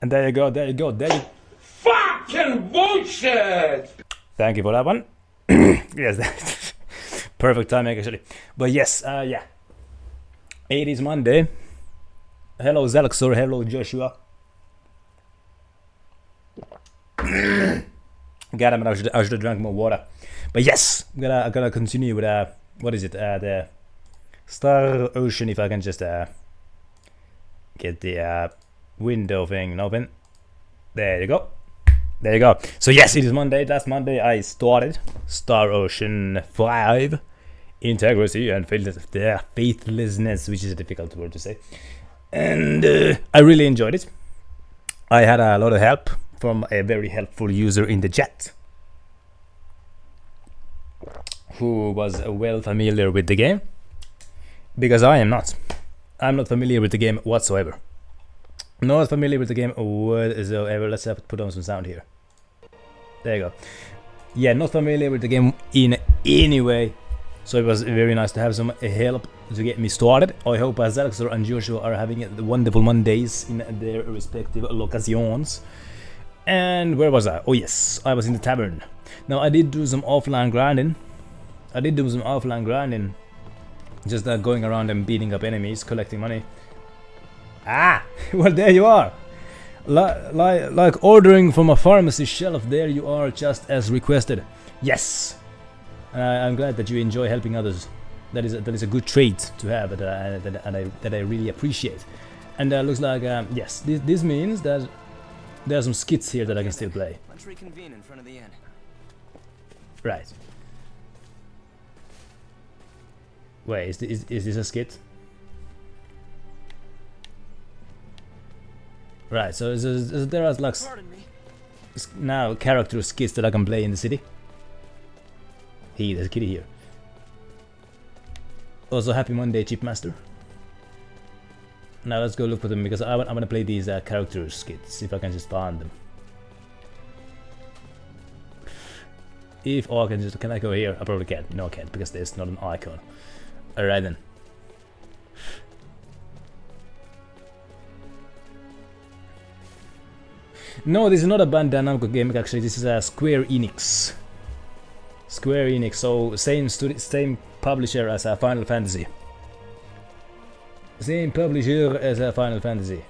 And there you go, there you go, there you... Fucking bullshit! Thank you for that one. Yes, perfect timing actually. But yes, yeah. It is Monday. Hello Zalxor, hello Joshua. God damn it, I should have drank more water. But yes, I'm gonna continue with what is it? The Star Ocean. If I can just get the window thing open. There you go. There you go. So yes, it is Monday. Last Monday I started Star Ocean 5 Integrity and Faithlessness, which is a difficult word to say. And I really enjoyed it. I had a lot of help from a very helpful user in the chat who was well familiar with the game, because I am not. I'm not familiar with the game whatsoever. Not familiar with the game whatsoever. Let's put on some sound here. There you go. Yeah, not familiar with the game in any way. So it was very nice to have some help to get me started. I hope Zalxor and Joshua are having wonderful Mondays in their respective locations. And where was I? Oh yes, I was in the tavern. Now I did do some offline grinding. Just going around and beating up enemies, collecting money. Ah, well there you are. Like ordering from a pharmacy shelf, there you are, just as requested. Yes. I'm glad that you enjoy helping others. That is a good trait to have, that I really appreciate. And looks like yes, this means that there are some skits here that I can still play. Let's reconvene in front of the inn. Right. Wait, is this a skit? Right. So there are like now character skits that I can play in the city. There's a kitty here. Also, happy Monday, Chipmaster. Now let's go look for them, because I'm gonna play these character skits, if I can just find them. If I can just, can I go here? I probably can't. No, I can't, because there's not an icon. Alright then. No, this is not a Bandai Namco game, actually. This is a Square Enix. Square Enix, so same publisher as Final Fantasy. Same publisher as Final Fantasy.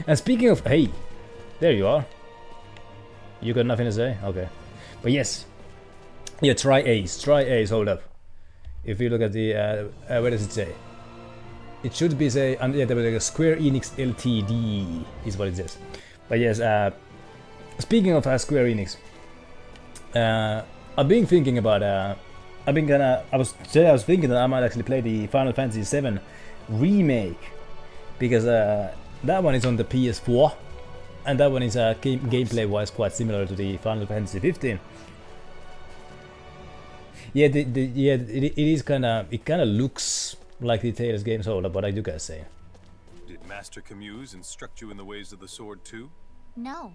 And speaking of, hey, there you are. You got nothing to say? Okay. But yes. Yeah, try Ace, hold up. If you look at the, where does it say? It should be say, yeah, there was like a Square Enix Ltd is what it says. But yes, speaking of Square Enix, I've been thinking about, I was thinking that I might actually play the Final Fantasy VII remake, because that one is on the PS4, and that one is gameplay wise quite similar to the Final Fantasy 15. Yeah, it is kind of, it kind of looks like the Tales games. Hold up, what I do guys say? Did Master Camuse instruct you in the ways of the sword too? No.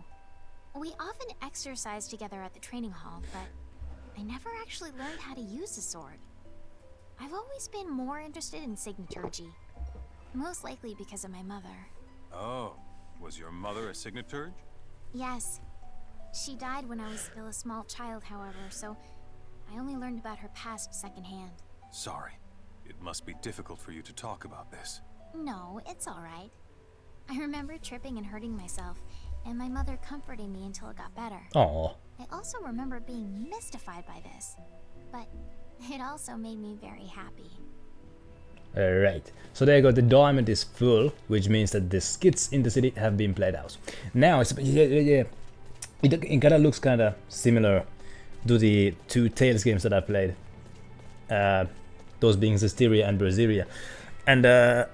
We often exercise together at the training hall, but I never actually learned how to use the sword. I've always been more interested in signaturgy, most likely because of my mother. Oh, was your mother a signaturge? Yes. She died when I was still a small child, however, so I only learned about her past secondhand. Sorry. It must be difficult for you to talk about this. No, it's alright. I remember tripping and hurting myself, and my mother comforting me until it got better. Aww. I also remember being mystified by this, but it also made me very happy. Alright, so there you go, the diamond is full, which means that the skits in the city have been played out. Now, it's, yeah. It kind of looks kind of similar to the two Tales games that I played. Those being Zestiria and Berseria. And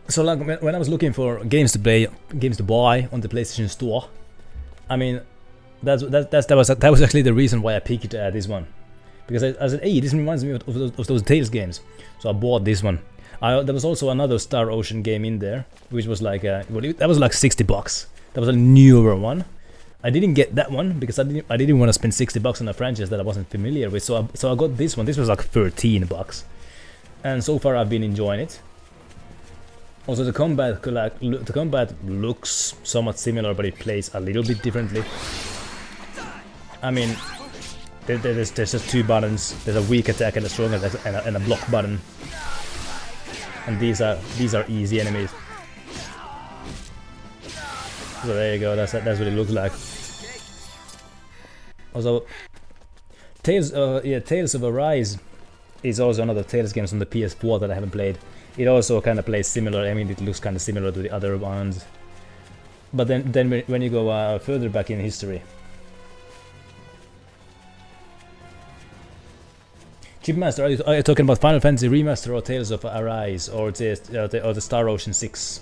so like when I was looking for games to play, games to buy on the PlayStation Store, I mean, that was actually the reason why I picked this one, because I said, hey, this reminds me of those Tales games, so I bought this one. There was also another Star Ocean game in there, which was like that was like $60. That was a newer one. I didn't get that one because I didn't want to spend $60 on a franchise that I wasn't familiar with. So I got this one. This was like $13, and so far I've been enjoying it. Also, the combat the combat looks somewhat similar, but it plays a little bit differently. I mean, there's just two buttons. There's a weak attack and a strong attack and a block button. And these are easy enemies. So there you go. That's what it looks like. Also, Tales of Arise is also another Tales game on the PS4 that I haven't played. It also kind of plays similar. I mean, it looks kind of similar to the other ones. But then when you go further back in history, Chipmaster, are you talking about Final Fantasy Remaster or Tales of Arise or the Star Ocean 6?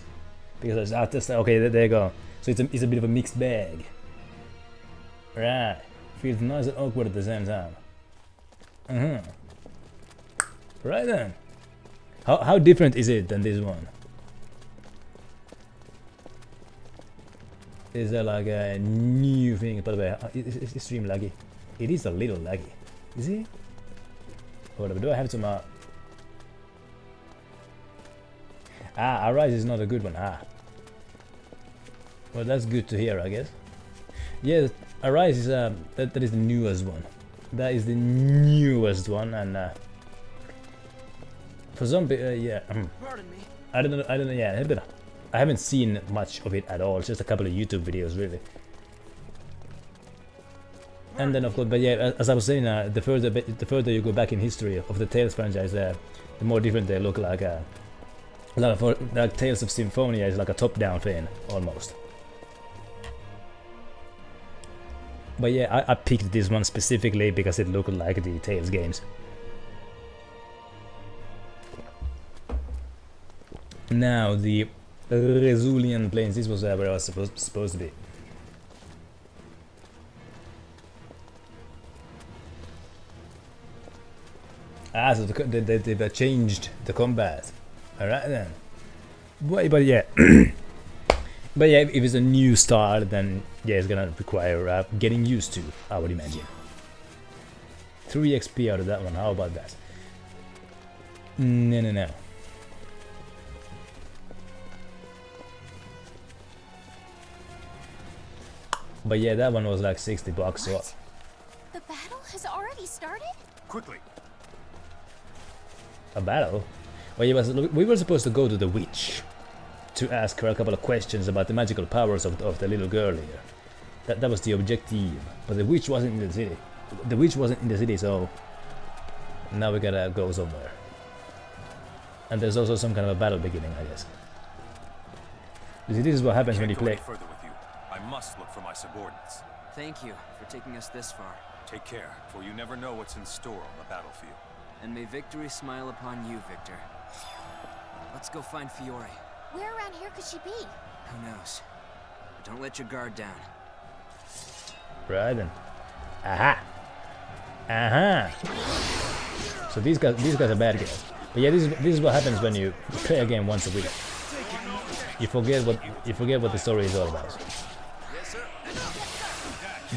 Because okay, there you go. So it's a bit of a mixed bag. Right. Feels nice and awkward at the same time. Right then. How different is it than this one? Is there like a new thing? By the way, is the stream laggy? It is a little laggy. Is it? Hold up, do I have some Arise is not a good one. Well, that's good to hear, I guess. Yeah, Arise is that is the newest one. That is the newest one, and for some, yeah. I don't know. Yeah, I haven't seen much of it at all. Just a couple of YouTube videos, really. And then, of course, but yeah, as I was saying, the further you go back in history of the Tales franchise, the more different they look. Like like Tales of Symphonia is like a top-down thing almost. But yeah, I picked this one specifically because it looked like the Tales games. Now the Rezulian Plains. This was where I was supposed to be. So they've changed the combat. Alright then. But yeah. But yeah, if it's a new start, then yeah, it's gonna require getting used to, I would imagine. 3 XP out of that one, how about that? No. But yeah, that one was like $60, so... The battle has already started? Quickly. A battle? Well, yeah, we were supposed to go to the witch to ask her a couple of questions about the magical powers of the little girl here. That was the objective. But the witch wasn't in the city. The witch wasn't in the city, so now we gotta go somewhere. And there's also some kind of a battle beginning, I guess. You see, this is what happens when you play. Further with you. I must look for my subordinates. Thank you for taking us this far. Take care, for you never know what's in store on the battlefield. And may victory smile upon you, Victor. Let's go find Fiore. Where around here could she be? Who knows? But don't let your guard down. Right then. Aha! So these guys are bad guys. But yeah, this is what happens when you play a game once a week. You forget what the story is all about.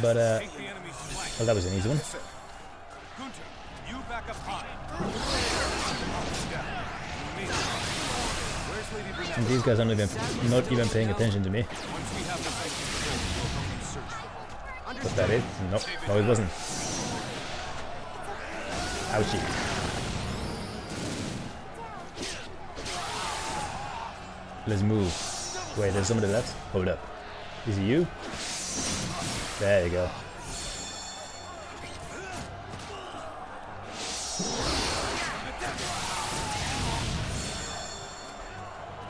But well, that was an easy one. And these guys are not even paying attention to me. Was that it? No, it wasn't. Ouchie. Let's move. Wait, there's somebody left? Hold up. Is it you? There you go.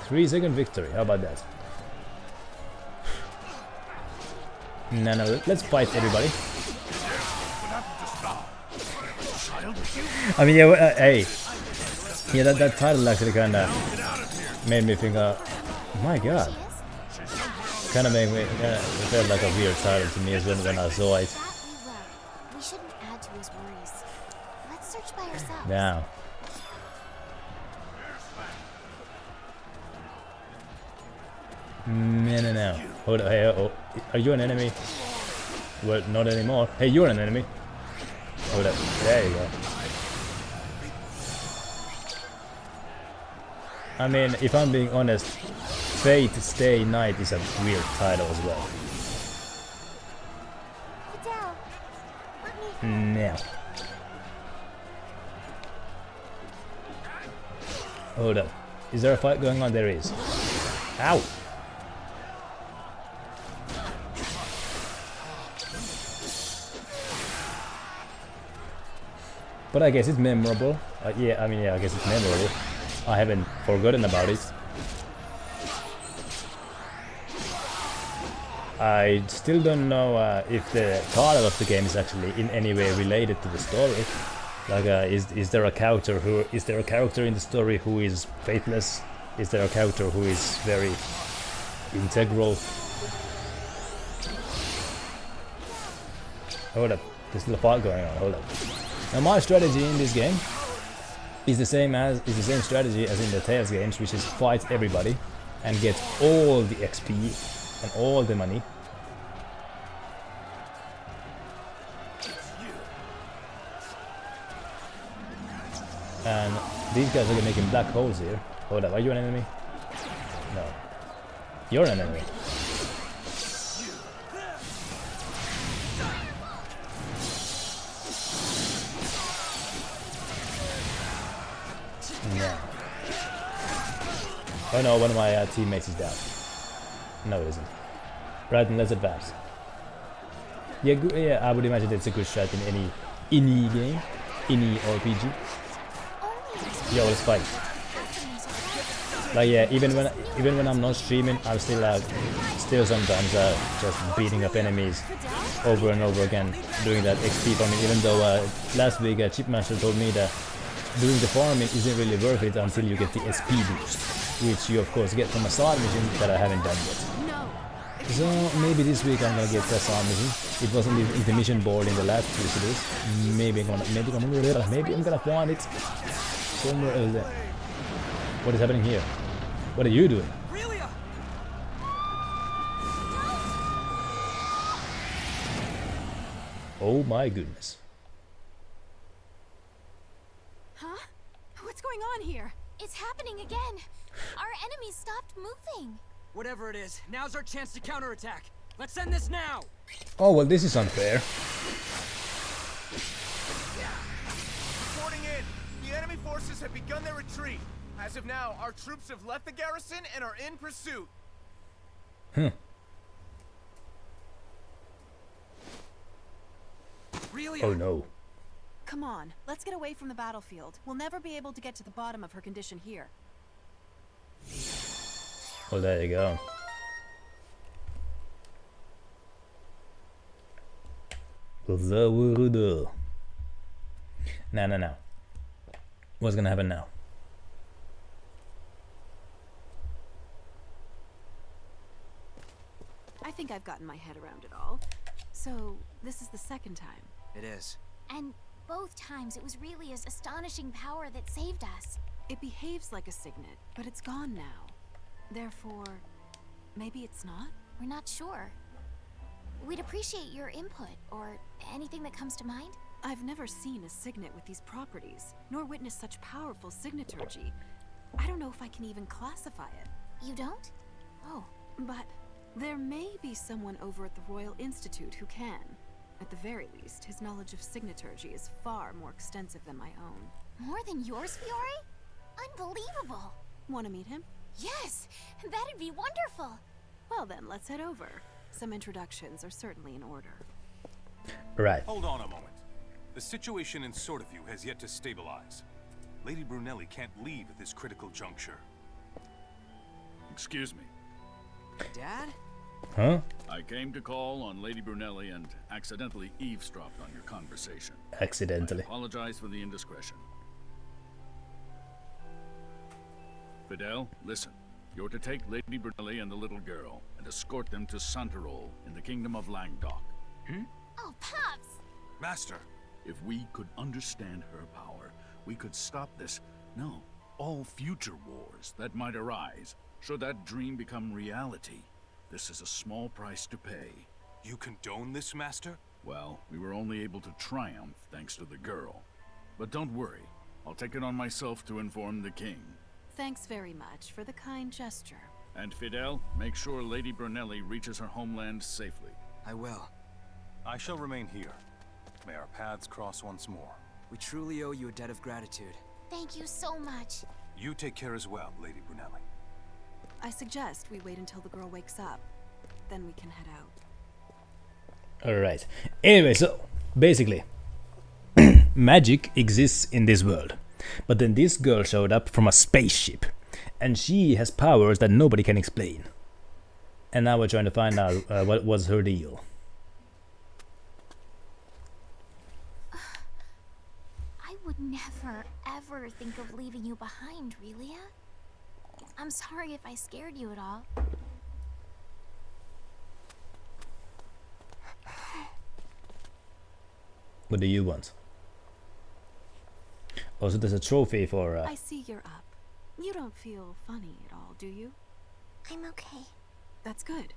Three-second victory, how about that? No, let's fight everybody. I mean, yeah, hey. Yeah, that title actually kinda made me think, my god. Kinda made me, it felt like a weird title to me as well when I saw it. We shouldn't add to his worries. Let's search by ourselves. Now. No. Hold on, hey, oh, are you an enemy? Well, not anymore. Hey, you're an enemy. Hold up, there you go. I mean, if I'm being honest, Fate Stay Night is a weird title as well. Fidel, let me. Now. Hold up. Is there a fight going on? There is. Ow! But I guess it's memorable. Yeah, I mean, yeah, I guess it's memorable. I haven't forgotten about it. I still don't know if the title of the game is actually in any way related to the story. Like, is there a character in the story who is faithless? Is there a character who is very integral? Hold up, there's still a fight going on. Hold up. Now my strategy in this game is the same strategy as in the Tales games, which is fight everybody and get all the XP and all the money. And these guys are making black holes here. Hold up, are you an enemy? No. You're an enemy. No. Oh no, one of my teammates is down. No, it isn't. Right, then let's advance. Yeah, yeah, I would imagine it's a good shot in any game, any RPG. Yo, let's fight. Like yeah, even when I'm not streaming, I'm still sometimes just beating up enemies over and over again, doing that XP farming. Even though last week Chipmaster told me that doing the farming isn't really worth it until you get the SP boost, which you of course get from a side mission that I haven't done yet. So maybe this week I'm gonna get that side mission. It wasn't in the mission board in the last two cities. Maybe I'm gonna find it somewhere else there. What is happening here? What are you doing? Oh my goodness. Huh? What's going on here? It's happening again. Our enemies stopped moving. Whatever it is, now's our chance to counterattack. Let's end this now. Oh well, this is unfair. Reporting in. The enemy forces have begun their retreat. As of now, our troops have left the garrison and are in pursuit. Really? Oh no. Come on, let's get away from the battlefield. We'll never be able to get to the bottom of her condition here. Well, there you go. No. What's gonna happen now? I think I've gotten my head around it all. So, this is the second time. It is. And both times it was really his astonishing power that saved us. It behaves like a signet, but it's gone now. Therefore, maybe it's not? We're not sure. We'd appreciate your input, or anything that comes to mind. I've never seen a signet with these properties, nor witnessed such powerful signaturgy. I don't know if I can even classify it. You don't? Oh. But there may be someone over at the Royal Institute who can. At the very least, his knowledge of signaturgy is far more extensive than my own. More than yours, Fiore? Unbelievable! Want to meet him? Yes! That'd be wonderful! Well then, let's head over. Some introductions are certainly in order. Right. Hold on a moment. The situation in Sorteview has yet to stabilize. Lady Brunelli can't leave at this critical juncture. Excuse me. Dad? Huh? I came to call on Lady Brunelli and accidentally eavesdropped on your conversation. Accidentally. I apologize for the indiscretion. Fidel, listen. You're to take Lady Brunelli and the little girl and escort them to Santarol in the kingdom of Langdok. Oh, Pops! Master! If we could understand her power, we could stop this, no, all future wars that might arise, should that dream become reality. This is a small price to pay. You condone this, Master? Well, we were only able to triumph thanks to the girl. But don't worry, I'll take it on myself to inform the king. Thanks very much for the kind gesture. And Fidel, make sure Lady Brunelli reaches her homeland safely. I will. I shall remain here. May our paths cross once more. We truly owe you a debt of gratitude. Thank you so much. You take care as well, Lady Brunelli. I suggest we wait until the girl wakes up. Then we can head out. Alright. Anyway, so basically, magic exists in this world. But then this girl showed up from a spaceship. And she has powers that nobody can explain. And now we're trying to find out what was her deal. I would never, ever think of leaving you behind, Relia. I'm sorry if I scared you at all. What do you want? Also, there's a trophy for... I see you're up. You don't feel funny at all, do you? I'm okay. That's good.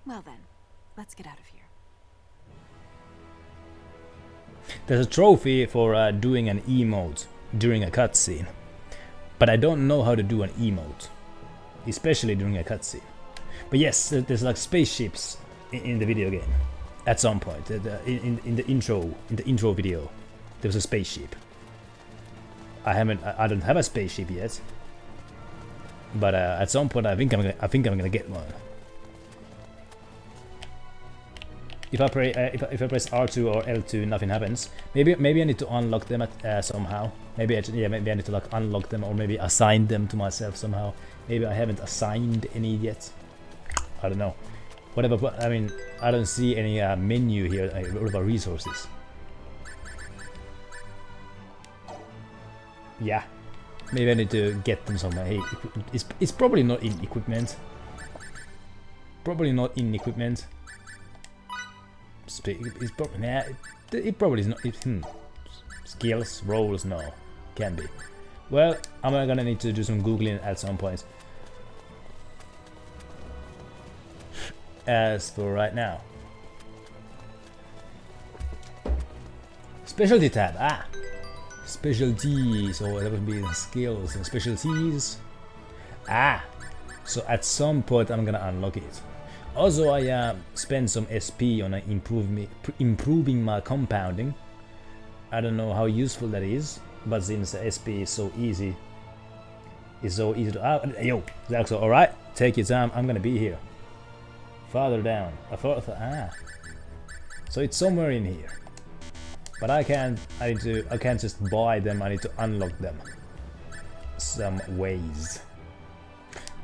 Well then, let's get out of here. There's a trophy for doing an emote during a cutscene. But I don't know how to do an emote. Especially during a cutscene. But yes, there's like spaceships in the video game. At some point. In the intro video. There was a spaceship. I don't have a spaceship yet. But at some point I think I'm gonna get one. If I press R2 or L2, nothing happens. Maybe I need to unlock them somehow. Maybe I need to like unlock them or maybe assign them to myself somehow. Maybe I haven't assigned any yet. I don't know. Whatever. But I mean, I don't see any menu here. Whatever resources. Yeah. Maybe I need to get them somewhere. Hey, it's probably not in equipment. Probably not in equipment. It's probably nah, it probably is not. Skills, roles, no, can be. Well, I'm gonna need to do some googling at some point. As for right now, specialty tab. Specialties, or that would be skills and specialties. So at some point I'm gonna unlock it. Also, I spent some SP on improving my compounding. I don't know how useful that is, but since SP is so easy, to. Yo, Zaxo, all right, take your time. I'm gonna be here. Farther down. So it's somewhere in here. But I can't just buy them, I need to unlock them some ways.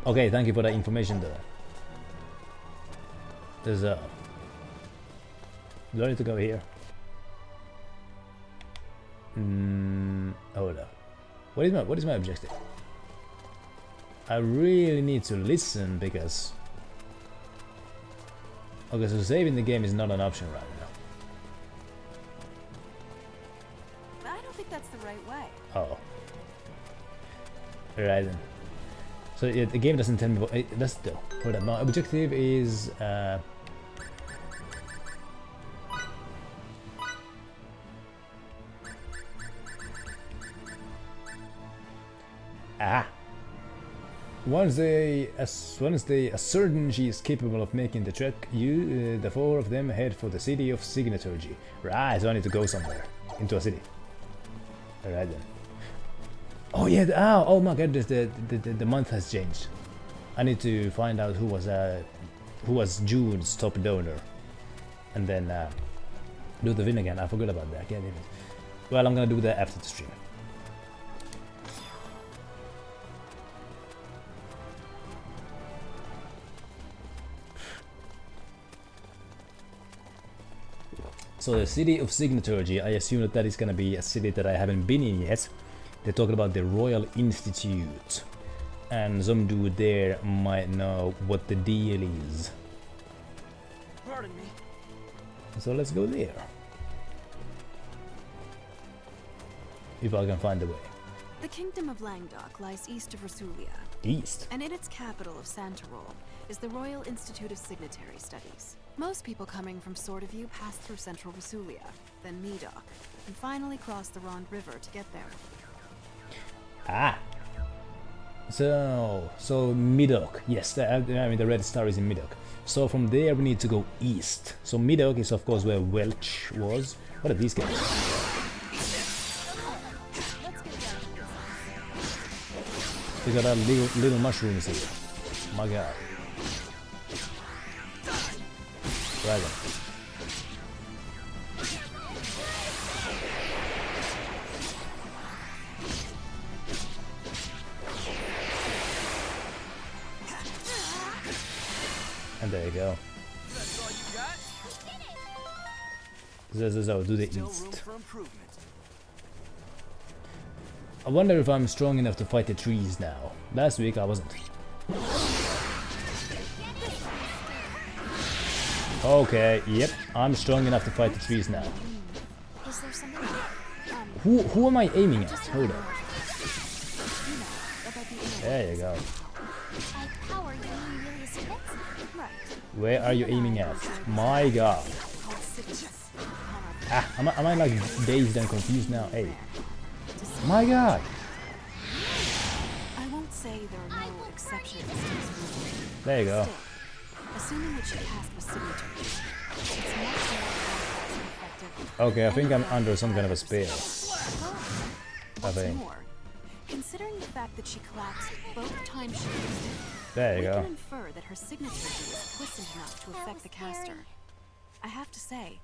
Okay, thank you for the information though. There's do I need to go here? Hold up. What is my objective? I really need to listen because... Okay, so saving the game is not an option right now. I don't think that's the right way. Oh. Right then. So yeah, the game doesn't tell me what... That's though. Hold up. My objective is... Once they ascertain she is capable of making the trek, the four of them head for the city of Signaturgy. Right, so I need to go somewhere. Into a city. Alright then. Oh yeah, oh my god, the month has changed. I need to find out who was June's top donor. And then do the win again. I forgot about that. Damn it. Well, I'm gonna do that after the stream. So the city of Signaturgy, I assume that is gonna be a city that I haven't been in yet. They're talking about the Royal Institute. And some dude there might know what the deal is. Pardon me. So let's go there. If I can find the way. The kingdom of Langdok lies east of Rasulia. East? And in its capital of Santarol is the Royal Institute of Signatory Studies. Most people coming from Sword of View pass through central Rasulia, then Medok, and finally cross the Rond River to get there. So Midok, yes, I mean the red star is in Midok. So from there we need to go east. So Midok is of course where Welch was. What are these guys? We got our little mushrooms here. My god. Dragon. And there you go. So do the east. I wonder if I'm strong enough to fight the trees now. Last week I wasn't. Okay, yep, I'm strong enough to fight the trees now. Is there something? Who am I aiming at? Hold on. There you go. By power, you mean really a secret? Right. Where are you aiming at? My god. Ah, am I like dazed and confused now? Hey. My god. I won't say there are no exceptions to this rule. There you go. Assuming what she cast was signature, it's much more effective. Okay, I think I'm under some kind of a spell. I What's think. more, considering the fact that she collapsed both times she used it, There you we go. can infer that her signature is twisted enough to affect the caster. I have to say,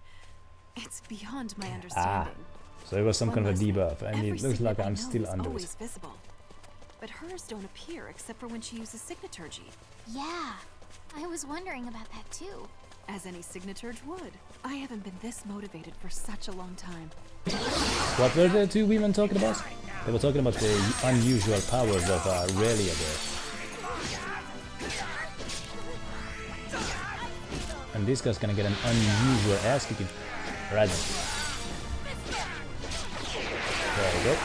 it's beyond my understanding. So it was some kind of a debuff, and Every it looks like signet I I'm know still is under always it. visible, but hers don't appear except for when she uses signaturgy, Yeah, I was wondering about that too. as any signaturge would. I haven't been this motivated for such a long time. What were the two women talking about? They were talking about the unusual powers of Aurelia there. And this guy's gonna get an unusual ass kicking. Right then. There we go.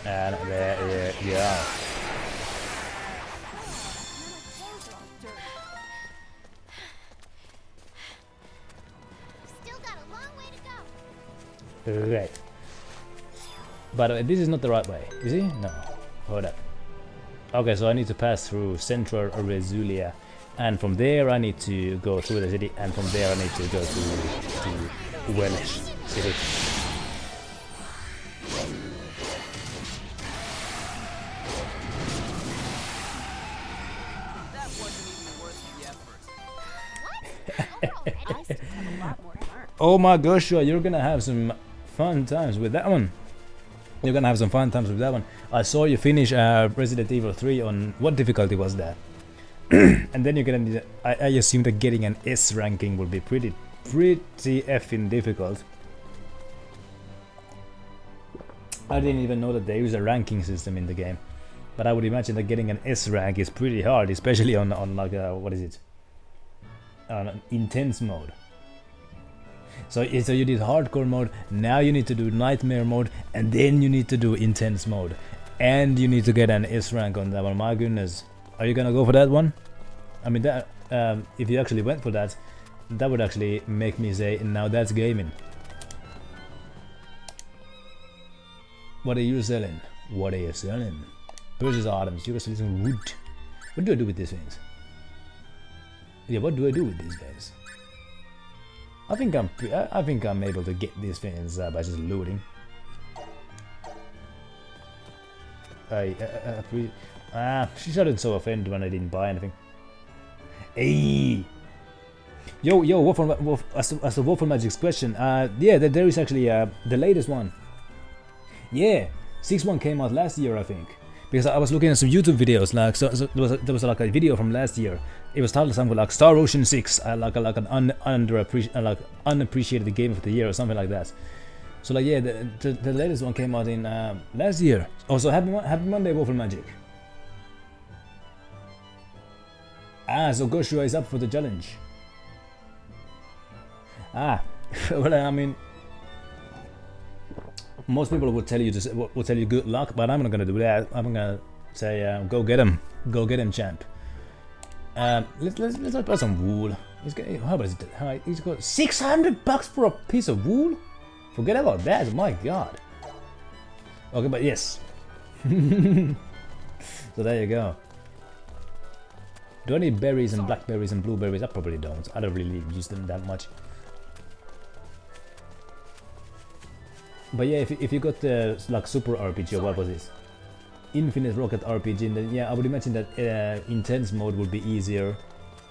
And there you go. Still got a long way to go. Right. But this is not the right way, is it? No. Hold up. Okay, so I need to pass through Central Rezulia, and from there I need to go through the city, and from there I need to go to Welsh City. That wasn't even worth the effort. I still have a lot more to learn. Oh my gosh, you're gonna have some fun times with that one. You're gonna have some fun times with that one. I saw you finish Resident Evil 3 on what difficulty was that? And then you're gonna. I assume that getting an S ranking will be pretty effing difficult. I didn't even know that they use a ranking system in the game, but I would imagine that getting an S rank is pretty hard, especially on like what is it? On intense mode. So you did hardcore mode, now you need to do nightmare mode, and then you need to do intense mode. And you need to get an S rank on that one. My goodness. Are you gonna go for that one? I mean, that if you actually went for that, that would actually make me say, now that's gaming. What are you selling? What are you selling? Purchase items. You guys selling some wood. What do I do with these things? Yeah, what do I do with these guys? I think I'm able to get these things by just looting. She shouldn't so offended when I didn't buy anything. Hey, yo, as a Waffle Magic's question, yeah, there is actually the latest one. Yeah, 6.1 came out last year, I think. Because I was looking at some YouTube videos, like so there was like a video from last year. It was titled something like Star Ocean 6, like an unappreciated game of the year or something like that. So like yeah, the latest one came out in last year. Also, happy Monday, Waffle Magic. So Goshua is up for the challenge. Well, I mean, most people would tell you good luck, but I'm not gonna do that. I'm gonna say go get him, champ. Let's put some wool. How much is it? He's got $600 for a piece of wool? Forget about that, my god. Okay, but yes. So there you go. Do I need berries and blackberries and blueberries? I probably don't. I don't really use them that much. But yeah, if you got the like super RPG or what was this? Infinite Rocket RPG, then yeah, I would imagine that intense mode would be easier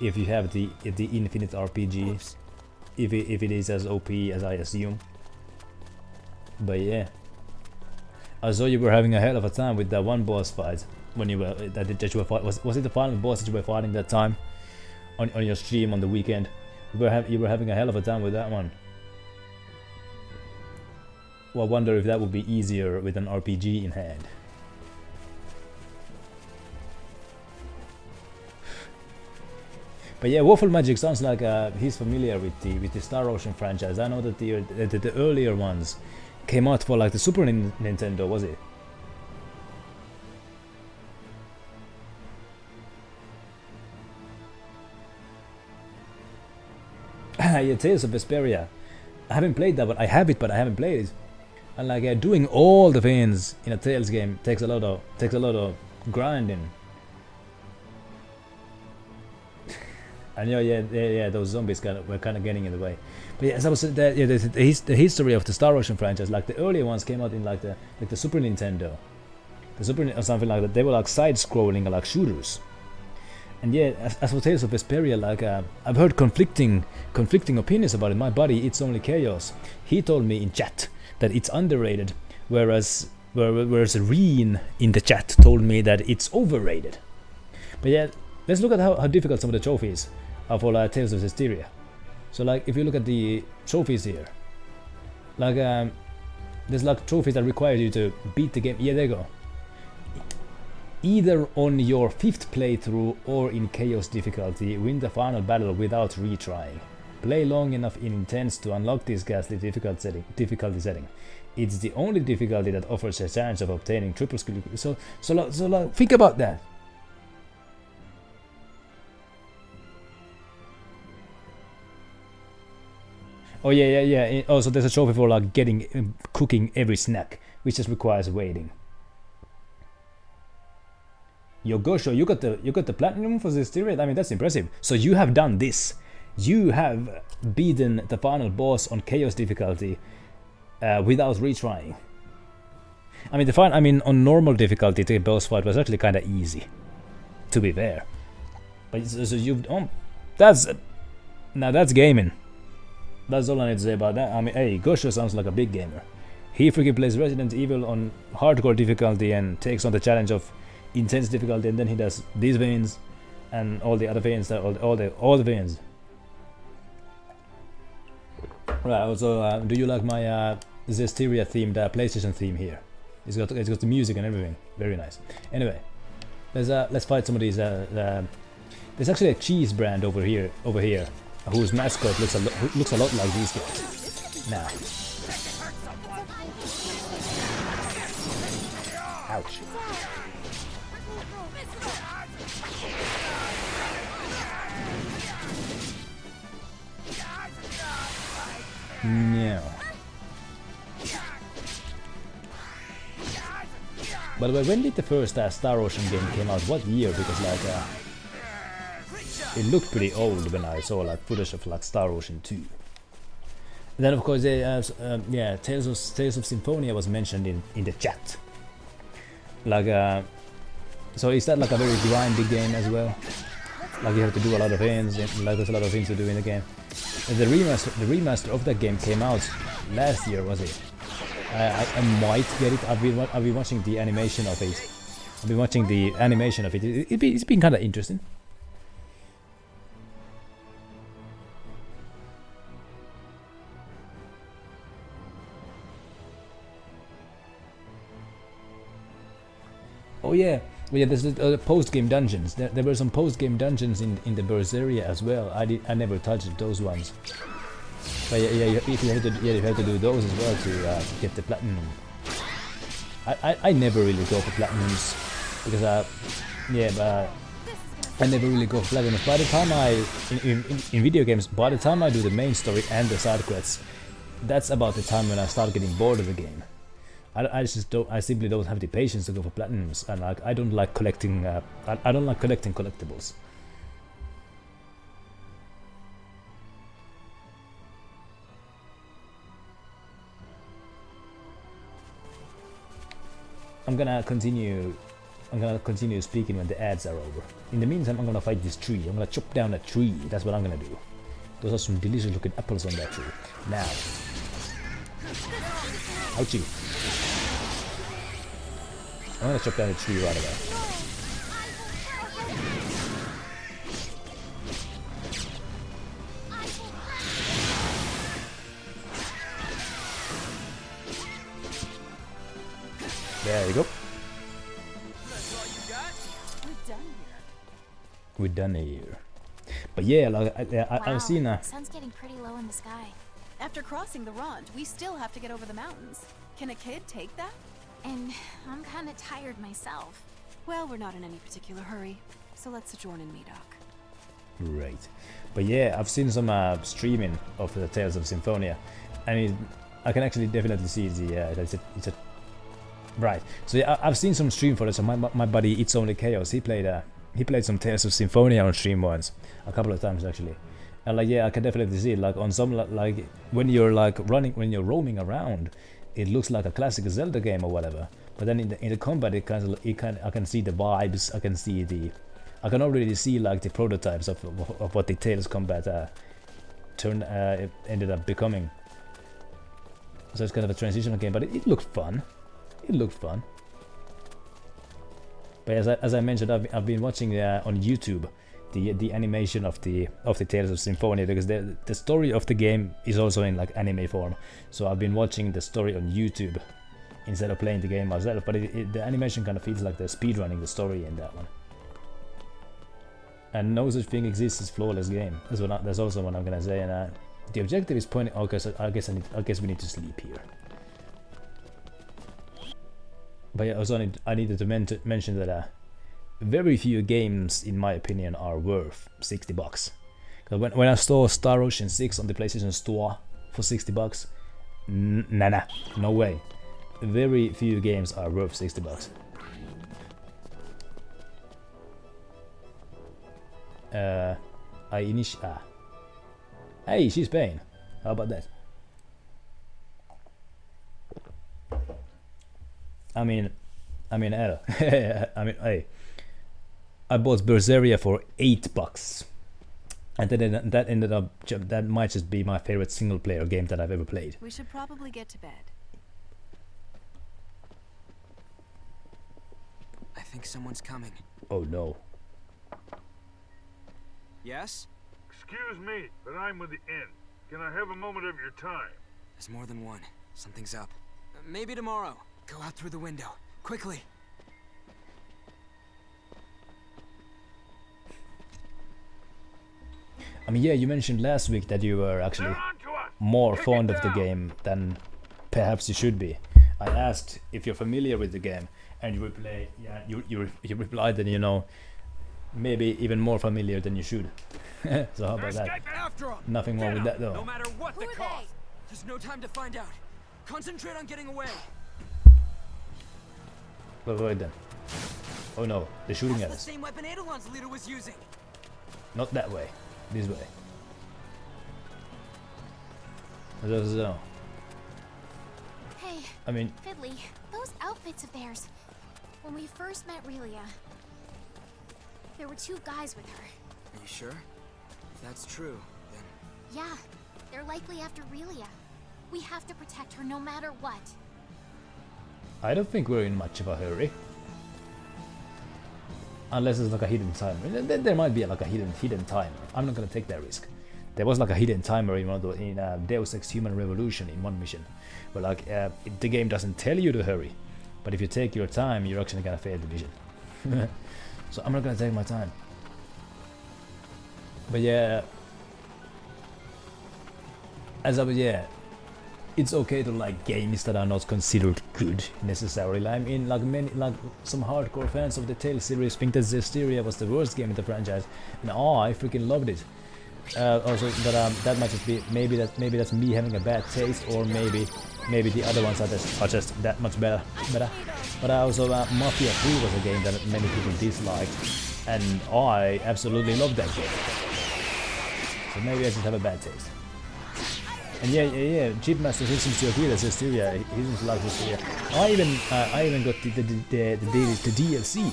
if you have the Infinite RPG. If it is as OP as I assume. But yeah. I saw you were having a hell of a time with that one boss fight when you were that you were fighting. Was it the final boss that you were fighting that time on your stream on the weekend? You were having a hell of a time with that one. Well, I wonder if that would be easier with an RPG in hand. But yeah, Waffle Magic sounds like he's familiar with the Star Ocean franchise. I know that the earlier ones came out for like the Super Nintendo, was it? Yeah, Tales of Vesperia. I haven't played that, but I have it, but I haven't played it. And like doing all the veins in a Tales game takes a lot of grinding. And yeah, those zombies were kind of getting in the way. But yeah, as I was saying, the history of the Star Ocean franchise, like the earlier ones came out in like the Super Nintendo, or something like that. They were like side-scrolling, like shooters. And yeah, as for Tales of Vesperia, like I've heard conflicting opinions about it. My buddy, It's Only Chaos, he told me in chat that it's underrated, whereas Reen in the chat told me that it's overrated. But yeah, let's look at how difficult some of the trophies are for like Tales of Vesperia. So like if you look at the trophies here, like there's like trophies that require you to beat the game. Yeah, there you go. Either on your 5th playthrough or in Chaos difficulty, win the final battle without retrying. Play long enough in Intense to unlock this ghastly difficulty setting. It's the only difficulty that offers a chance of obtaining triple skill. So like, think about that. Oh yeah. Also, there's a trophy for like cooking every snack, which just requires waiting. Yo, Gosho, you got the platinum for this tier. I mean, that's impressive. So you have done this. You have beaten the final boss on Chaos difficulty without retrying. I mean, on normal difficulty, the boss fight was actually kind of easy, to be fair. But so you've that's gaming. That's all I need to say about that. I mean, hey, Gosho sounds like a big gamer. He freaking plays Resident Evil on hardcore difficulty and takes on the challenge of intense difficulty, and then he does these veins and all the other veins, all the veins. Right. Also, do you like my Zestiria themed PlayStation theme here? It's got the music and everything. Very nice. Anyway, let's fight some of these. There's actually a cheese brand over here, whose mascot looks a lot like these guys. Now. Ouch. No. By the way, when did the first Star Ocean game came out? What year? Because like it looked pretty old when I saw like footage of like Star Ocean 2. And then of course yeah, Tales of Symphonia was mentioned in the chat. Like so is that like a very grindy game as well? Like you have to do a lot of things, like there's a lot of things to do in the game. And the remaster of that game came out last year, was it? I might get it. I've been watching the animation of it. It's been kind of interesting. Oh yeah. Well, yeah, there's post-game dungeons. There were some post-game dungeons in the Berseria as well. I never touched those ones. But yeah, you have to do those as well to get the platinum. I never really go for platinums because yeah, but I never really go for platinum. By the time in video games, by the time I do the main story and the side quests, that's about the time when I start getting bored of the game. I simply don't have the patience to go for platinums, and like I don't like collecting. I don't like collecting collectibles. I'm gonna continue speaking when the ads are over. In the meantime, I'm gonna fight this tree. I'm gonna chop down a tree. That's what I'm gonna do. Those are some delicious looking apples on that tree. Now. Ouchie. I'm gonna chop down the tree right away. There you go. We're done here. But yeah, like I've seen the sun's getting pretty low in the sky. After crossing the Rond, we still have to get over the mountains. Can a kid take that? And I'm kind of tired myself. Well, we're not in any particular hurry, so let's sojourn in Mandog. Right. But yeah, I've seen some streaming of the Tales of Symphonia, and I can actually definitely see it's a right. So yeah, I've seen some stream footage. So my buddy It's Only Chaos, he played some Tales of Symphonia on stream once, a couple of times actually. And like yeah, I can definitely see it. Like on some like when you're roaming around, it looks like a classic Zelda game or whatever. But then in the combat, I can see the vibes. I can already see like the prototypes of what the Tales combat ended up becoming. So it's kind of a transitional game, but it looked fun. It looked fun. But as I mentioned, I've been watching on YouTube the animation of the Tales of Symphonia, because the story of the game is also in like anime form. So I've been watching the story on YouTube instead of playing the game myself. But the animation kind of feels like they're speedrunning the story in that one. And no such thing exists as flawless game. That's also what I'm gonna say. And the objective is pointing. Okay, so I guess we need to sleep here. But yeah, also I needed to mention that very few games, in my opinion, are worth $60. Because when I saw Star Ocean 6 on the PlayStation Store for $60, nah, no way. Very few games are worth $60. Hey, she's paying. How about that? I mean, hey, I bought Berseria for $8, and then that ended up. That might just be my favorite single-player game that I've ever played. We should probably get to bed. I think someone's coming. Oh no. Yes? Excuse me, but I'm with the inn. Can I have a moment of your time? There's more than one. Something's up. Maybe tomorrow. Go out through the window. Quickly. I mean, yeah, you mentioned last week that you were actually more fond of the game than perhaps you should be. I asked if you're familiar with the game, and you replied that, you know, maybe even more familiar than you should. So how about that? Nothing wrong with that though. No matter what the cost. There's no time to find out. Concentrate on getting away. Wait then. Oh no, they're shooting at us. The same weapon Eidolon's leader was using. Not that way. This way. So. Hey, I mean, Fiddly, those outfits of theirs. When we first met Relia, there were 2 guys with her. Are you sure? If that's true, then... Yeah, they're likely after Relia. We have to protect her no matter what. I don't think we're in much of a hurry. Unless it's like a hidden timer. There might be like a hidden timer. I'm not gonna take that risk. There was like a hidden timer in Deus Ex Human Revolution in one mission, but like the game doesn't tell you to hurry. But if you take your time, you're actually gonna fail the mission. So I'm not gonna take my time. But yeah, it's okay to like games that are not considered good necessarily. I mean, like some hardcore fans of the Tales series think that Zestiria was the worst game in the franchise, and I freaking loved it. Also, but that might just be maybe that's me having a bad taste, or maybe the other ones are just that much better. But also, Mafia 3 was a game that many people disliked, and I absolutely loved that game. So maybe I just have a bad taste. And yeah, Chipmaster seems to agree that Zestiria, he seems to like Zestiria. I even got the DLC.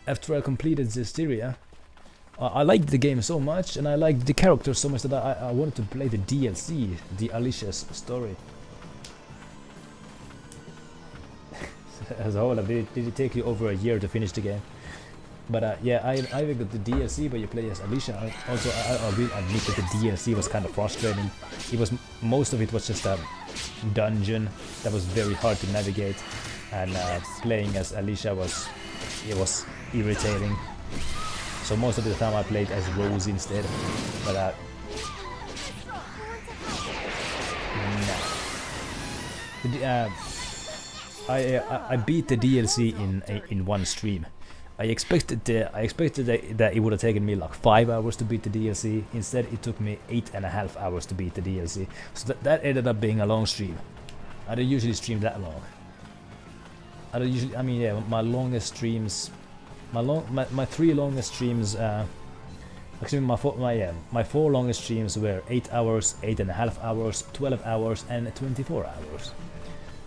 After I completed Zestiria, I liked the game so much, and I liked the characters so much that I wanted to play the DLC, the Alicia's story. As a whole, did it take you over a year to finish the game? But yeah, I even got the DLC where you play as Alicia. Also, I will admit that the DLC was kind of frustrating. Most of it was just a dungeon that was very hard to navigate, and playing as Alicia was irritating. So most of the time I played as Rose instead. But no. I beat the DLC in one stream. I expected that it would have taken me like 5 hours to beat the DLC. Instead, it took me 8.5 hours to beat the DLC. So that ended up being a long stream. I don't usually stream that long. I mean, yeah, my longest streams, my 3 longest streams. Actually, my 4 longest streams were 8 hours, 8.5 hours, 12 hours, and 24 hours.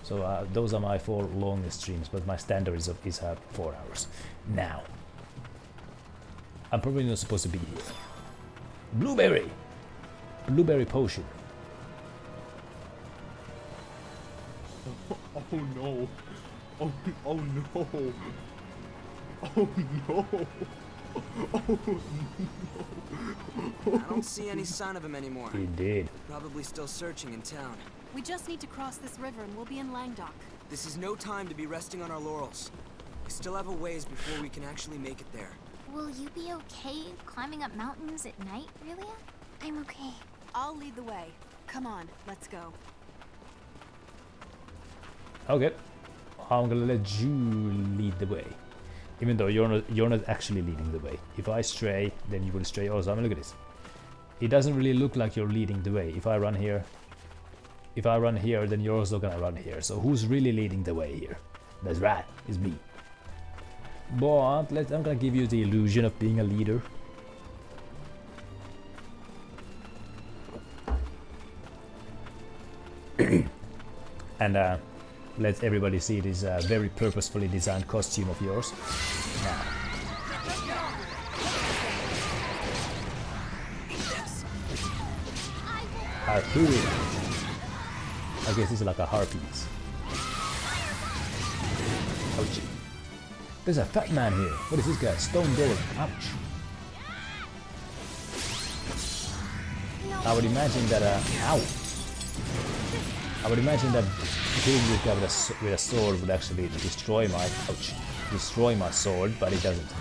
So those are my 4 longest streams, but my standard is 4 hours. Now, I'm probably not supposed to be here. Blueberry potion. Oh no! Oh no! Oh no! Oh no! I don't see any sign of him anymore. He did. Probably still searching in town. We just need to cross this river and we'll be in Langdok. This is no time to be resting on our laurels. We still have a ways before we can actually make it there. Will you be okay climbing up mountains at night, Relia? I'm okay. I'll lead the way. Come on, let's go. Okay, I'm gonna let you lead the way, even though you're not actually leading the way. If I stray, then you will stray also. I mean, look at this. It doesn't really look like you're leading the way. If I run here, then you're also gonna run here. So who's really leading the way here? That's right, it's me. But I'm gonna give you the illusion of being a leader. And let everybody see this very purposefully designed costume of yours. Now. Harpoon. I guess this is like a harpies. Ouchie. There's a fat man here. What is this guy? Stone Golem. Ouch. I would imagine that ow. I would imagine that killing this guy with a sword would actually destroy my sword, but it doesn't.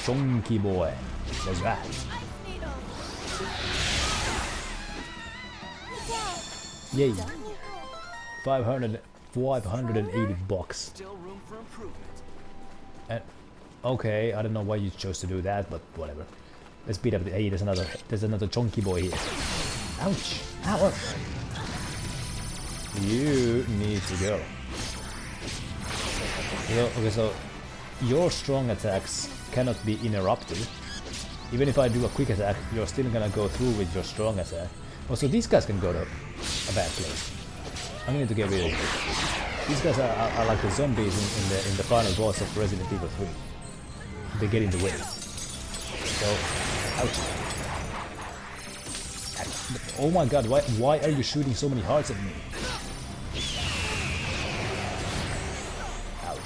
Chunky boy. That's right. Yay. 580 bucks. Still room for improvement. And okay, I don't know why you chose to do that, but whatever. Let's beat up the. Hey, there's another chunky boy here. Ouch! Ow! You need to go. Okay, so your strong attacks cannot be interrupted. Even if I do a quick attack, you're still gonna go through with your strong attack. Also, these guys can go to a bad place. I'm going to get rid of them. These guys are like the zombies in the final boss of Resident Evil 3. They get in the way. So, ouch. Oh my god, why are you shooting so many hearts at me? Ouch.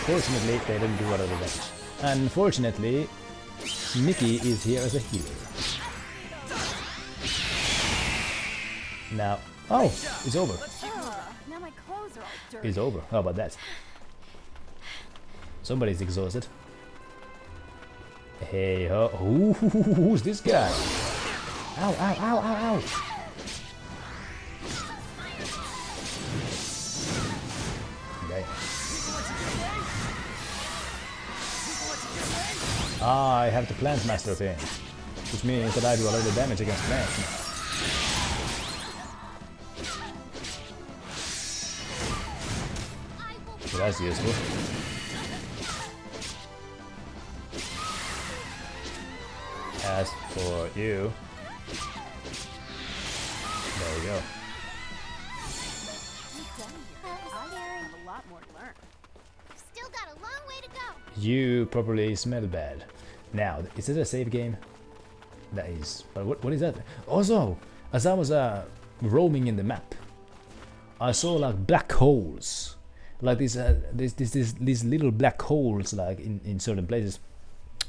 Fortunately, they didn't do a lot of damage. Unfortunately, Mickey is here as a healer. Now, oh, it's over. Now my clothes are all dirty. It's over. How about that? Somebody's exhausted. Hey ho. Ooh, who's this guy? Ow, ow, ow, ow, ow. Okay. Ah, I have the plant master thing. Which means that I do a lot of damage against plants now. So that's useful. As for you, there you go. A lot more to learn. Still got a long way to go. You probably smell bad. Now, is this a save game? That is. But what is that? Also, as I was roaming in the map, I saw like black holes, like these little black holes, like in certain places.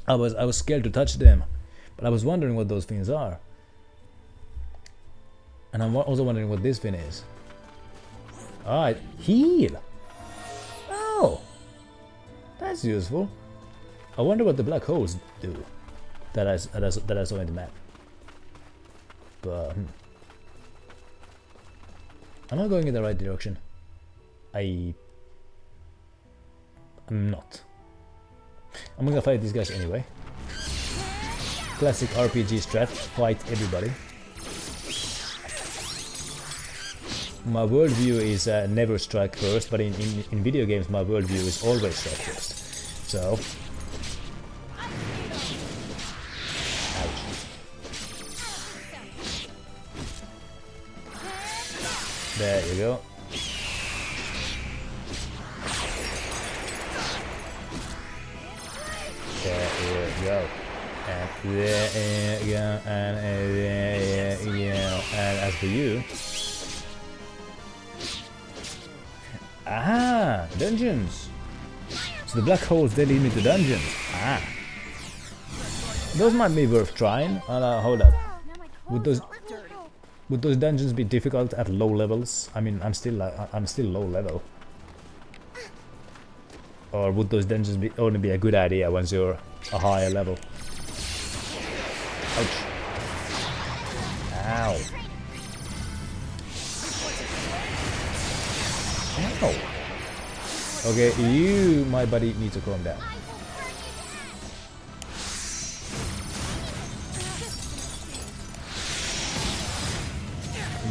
I was scared to touch them, but I was wondering what those things are, and I'm also wondering what this thing is. Alright, heal. Oh, that's useful. I wonder what the black holes do that I saw in the map. But am I going in the right direction? I'm not. I'm gonna fight these guys anyway. Classic RPG strat, fight everybody. My worldview is never strike first, but in video games my worldview is always strike first. So... ouch. There you go. There you go. And there you go. And there you go. And as for you... Ah, dungeons. So the black holes, they lead me to dungeons. Ah, those might be worth trying. Hold up. Would those dungeons be difficult at low levels? I mean, I'm still low level. Or would those dungeons only be a good idea once you're a higher level? Ouch. Ow. Ow. Okay, you, my buddy, need to calm down.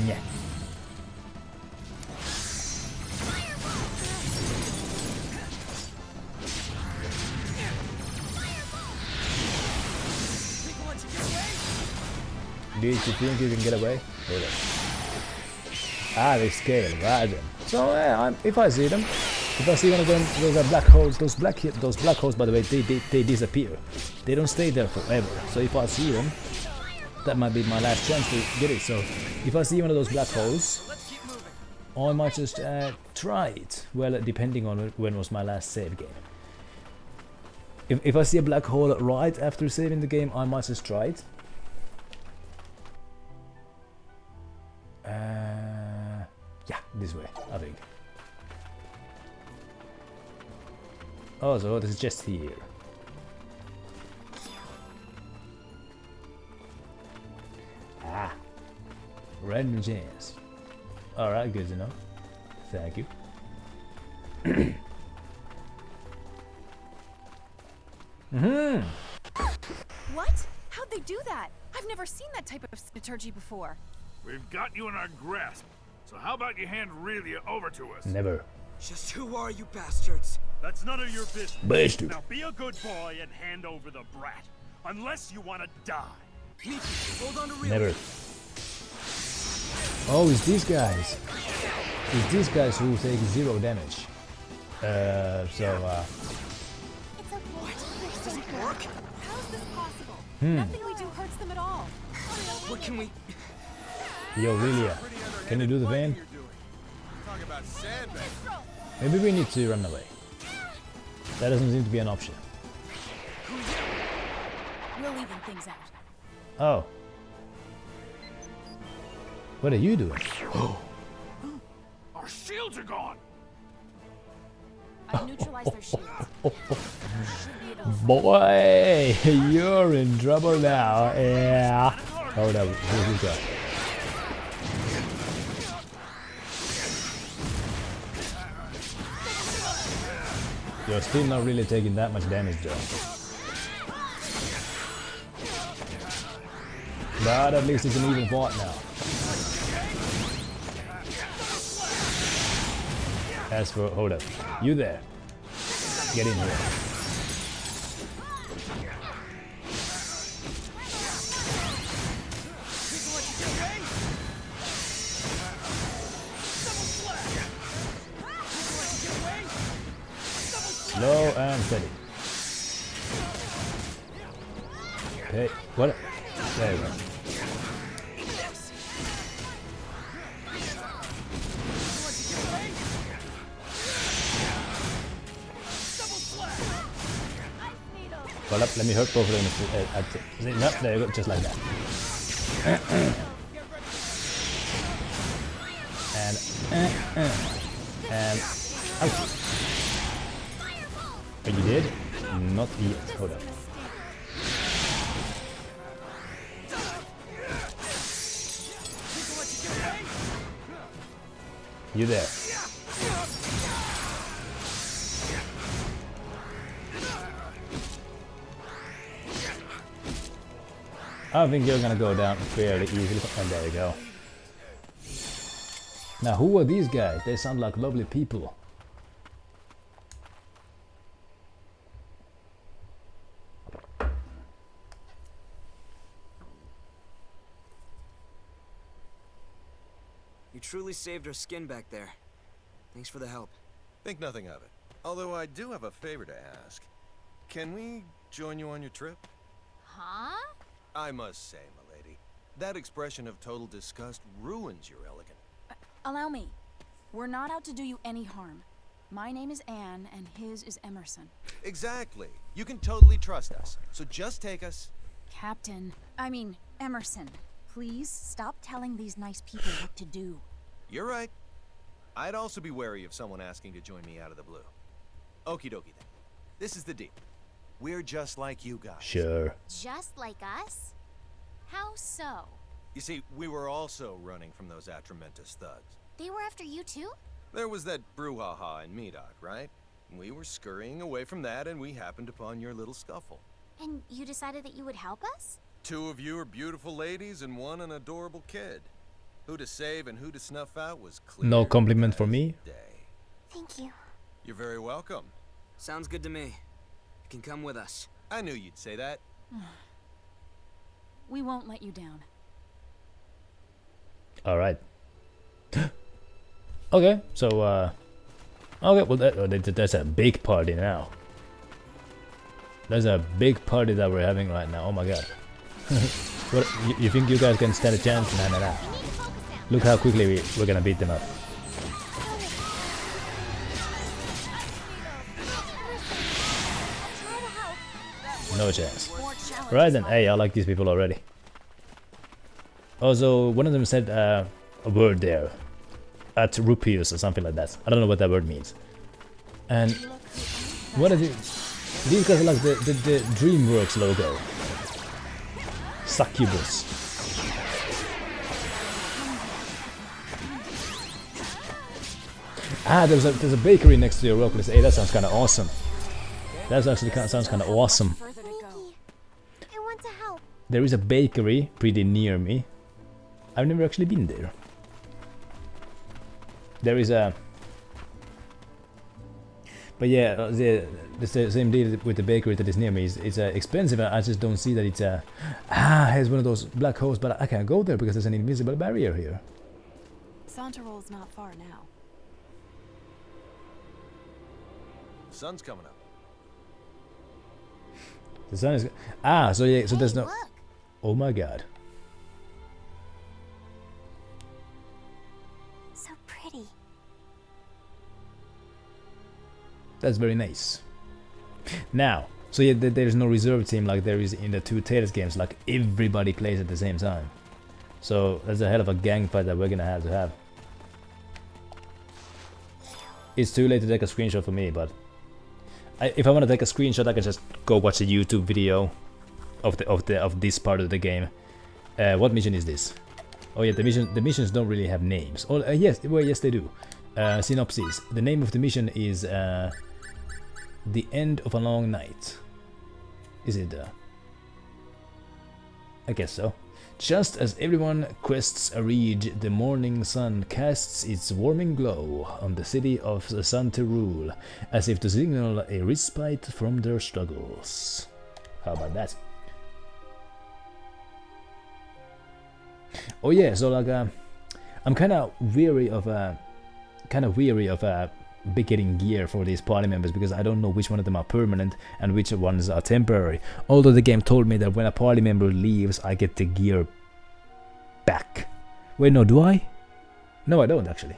Yeah. Do you think you can get away? Hold on. Ah, they scale, right then. So if I see them, if I see one of them, those black holes, those black holes, by the way, they disappear. They don't stay there forever. So if I see them, that might be my last chance to get it. So if I see one of those black holes, I might just try it. Well, depending on when was my last save game. If I see a black hole right after saving the game, I might just try it. Yeah, this way, I think. Oh, so this is just here. Ah, random chance. Alright, good to know. Thank you. What? How'd they do that? I've never seen that type of liturgy before. We've got you in our grasp. So how about you hand Relia over to us? Never. Just who are you bastards? That's none of your business. Bastard. Now be a good boy and hand over the brat. Unless you want to die. Miki, hold on to Relia. Never. Oh, it's these guys. It's these guys who take 0 damage. It's okay. Does it work? How's this possible? Nothing we do hurts them at all. What can we... Yo, Relia, can you do the vein? Talk about sandbag. Maybe we need to run away. That doesn't seem to be an option. We'll even things out. Oh. What are you doing? Our shields are gone! I've neutralized their shields. Boy, you're in trouble now. Yeah. Hold up. Who's this guy? You're still not really taking that much damage though. But at least it's an even fight now. As for, hold up, you there, get in here. Slow and steady. Okay, what? There you go. Hold up, let me hurt both of them. No, there you go, just like that. And ouch. Oh, you did? Not yet. Hold up. You there? I think you're gonna go down fairly easily. And there you go. Now, who are these guys? They sound like lovely people. You truly saved our skin back there. Thanks for the help. Think nothing of it. Although I do have a favor to ask. Can we join you on your trip? Huh? I must say, milady, that expression of total disgust ruins your elegant. Allow me. We're not out to do you any harm. My name is Anne, and his is Emerson. Exactly. You can totally trust us. So just take us. Emerson. Please stop telling these nice people what to do. You're right. I'd also be wary of someone asking to join me out of the blue. Okie dokie then. This is the deal. We're just like you guys. Sure. Just like us? How so? You see, we were also running from those Atramentus thugs. They were after you too? There was that brouhaha in Mandog, right? We were scurrying away from that and we happened upon your little scuffle. And you decided that you would help us? 2 of you are beautiful ladies and 1 an adorable kid. Who to save and who to snuff out was clear. No compliment for me. Day. Thank you. You're very welcome. Sounds good to me. You can come with us. I knew you'd say that. We won't let you down. All right. Okay, so okay, well that's a big party now. There's a big party that we're having right now. Oh my god. What, you think you guys can stand a chance? Nah. Look how quickly we're gonna beat them up. No chance. Right then, hey, I like these people already. Also, one of them said a word there. At rupees or something like that. I don't know what that word means. And what is it? These guys are like the DreamWorks logo. Succubus. Ah, there's a bakery next to your rock list. Hey, that sounds kind of awesome. That actually sounds kind of awesome. I want to help. There is a bakery pretty near me. I've never actually been there. There is a... But yeah, the same deal with the bakery that is near me. It's expensive. I just don't see that it's a... it's one of those black holes, but I can't go there because there's an invisible barrier here. Santarol's not far now. The sun's coming up. The sun is... so yeah, so there's no... Look. Oh my god. So pretty. That's very nice. Now, so yeah, there's no reserve team like there is in the 2 Tales games, like everybody plays at the same time. So that's a hell of a gang fight that we're gonna have to have. It's too late to take a screenshot for me, but if I want to take a screenshot, I can just go watch a YouTube video of this part of the game. What mission is this? Oh yeah, the missions don't really have names. Oh yes, well yes they do. Synopsis. The name of the mission is The End of a Long Night. Is it? I guess so. Just as everyone quests a reed, the morning sun casts its warming glow on the city of the sun to rule, as if to signal a respite from their struggles. How about that? Oh yeah, so like I'm kind of weary of getting gear for these party members because I don't know which one of them are permanent and which ones are temporary. Although the game told me that when a party member leaves, I get the gear back. Wait, no, do I? No, I don't actually.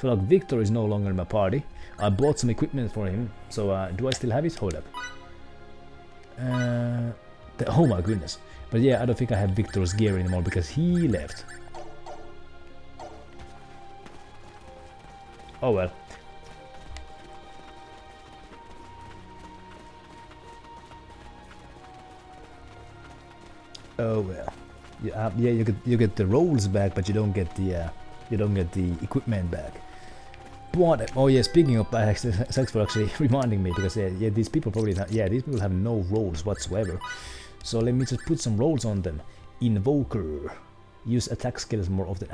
So like Victor is no longer in my party. I bought some equipment for him, so do I still have it? Hold up. Oh my goodness. But yeah, I don't think I have Victor's gear anymore because he left. Oh well. Oh well. Yeah, you get the rolls back, but you don't get the equipment back. But oh yeah, speaking of, thanks for actually reminding me because yeah, these people probably these people have no rolls whatsoever. So let me just put some rolls on them. Invoker. Use attack skills more often.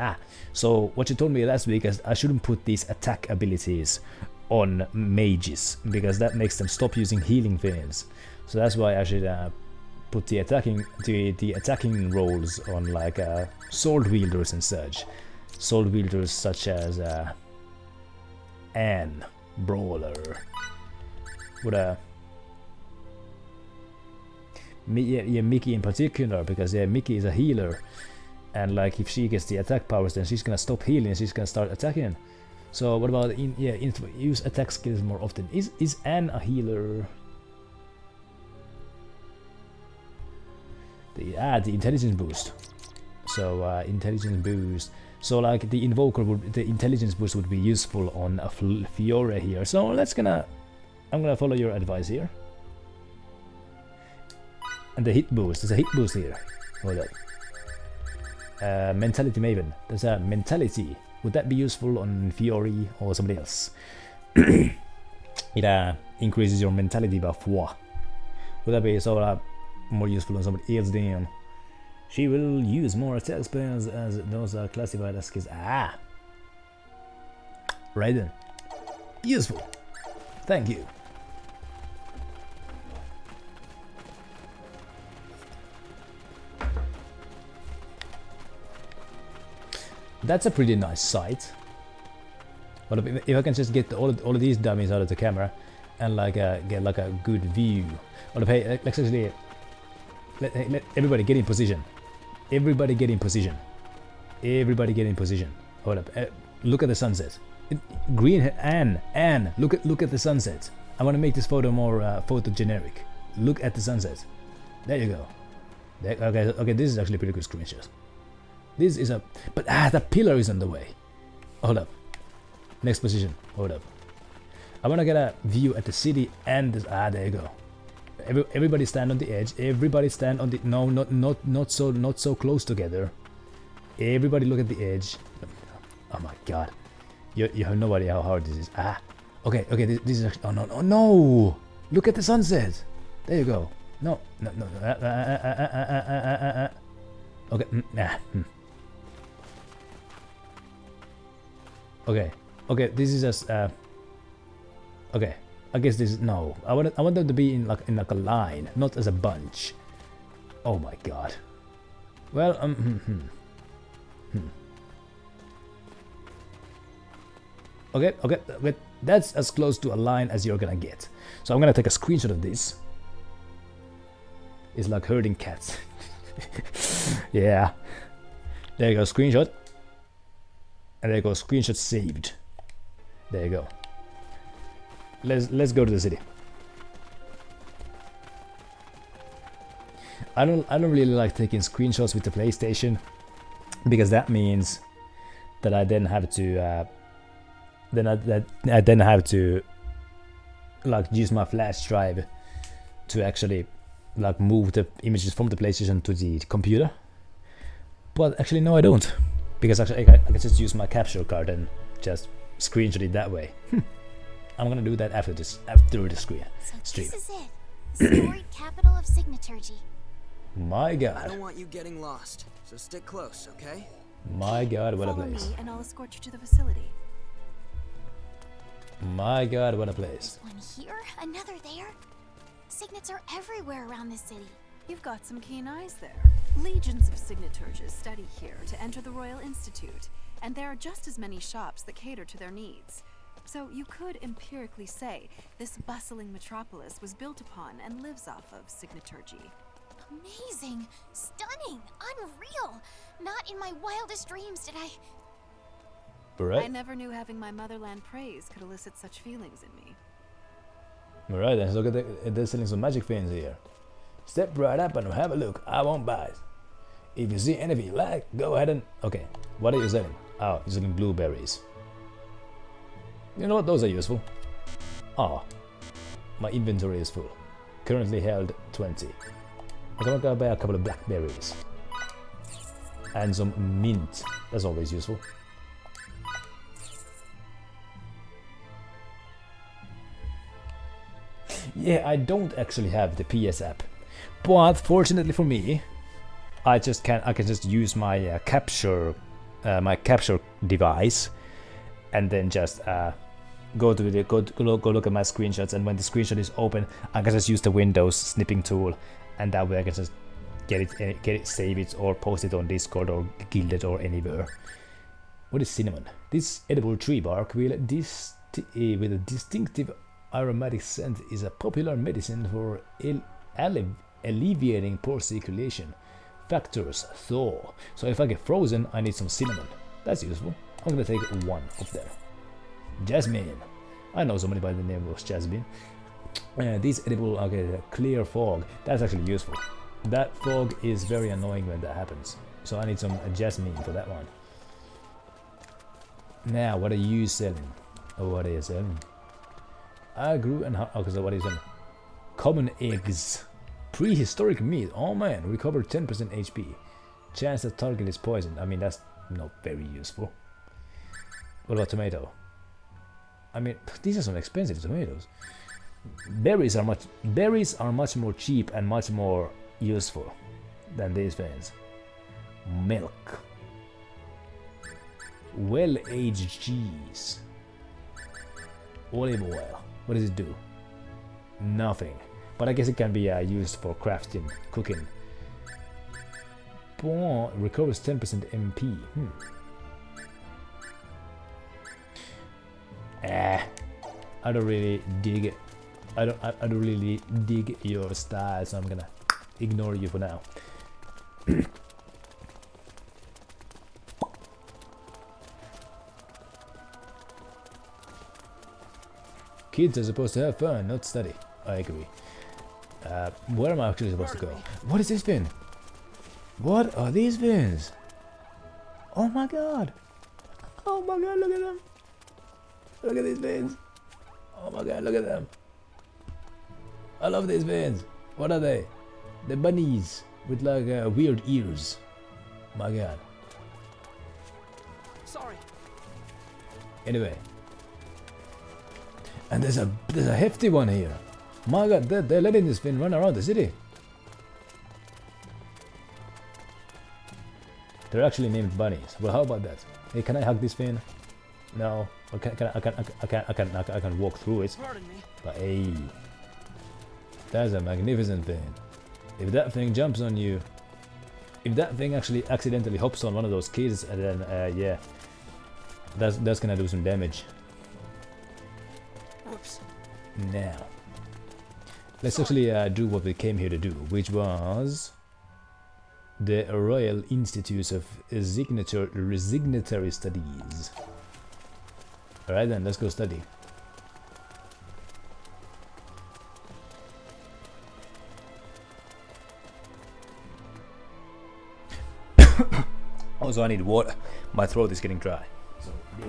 So what you told me last week is I shouldn't put these attack abilities on mages because that makes them stop using healing things. So that's why I should put the attacking rolls on like sword wielders and such. Sword wielders such as Anne, Brawler. What Mickey in particular, because Mickey is a healer, and like if she gets the attack powers, then she's gonna stop healing and she's gonna start attacking. So what about use attack skills more often? Is Anne a healer? The intelligence boost. So intelligence boost. So like the intelligence boost would be useful on a Fiore here. So I'm gonna follow your advice here. And the hit boost. There's a hit boost here. Hold up. Mentality Maven. There's a mentality. Would that be useful on Fiore or somebody else? It increases your mentality by 4. Would that be more useful on somebody else then? She will use more attack spells as those are classified as skills. Right then. Useful. Thank you. That's a pretty nice sight. But if I can just get all of these dummies out of the camera and like get like a good view. Or hey, let's actually let everybody get in position. Everybody get in position. Everybody get in position. Hold up. Look at the sunset. Green Anne. Look at the sunset. I want to make this photo more photogenic. Look at the sunset. There you go. Okay. This is actually a pretty good screenshot. This is but the pillar is on the way. Hold up. Next position. Hold up. I want to get a view at the city and there you go. Everybody stand on the edge. Everybody stand on the not so close together. Everybody look at the edge. Oh my god. You have no idea how hard this is. Okay. This is actually, no. Look at the sunset. There you go. No. Okay. Okay, this is just okay. I guess this is no. I want them to be in like a line, not as a bunch. Oh my god. Well, Okay. That's as close to a line as you're gonna get. So I'm gonna take a screenshot of this. It's like herding cats. Yeah. There you go, screenshot. And there you go, screenshot saved. There you go. Let's go to the city. I don't really like taking screenshots with the PlayStation because that means that I then have to then I then have to like use my flash drive to actually like move the images from the PlayStation to the computer. But actually no, I don't, because actually I can just use my capture card and just screenshot it that way. I'm gonna do that after the stream. So this is it. The storied capital of Signaturgy. My I god. don't want you getting lost, so stick close, okay? My god, what a Follow place. me and I'll escort you to the facility. My god, what a place. One here, another there. Signets are everywhere around this city. You've got some keen eyes there. Legions of Signaturges study here to enter the Royal Institute, and there are just as many shops that cater to their needs. So you could empirically say this bustling metropolis was built upon and lives off of Signaturgy. Amazing, stunning, unreal. Not in my wildest dreams did I... Alright. I never knew having my motherland praise could elicit such feelings in me. Alright then, so look at they're selling some magic fins here. Step right up and have a look. I won't buy it. If you see anything you like, go ahead and... Okay, what are you selling? Oh, you're selling blueberries. You know what, those are useful. Oh, my inventory is full. Currently held 20. I'm gonna go buy a couple of blackberries. And some mint. That's always useful. Yeah, I don't actually have the PS app, but fortunately for me, I can just use my capture device, and then just go look at my screenshots. And when the screenshot is open, I can just use the Windows snipping tool, and that way I can just get it, save it, or post it on Discord or Guild it or anywhere. What is cinnamon? This edible tree bark with a distinctive aromatic scent is a popular medicine for alleviating poor circulation. Factors thaw. So if I get frozen, I need some cinnamon. That's useful. I'm gonna take one of them. Jasmine. I know somebody by the name of Jasmine. This edible, okay, clear fog. That's actually useful. That fog is very annoying when that happens. So I need some jasmine for that one. Now, what are you selling? Oh, what are you selling? I grew and okay, so what is it? Common eggs. Prehistoric meat. Oh man, recover 10% HP. Chance that target is poisoned. I mean, that's not very useful. What about tomato? I mean, these are some expensive tomatoes. Berries are much more cheap and much more useful than these things. Milk. Well-aged cheese. Olive oil. What does it do? Nothing. But I guess it can be used for crafting, cooking. Bon, recovers 10% MP. I don't really dig it. I don't really dig your style, so I'm gonna ignore you for now. Kids are supposed to have fun, not study. I agree. Where am I actually supposed to go? What is this fin? What are these fins? Oh my god! Oh my god, look at them! Look at these fins! Oh my god, look at them! I love these fins! What are they? The bunnies with like weird ears. My god. Sorry. Anyway. And there's a hefty one here. My god, they're letting this fin run around the city. They're actually named bunnies. Well, how about that? Hey, can I hug this fin? No. Okay, I can walk through it. Pardon me. But hey, that's a magnificent thing. If that thing jumps on you, if that thing actually accidentally hops on one of those kids, and then yeah, that's gonna do some damage. Whoops. Now, let's actually do what we came here to do, which was the Royal Institute of Signatory Studies. Alright then, let's go study. Also, I need water. My throat is getting dry. So, yeah.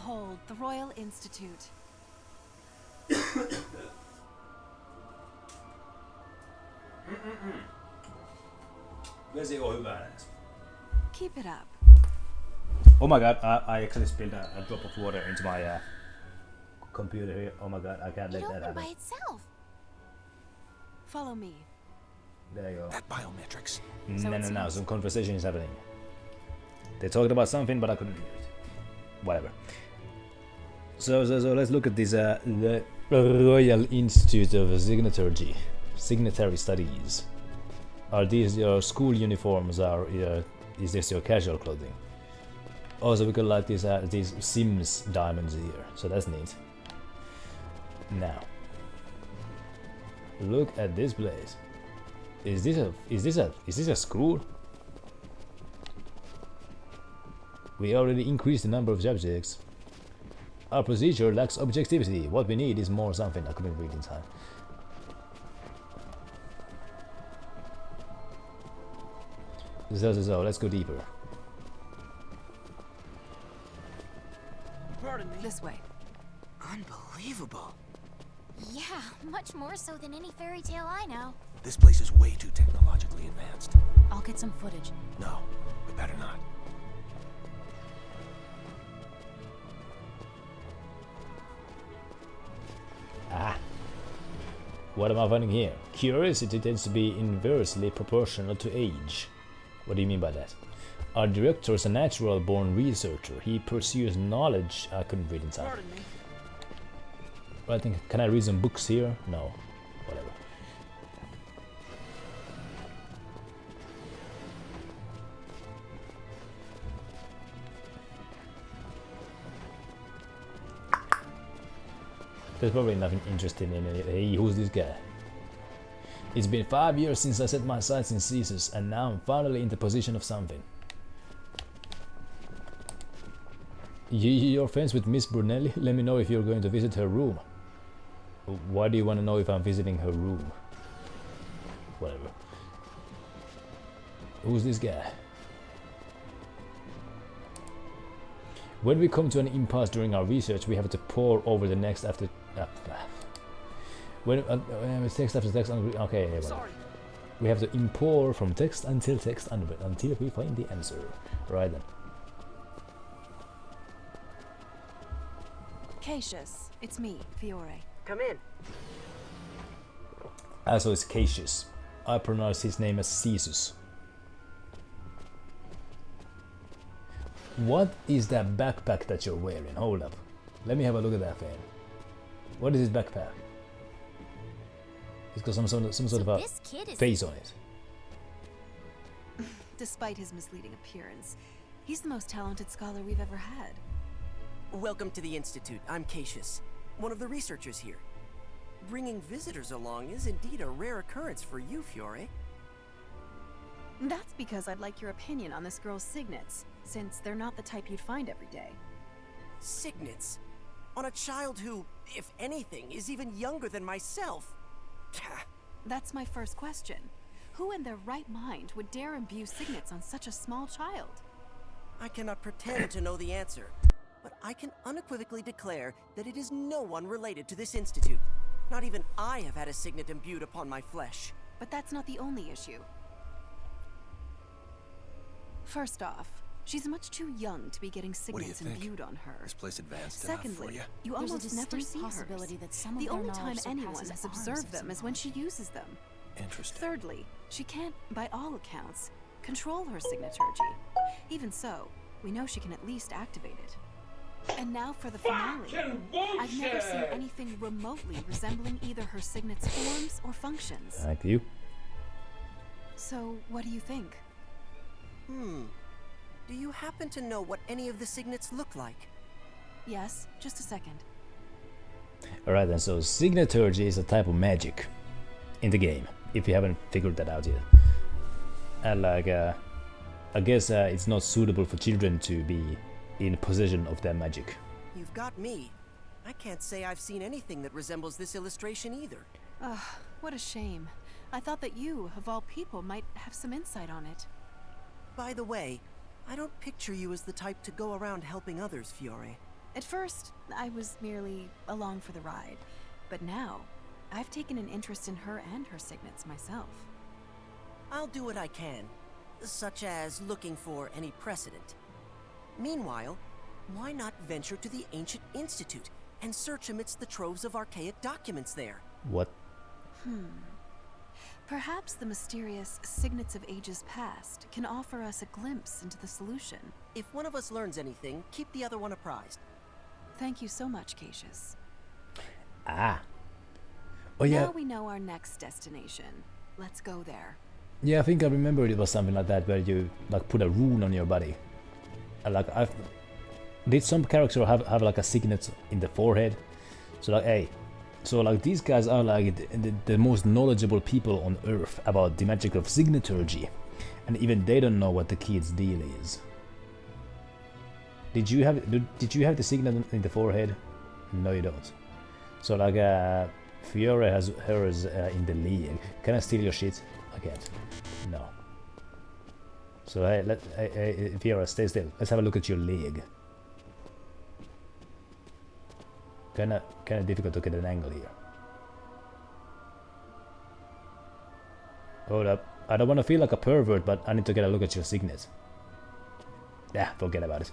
Behold, the Royal Institute. Keep it up. Oh my god, I actually spilled a drop of water into my computer here. Oh my god, I can't let that happen. by itself. Follow me. There you go. That biometrics. No, some conversation is happening. They talked about something, but I couldn't hear it. Whatever. So let's look at this, the Royal Institute of Signatory Studies. Are these your school uniforms, or is this your casual clothing? Also, we got like these Sims diamonds here, so that's neat. Now, look at this place. Is this a school? We already increased the number of subjects. Our procedure lacks objectivity. What we need is more something. I couldn't read in time. So let's go deeper. Pardon me. This way. Unbelievable. Yeah, much more so than any fairy tale I know. This place is way too technologically advanced. I'll get some footage. No, we better not. Ah. What am I finding here? Curiosity tends to be inversely proportional to age. What do you mean by that? Our director is a natural-born researcher. He pursues knowledge. I couldn't read in time. Pardon me. I think, can I read some books here? No. Whatever. There's probably nothing interesting in it. Hey, who's this guy? It's been 5 years since I set my sights in Caesars, and now I'm finally in the position of something. You're friends with Miss Brunelli? Let me know if you're going to visit her room. Why do you want to know if I'm visiting her room? Whatever. Who's this guy? When we come to an impasse during our research, we have to pore over the next after... when it's text after text... Okay, yeah, Sorry. we have to impore from text until until we find the answer. Right then. Cassius, it's me, Fiore. Come in. So it's Cassius. I pronounce his name as Caestus. What is that backpack that you're wearing? Hold up. Let me have a look at that thing. What is his backpack? It's got some sort of a face on it. Despite his misleading appearance, he's the most talented scholar we've ever had. Welcome to the Institute. I'm Cassius, one of the researchers here. Bringing visitors along is indeed a rare occurrence for you, Fiore. That's because I'd like your opinion on this girl's signets, since they're not the type you'd find every day. Signets? On a child who, if anything, is even younger than myself? That's my first question. Who in their right mind would dare imbue signets on such a small child? I cannot pretend to know the answer, but I can unequivocally declare that it is no one related to this institute. Not even I have had a signet imbued upon my flesh. But that's not the only issue. First off, she's much too young to be getting signets imbued on her. This place advanced Secondly, enough for you? you almost never see hers. The only time anyone has observed them is when she uses them. Interesting. Thirdly, she can't, by all accounts, control her signaturgy. Even so, we know she can at least activate it. And now for the finale. I've never seen anything remotely resembling either her signet's forms or functions. Thank you. So, what do you think? Do you happen to know what any of the signets look like? Yes, just a second. Alright then, so signaturgy is a type of magic in the game, if you haven't figured that out yet. And like, I guess it's not suitable for children to be in possession of that magic. You've got me. I can't say I've seen anything that resembles this illustration either. Ugh, what a shame. I thought that you, of all people, might have some insight on it. By the way, I don't picture you as the type to go around helping others, Fiore. At first, I was merely along for the ride, but now, I've taken an interest in her and her signets myself. I'll do what I can, such as looking for any precedent. Meanwhile, why not venture to the Ancient Institute and search amidst the troves of archaic documents there? What? Perhaps the mysterious signets of ages past can offer us a glimpse into the solution. If one of us learns anything, keep the other one apprised. Thank you so much, Cassius. Ah. Oh yeah. Now we know our next destination. Let's go there. Yeah, I think I remember it was something like that where you like put a rune on your body. Did some character have like a signet in the forehead? So like, hey, so like these guys are like the most knowledgeable people on Earth about the magic of signeturgy, and even they don't know what the kid's deal is. Did you have the signet in the forehead? No, you don't. So like Fiora has hers in the league. Can I steal your shit? I can't. No. So hey, Fiora, stay still. Let's have a look at your league. Kinda difficult to get an angle here. Hold up. I don't want to feel like a pervert, but I need to get a look at your signet. Yeah, forget about it.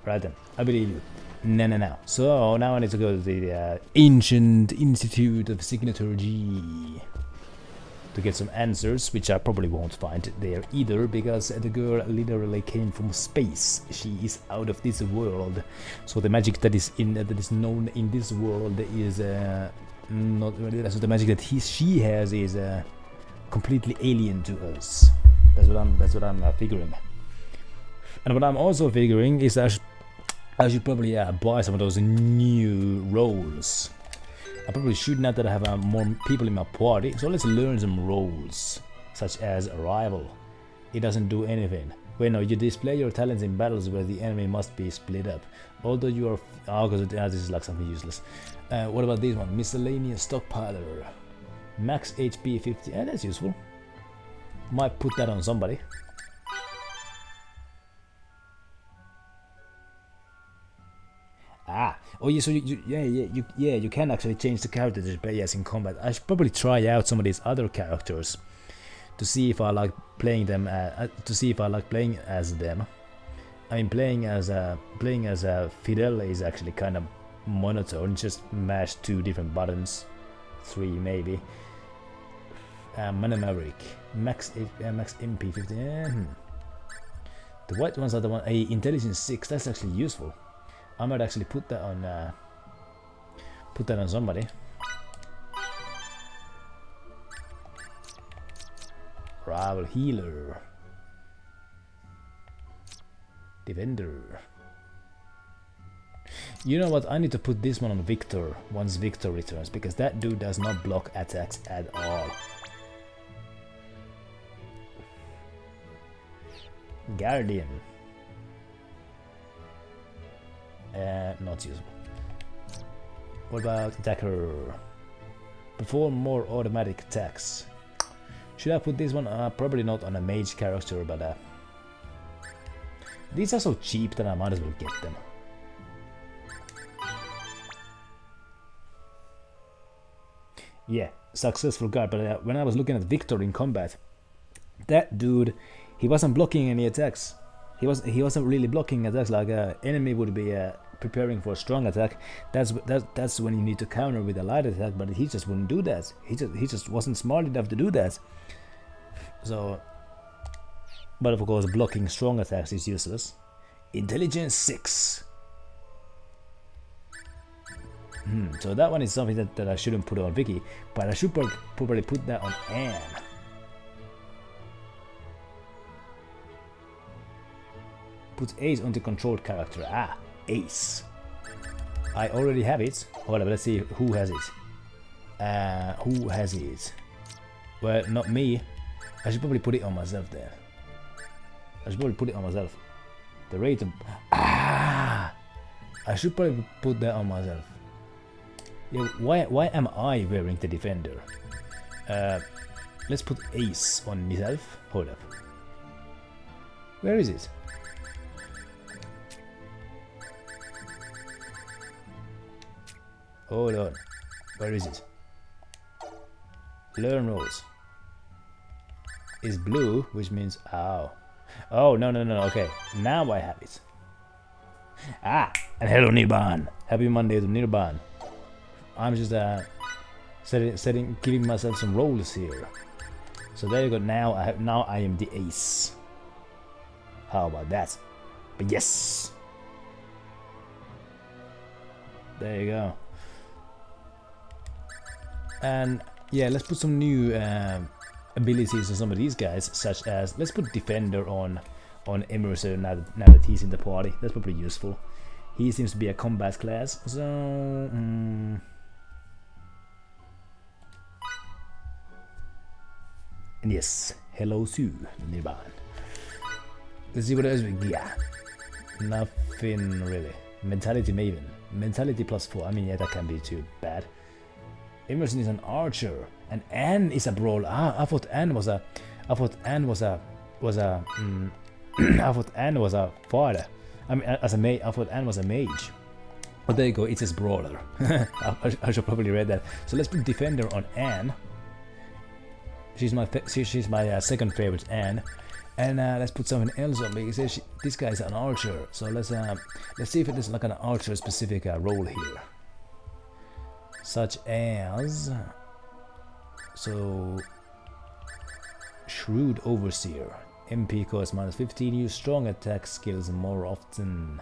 Right then, I believe you. No. So now I need to go to the Ancient Institute of Signeturgy to get some answers, which I probably won't find there either, because the girl literally came from space. She is out of this world, so the magic that is known in this world is not. So the magic that she has is completely alien to us. That's what I'm figuring. And what I'm also figuring is that I should probably buy some of those new roles. I probably should, now that I have more people in my party. So let's learn some roles, such as Arrival. It doesn't do anything. Wait, no, you display your talents in battles where the enemy must be split up. Although you are... Oh, because this is like something useless. What about this one? Miscellaneous Stockpiler. Max HP 50. Yeah, that's useful. Might put that on somebody. Ah, oh yeah, so you can actually change the character to play as in combat. I should probably try out some of these other characters to see if I like playing them. To see if I like playing as them. I mean, playing as Fidel is actually kind of monotone. Just mash 2 different buttons, 3 maybe. Maverick, max MP 50. The white ones are the one. Intelligence 6. That's actually useful. I might actually put that on somebody. Rival healer, defender. You know what? I need to put this one on Victor once Victor returns, because that dude does not block attacks at all. Guardian. Not usable. What about attacker? Perform more automatic attacks. Should I put this one? Probably not on a mage character, but these are so cheap that I might as well get them. Yeah, successful guard, but when I was looking at Victor in combat, that dude, he wasn't blocking any attacks. He wasn't really blocking attacks. Like enemy would be preparing for a strong attack. That's when you need to counter with a light attack. But he just wouldn't do that. He just wasn't smart enough to do that. So, but of course, blocking strong attacks is useless. Intelligence 6. So that one is something that I shouldn't put on Vicky, but I should probably put that on Anne. Put Ace on the controlled character. Ah, Ace. I already have it. Hold up, let's see who has it. Who has it? Well, not me. I should probably put it on myself then. I should probably put it on myself. The rate of... Ah! I should probably put that on myself. Yeah, why am I wearing the defender? Let's put Ace on myself. Hold up. Where is it? Hold on. Where is it? Learn rules. Is blue, which means ow. Oh, no, no, no, okay. Now I have it. Ah, and hello Nirban. Happy Monday to Nirban. I'm just giving myself some rolls here. So there you go. Now I am the ace. How about that? But yes. There you go. And yeah, let's put some new abilities on some of these guys, such as let's put Defender on Emerson now that he's in the party. That's probably useful. He seems to be a combat class, so and yes, hello Sue, Nirban. Let's see what else we got. Nothing really. Mentality Maven. Mentality +4. I mean, yeah, that can't be too bad. Emerson is an archer, and Anne is a brawler. Ah, I thought Anne was a I thought Anne was a fighter. I mean, as a mage, I thought Anne was a mage. But there you go, it says brawler. I should probably read that. So let's put Defender on Anne. She's my second favorite, Anne. And let's put someone else on because this guy's an archer. So let's see if it is like an archer specific role here, such as Shrewd Overseer. MP cost -15. Use strong attack skills more often.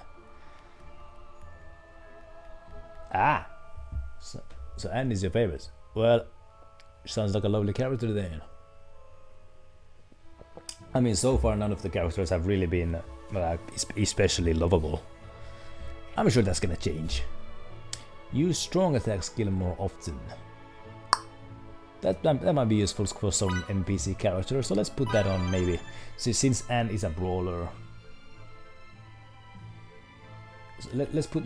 Ah, so Anne is your favorite. Well, sounds like a lovely character then. I mean, so far none of the characters have really been especially lovable. I'm sure that's gonna change. Use strong attack skill more often. That might be useful for some NPC characters, so let's put that on maybe. Since Anne is a brawler, so let's put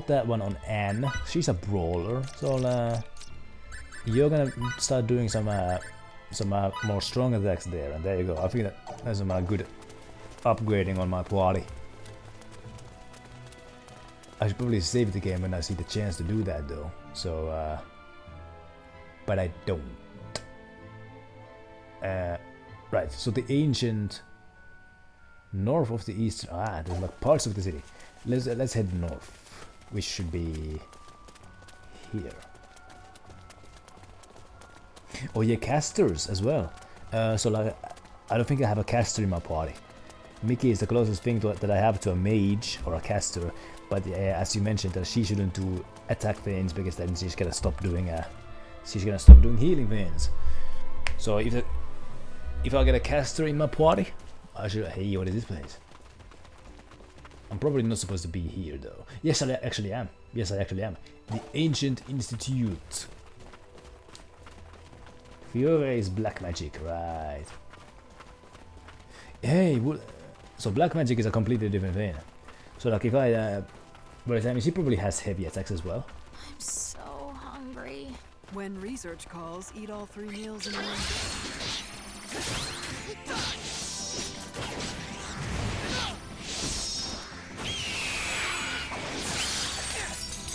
that one on Anne. She's a brawler, so you're gonna start doing some more strong attacks there, and there you go. I think that's some good upgrading on my party. I should probably save the game when I see the chance to do that though. So, but I don't. Right. So the ancient north of the eastern. Ah, there's like parts of the city. Let's head north, which should be here. Oh yeah, casters as well. So like, I don't think I have a caster in my party. Mickey is the closest thing that I have to a mage or a caster. But as you mentioned, that she shouldn't do attack things because then she's gonna stop doing healing things. So if I get a caster in my party, I should. Hey, what is this place? I'm probably not supposed to be here though. Yes, I actually am. Yes, I actually am. The Ancient Institute. Fiore is black magic, right? Hey, so black magic is a completely different thing. So like if I, whereas I mean she probably has heavy attacks as well. I'm so hungry. When research calls, eat all 3 meals in one day.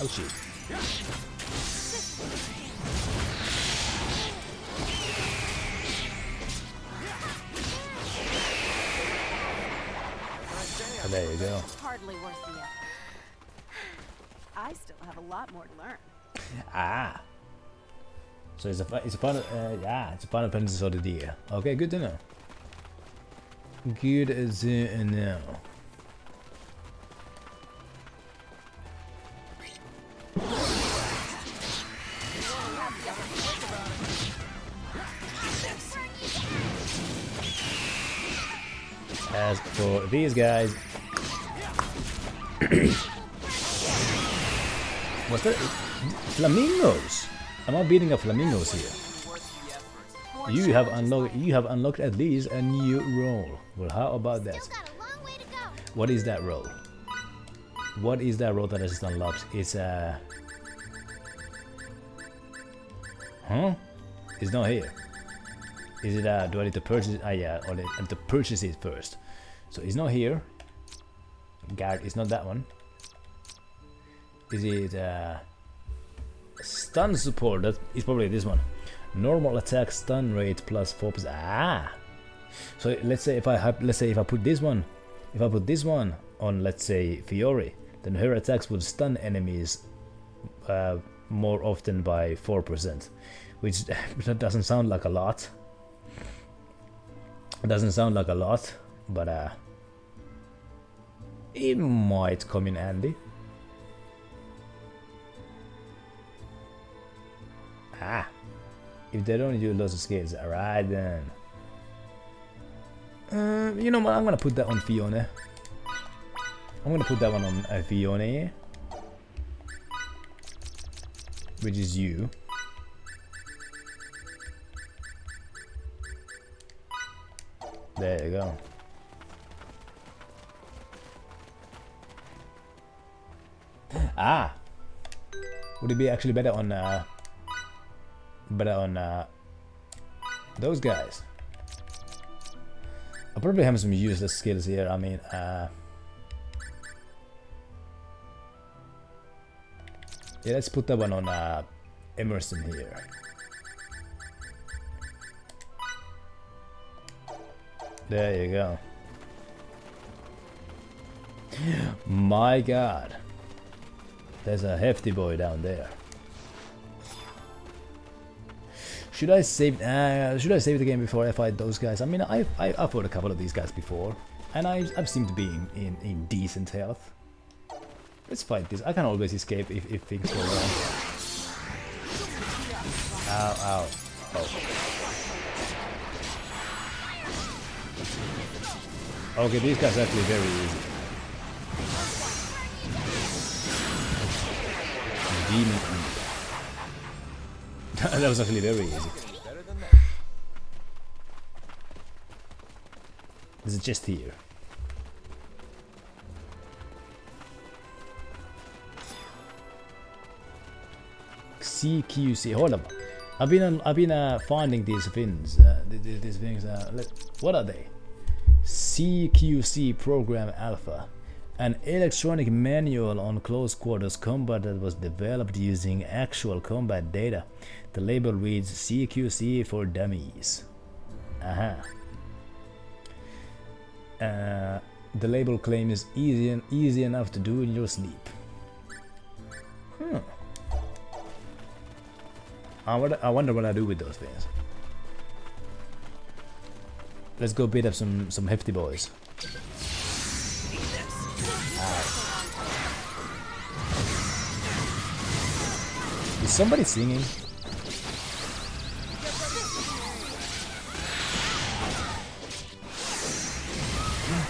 Oh shit. Oh, there you go. Hardly worth the effort. I still have a lot more to learn. Ah. So it's a Final Fantasy sort of deal. Okay, good to know. Good to know. As for these guys, what's that? Flamingos. Am I beating up flamingos here? You have unlocked at least a new role. Well, how about that? What is that role? What is that role that I just unlocked? It's huh? It's not here. Is it do I need to purchase? Ah yeah, I need to purchase it first. So it's not here. Guard, it's not that one. Is it Stun support, that is probably this one. Normal attack stun rate plus 4%. Ah! So let's say if I put this one, on, let's say, Fiore, then her attacks would stun enemies more often by 4%, which that doesn't sound like a lot. It doesn't sound like a lot, but it might come in handy. Ah, if they don't use lots of skills, alright then. You know what? I'm gonna put that on Fiona. I'm gonna put that one on Fiona, which is you. There you go. Ah, would it be actually better on those guys? I probably have some useless skills here. I mean, yeah, let's put that one on Emerson here. There you go. My God, there's a hefty boy down there. Should I save the game before I fight those guys? I mean, I fought a couple of these guys before, and I've seemed to be in decent health. Let's fight this. I can always escape if things go wrong. Ow, ow. Oh. Okay, these guys are actually very easy. Demon. That was actually very easy. There's a chest here. CQC. Hold up. I've been finding these things. These things. What are they? CQC Program Alpha, an electronic manual on close quarters combat that was developed using actual combat data. The label reads CQC for Dummies. The label claims easy enough to do in your sleep. I wonder what I do with those things. Let's go beat up some hefty boys. Is somebody singing?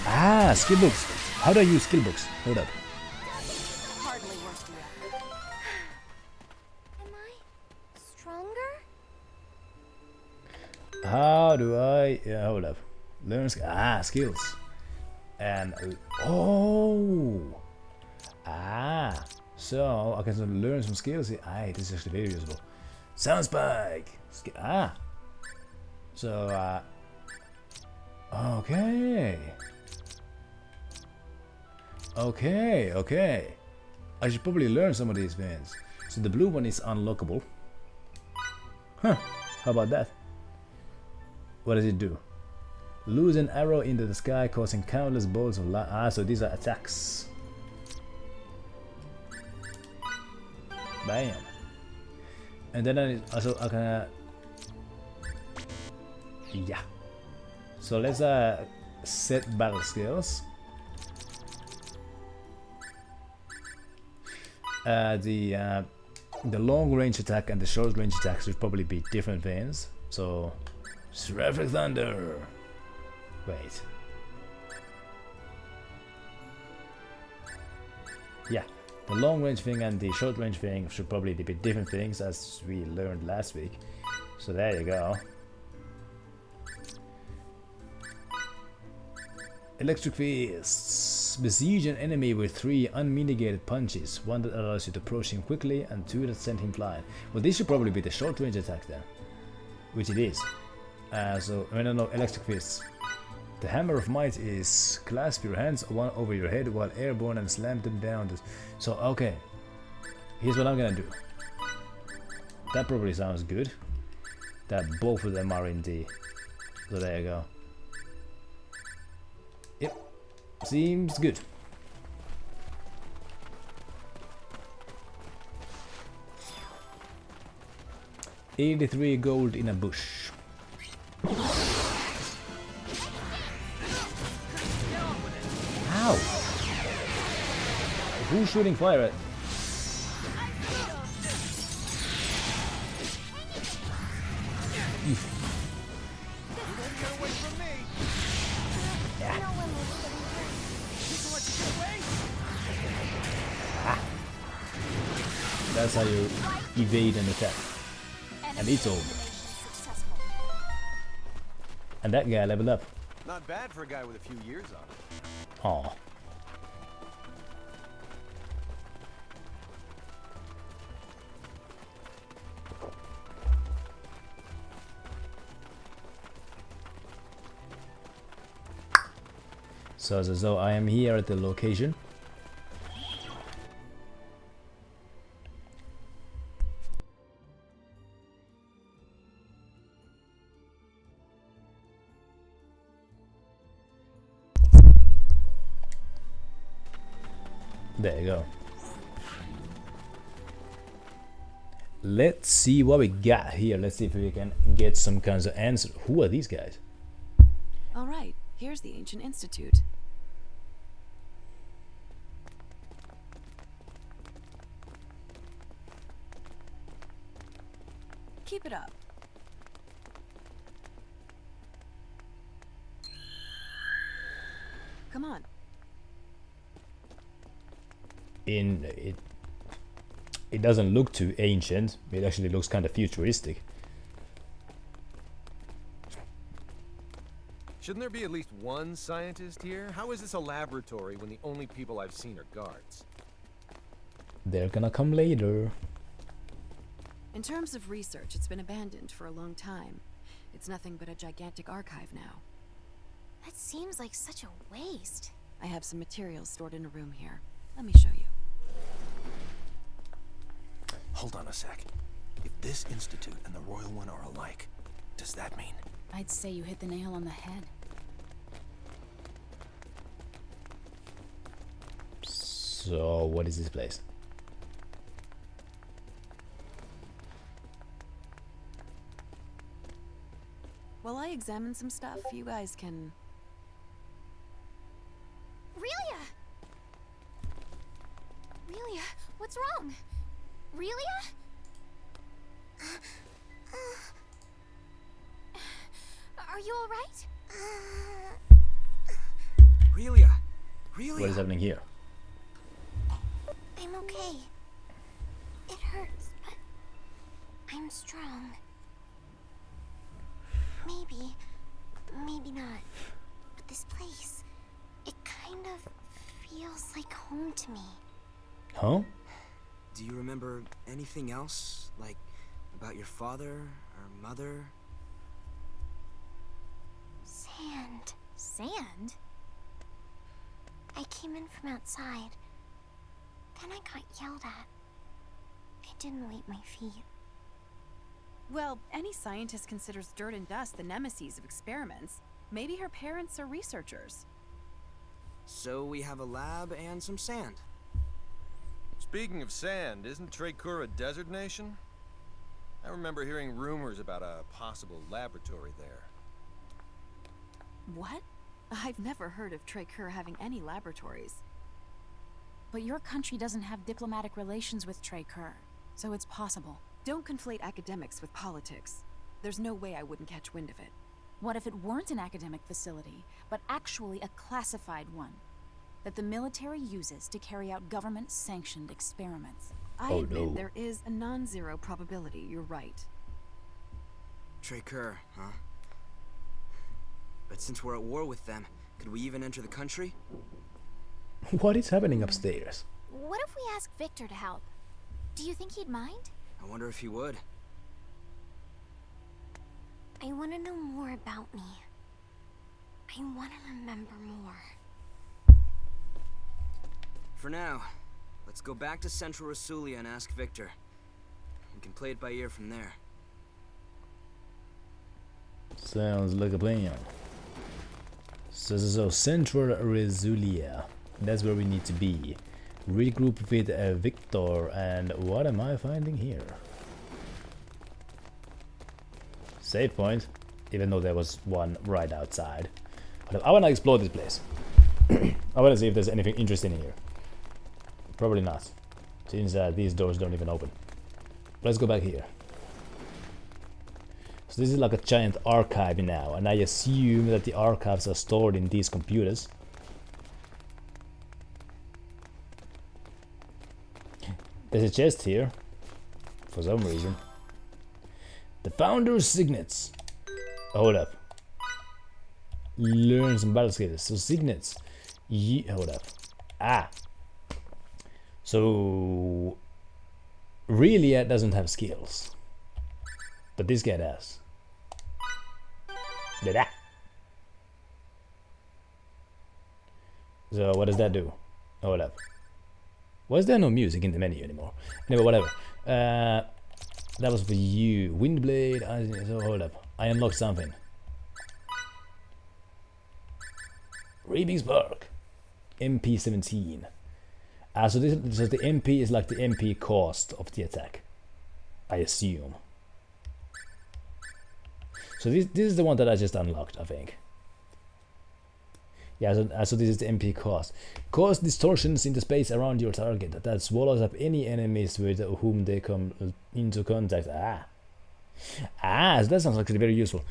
Ah, skill books. How do I use skill books? Hold up. Hardly worth the effort. Am I stronger? How do I? Yeah, hold up. Learn skills. And so I can learn some skills here. This is actually very useful. Sound spike. So okay. I should probably learn some of these things. So the blue one is unlockable. Huh? How about that? What does it do? Lose an arrow into the sky, causing countless bolts of light. So these are attacks. Bam. And then I can. Yeah. So let's set battle skills. The long range attack and the short range attacks should probably be different things. So, Seraphic Thunder. Wait. Yeah, the long range thing and the short range thing should probably be different things, as we learned last week. So there you go. Electric Fists. Besiege an enemy with 3 unmitigated punches, 1 that allows you to approach him quickly and 2 that send him flying. Well, this should probably be the short range attack then, which it is. So, I don't know, Electric Fists. The Hammer of Might is clasp your hands one over your head while airborne and slam them down. So, okay, here's what I'm gonna do. That probably sounds good. That both of them are in D. So there you go. Yep. Seems good. $83 gold in a bush. Ow! Who's shooting fire at? That's how you evade an attack. And it's over. And that guy leveled up. Not bad for a guy with a few years on it. Aw. So I am here at the location. There you go. Let's see what we got here. Let's see if we can get some kinds of answer. Who are these guys? All right, here's the Ancient Institute. Keep it up. Come on. It doesn't look too ancient. It actually looks kind of futuristic. Shouldn't there be at least one scientist here? How is this a laboratory when the only people I've seen are guards? They're gonna come later. In terms of research, it's been abandoned for a long time. It's nothing but a gigantic archive now. That seems like such a waste. I have some materials stored in a room here. Let me show you. Hold on a sec. If this institute and the royal one are alike, does that mean? I'd say you hit the nail on the head. So, what is this place? While I examine some stuff, you guys can... Relia! Relia, what's wrong? Relia? Are you alright? Relia! Relia! What is happening here? I'm okay. It hurts, but I'm strong. Maybe, maybe not. But this place, it kind of feels like home to me. Huh? Do you remember anything else? Like, about your father or mother? Sand. Sand? I came in from outside. Then I got yelled at. I didn't wipe my feet. Well, any scientist considers dirt and dust the nemesis of experiments. Maybe her parents are researchers. So we have a lab and some sand. Speaking of sand, isn't Treykur a desert nation? I remember hearing rumors about a possible laboratory there. What? I've never heard of Treykur having any laboratories. But your country doesn't have diplomatic relations with Treykur, so it's possible. Don't conflate academics with politics. There's no way I wouldn't catch wind of it. What if it weren't an academic facility, but actually a classified one that the military uses to carry out government-sanctioned experiments? I admit there is a non-zero probability you're right. Treykur, huh? But since we're at war with them, could we even enter the country? What is happening upstairs? What if we ask Victor to help? Do you think he'd mind? I wonder if he would. I want to know more about me. I want to remember more. For now, let's go back to Central Rasulia and ask Victor. We can play it by ear from there. Sounds like a plan. So Central Resulia. That's where we need to be. Regroup with Victor, and what am I finding here? Save point, even though there was one right outside. But I wanna explore this place. I wanna see if there's anything interesting in here. Probably not, since these doors don't even open. Let's go back here. So this is like a giant archive now, and I assume that the archives are stored in these computers. There's a chest here, for some reason. The Founder's Signets. Hold up. Learn some battle skills. So Signets. Hold up. Ah. So Relia doesn't have skills, but this guy does. Da-da. So what does that do? Hold up. Why is there no music in the menu anymore? Anyway, whatever. That was for you. Windblade. So hold up. I unlocked something. Reaping Spark. MP17. So the MP is like the MP cost of the attack, I assume. So this is the one that I just unlocked, I think. Yeah, so this is the MP cost. Cause distortions in the space around your target that swallows up any enemies with whom they come into contact. So that sounds actually very useful.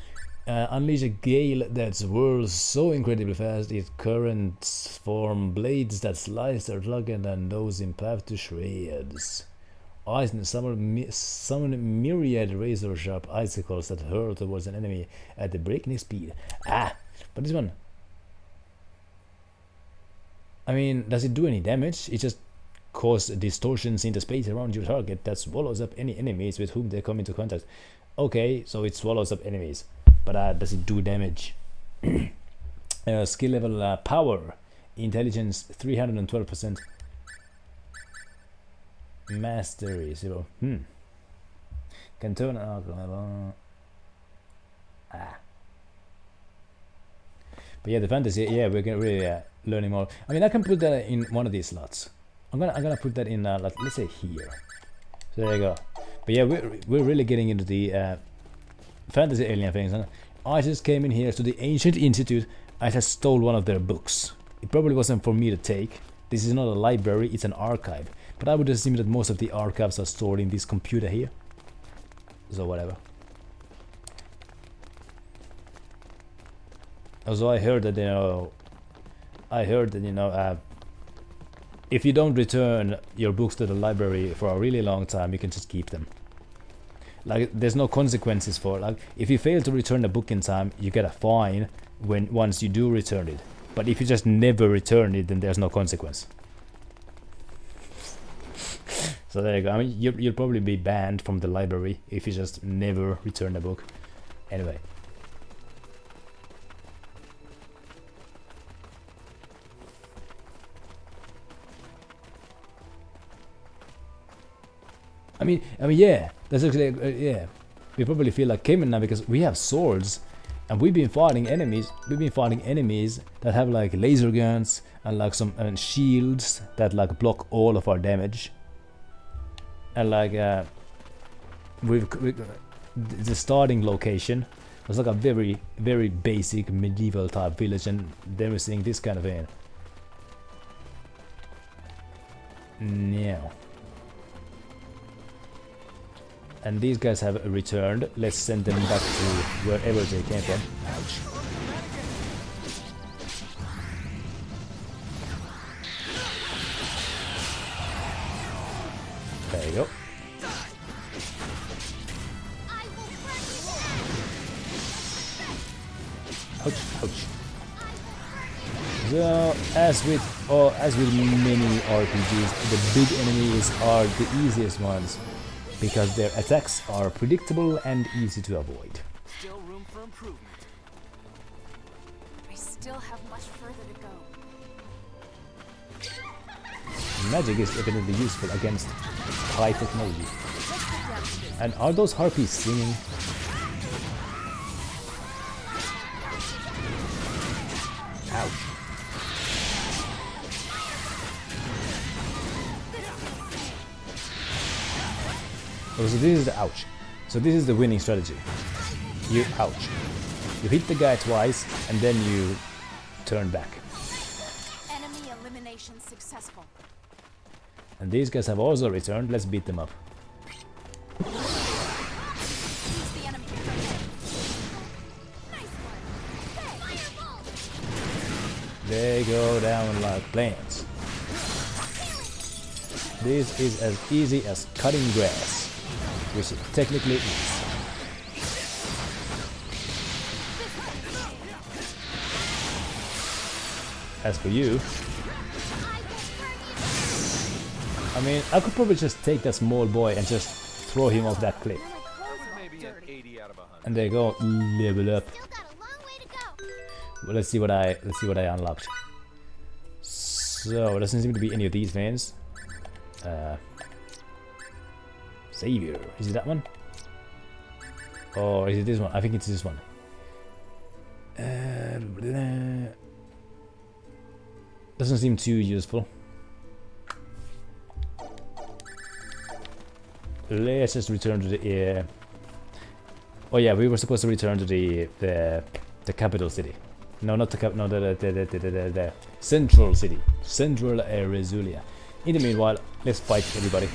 Unleash a gale that whirls so incredibly fast its currents form blades that slice their target and those in path to shreds. Ice and summon myriad razor-sharp icicles that hurl towards an enemy at the breakneck speed. But this one, I mean, does it do any damage? It just causes distortions in the space around your target that swallows up any enemies with whom they come into contact. Okay, so it swallows up enemies, but does it do damage? Skill level power, intelligence 312%, mastery 0. Can turn alcohol. But yeah, the fantasy. Yeah, we're really learning more. I mean, I can put that in one of these slots. I'm gonna put that in. Like, let's say here. So there you go. But yeah, we're really getting into the fantasy alien things. And I just came in here to the Ancient Institute. I just stole one of their books. It probably wasn't for me to take. This is not a library, it's an archive. But I would assume that most of the archives are stored in this computer here. So whatever. Also, I heard that if you don't return your books to the library for a really long time, you can just keep them. Like, there's no consequences for it. Like, if you fail to return a book in time, you get a fine once you do return it. But if you just never return it, then there's no consequence. So there you go. I mean, you'll probably be banned from the library if you just never return a book. Anyway. I mean, yeah. That's actually, yeah. We probably feel like cavemen now because we have swords, and we've been fighting enemies. We've been fighting enemies that have like laser guns and like some shields that like block all of our damage. And like the starting location was like a very, very basic medieval type village, and then we're seeing this kind of thing. Now. And these guys have returned. Let's send them back to wherever they came from. Ouch. There you go. Ouch, ouch. So, as with many RPGs, the big enemies are the easiest ones, because their attacks are predictable and easy to avoid. Still room for improvement. I still have much further to go. Magic is evidently useful against high technology. Let's get down to And are those harpies singing? Ouch. Oh, so this is the ouch. So this is the winning strategy. You ouch. You hit the guy twice and then you turn back. Enemy elimination successful. And these guys have also returned. Let's beat them up. They go down like planes. This is as easy as cutting grass, which it technically is. As for you, I mean, I could probably just take that small boy and just throw him off that cliff. And they go level up. Well, let's see what I unlocked. So there doesn't seem to be any of these veins. Savior, is it that one? Or is it this one? I think it's this one. Doesn't seem too useful. Let's just return to the. Oh yeah, we were supposed to return to the capital city. No, not the cap. No, the central city, Central Arezulia. In the meanwhile, let's fight everybody.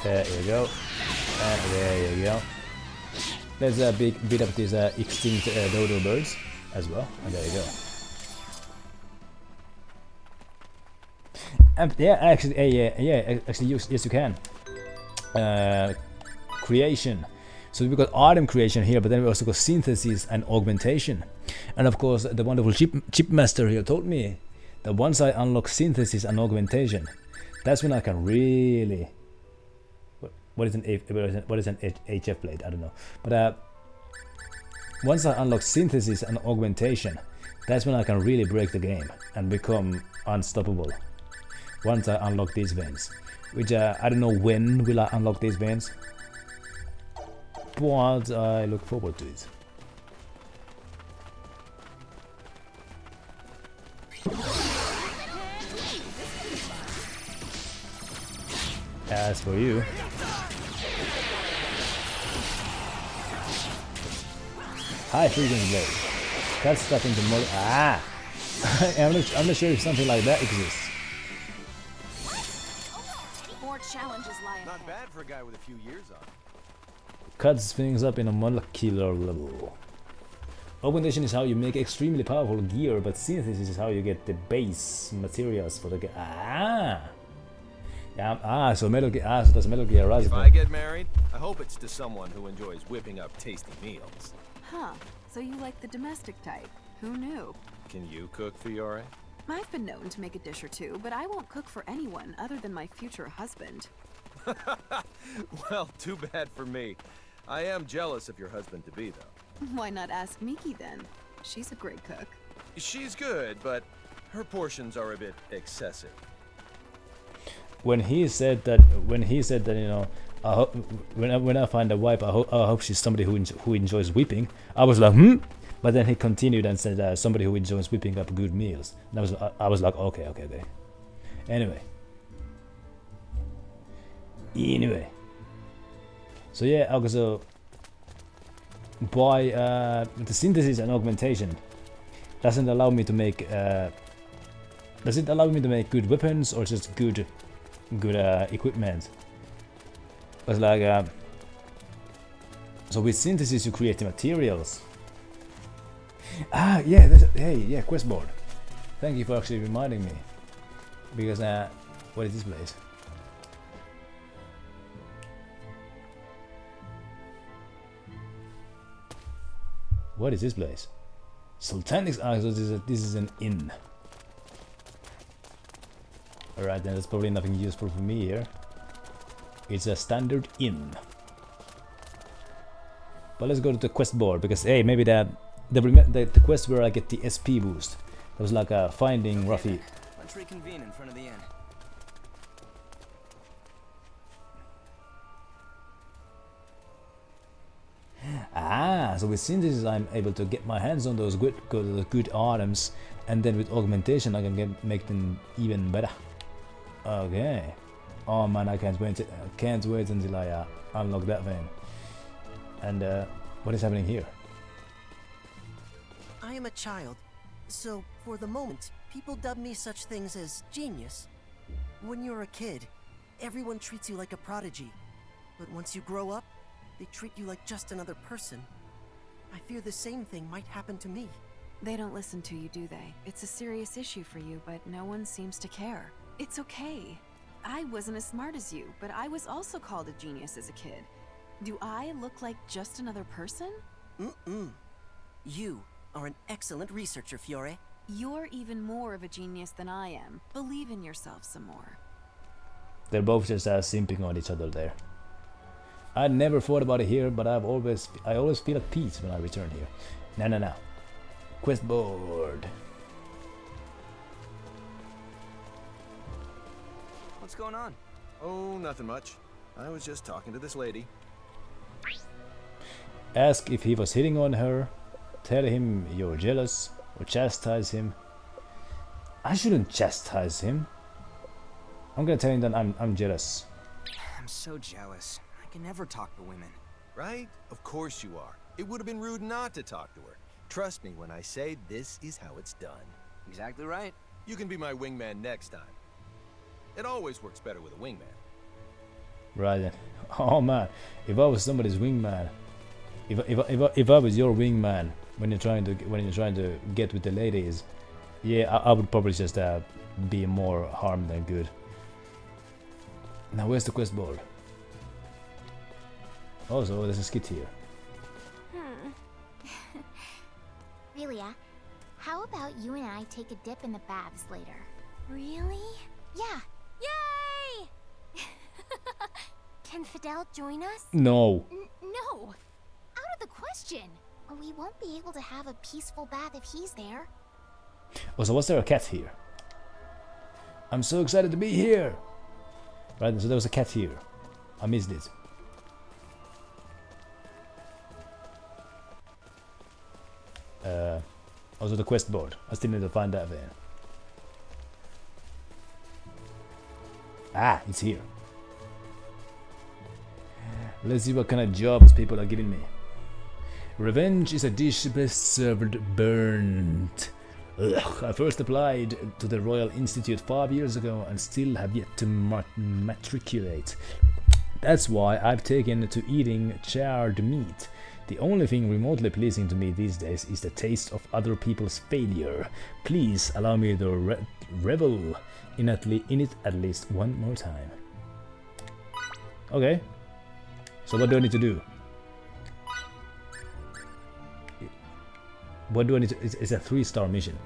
There you go. And there you go. Let's beat up these extinct dodo birds as well. And there you go. And yeah, actually, actually, yes, you can. Creation. So we've got item creation here, but then we also got synthesis and augmentation. And of course, the wonderful chip master here told me that once I unlock synthesis and augmentation, that's when I can really. What is an HF blade? I don't know. But once I unlock synthesis and augmentation, that's when I can really break the game and become unstoppable. Once I unlock these veins, which I don't know when will I unlock these veins, but I look forward to it. As for you, high frequency blade. Cut stuff into more. Ah! I'm not sure if something like that exists. More challenges lie ahead. Not bad for a guy with a few years on. Cuts things up in a molecular level. Augmentation is how you make extremely powerful gear, but synthesis is how you get the base materials for the gear. Ah! Yeah, so Metal Gear. So that's Metal Gear Rise. If I get married, I hope it's to someone who enjoys whipping up tasty meals. Huh. So you like the domestic type. Who knew? Can you cook, Fiore? I've been known to make a dish or two, but I won't cook for anyone other than my future husband. Well, too bad for me. I am jealous of your husband-to-be, though. Why not ask Miki then? She's a great cook. She's good, but her portions are a bit excessive. When he said that, you know, when I find a wife, I hope she's somebody who enjoys whipping. I was like, hmm. But then he continued and said, somebody who enjoys whipping up good meals. And I was like, okay. Anyway. So yeah, also by the synthesis and augmentation doesn't allow me to make. Does it allow me to make good weapons or just good equipment? It's like so with synthesis you create the materials. Hey, quest board. Thank you for actually reminding me. Because what is this place? What is this place? Sultanix. So this is an inn. Alright, then there's probably nothing useful for me here. It's a standard inn. But let's go to the quest board because hey, maybe the quest where I get the SP boost. It was like finding Ruffy. Let's reconvene in front of the inn. Ah, so with synthesis I'm able to get my hands on those good items, and then with augmentation I can make them even better. Okay. Oh man, I can't wait until I unlock that thing. And what is happening here? I am a child, so for the moment, people dub me such things as genius. When you're a kid, everyone treats you like a prodigy. But once you grow up, they treat you like just another person. I fear the same thing might happen to me. They don't listen to you, do they? It's a serious issue for you, but no one seems to care. It's okay. I wasn't as smart as you, but I was also called a genius as a kid. Do I look like just another person? You are an excellent researcher, Fiore. You're even more of a genius than I am. Believe in yourself some more. They're both just simping on each other there. I never thought about it here, but I always feel at peace when I return here. No. Quest board. What's going on? Oh, nothing much. I was just talking to this lady. Ask if he was hitting on her. Tell him you're jealous, or chastise him. I shouldn't chastise him. I'm gonna tell him that I'm jealous. I'm so jealous. I can never talk to women. Right? Of course you are. It would have been rude not to talk to her. Trust me when I say this is how it's done. Exactly right. You can be my wingman next time. It always works better with a wingman. Right then. Oh man, if I was somebody's wingman, if I was your wingman when you're trying to get with the ladies, yeah, I would probably just be more harm than good. Now where's the quest board? Oh, so there's a skit here. Relia, how about you and I take a dip in the baths later? Really? Yeah. Yay! Can Fidel join us? No. No. Out of the question. We won't be able to have a peaceful bath if he's there. Oh, so was there a cat here? I'm so excited to be here! Right, so there was a cat here. I missed it. Also the quest board. I still need to find that there. Ah, it's here. Let's see what kind of jobs people are giving me. Revenge is a dish best served burnt. Ugh, I first applied to the Royal Institute 5 years ago and still have yet to matriculate. That's why I've taken to eating charred meat. The only thing remotely pleasing to me these days is the taste of other people's failure. Please allow me to revel in it at least one more time. Okay. So what do I need to do? What do I need to... It's a 3-star mission.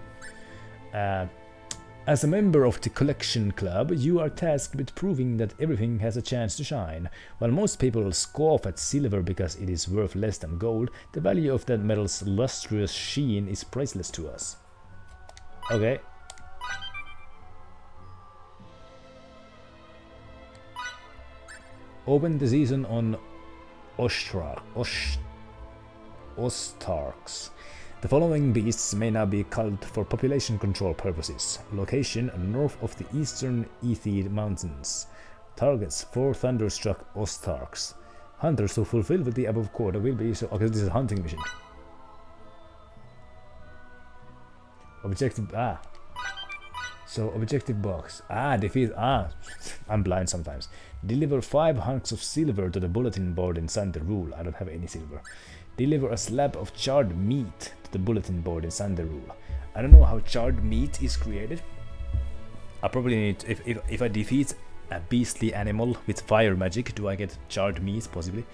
As a member of the Collection Club, you are tasked with proving that everything has a chance to shine. While most people scoff at silver because it is worth less than gold, the value of that metal's lustrous sheen is priceless to us. Okay. Open the season on Ostarks. The following beasts may now be culled for population control purposes. Location north of the eastern Aetheid Mountains. Targets 4 thunderstruck Ostarks. Hunters who fulfill the above quota will be so. Okay, this is a hunting mission. Objective. So objective box. Defeat. I'm blind sometimes. Deliver 5 hunks of silver to the bulletin board inside the rule. I don't have any silver. Deliver a slab of charred meat to the bulletin board inside the rule. I don't know how charred meat is created. I probably need, if I defeat a beastly animal with fire magic, do I get charred meat possibly?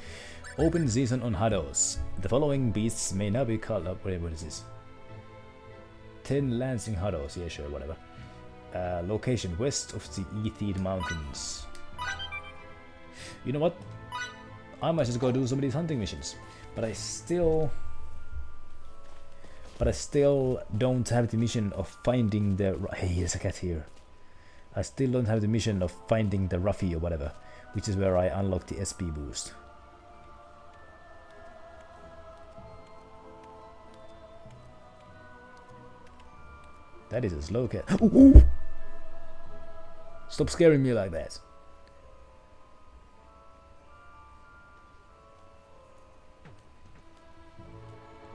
Open season on Hados. The following beasts may now be called up. Wait, what is this? 10 Lancing Hados. Yeah, sure, whatever. Location west of the Aetheid Mountains. You know what? I might just go do some of these hunting missions. But I still don't have the mission of finding the... Hey, there's a cat here. I still don't have the mission of finding the Ruffy or whatever, which is where I unlock the SP boost. That is a slow cat. Ooh! Stop scaring me like that.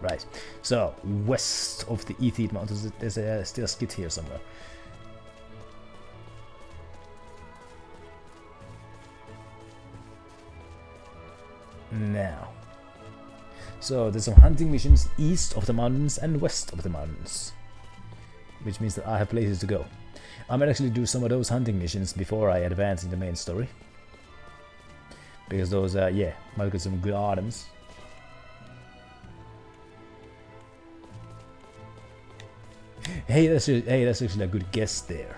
Right, so west of the Ethid Mountains, there's still a skit here somewhere. Now, so there's some hunting missions east of the mountains and west of the mountains, which means that I have places to go. I might actually do some of those hunting missions before I advance in the main story, because those, yeah, might get some good items. Hey, that's actually a good guess there.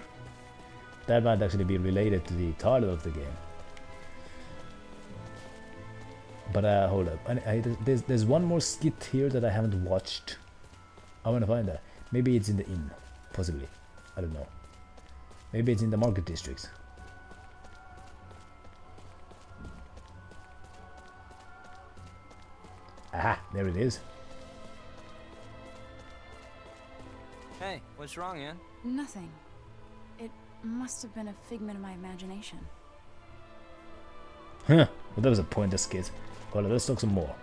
That might actually be related to the title of the game. But hold up, there's one more skit here that I haven't watched. I want to find that. Maybe it's in the inn, possibly. I don't know. Maybe it's in the market district. Aha, there it is. Hey, what's wrong, Ann? Nothing. It must have been a figment of my imagination. Huh, well that was a pointless skit. Well, let's talk some more.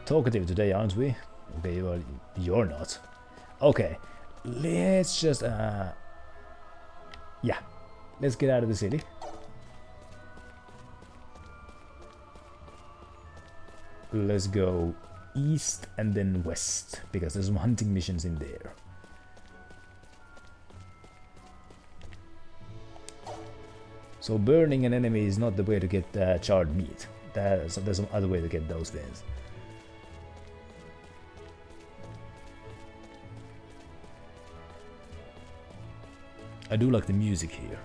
Talkative today, aren't we? Okay, well, you're not. Okay, let's just, yeah. Let's get out of the city. Let's go east and then west, because there's some hunting missions in there. So burning an enemy is not the way to get charred meat. So there's some other way to get those things. I do like the music here.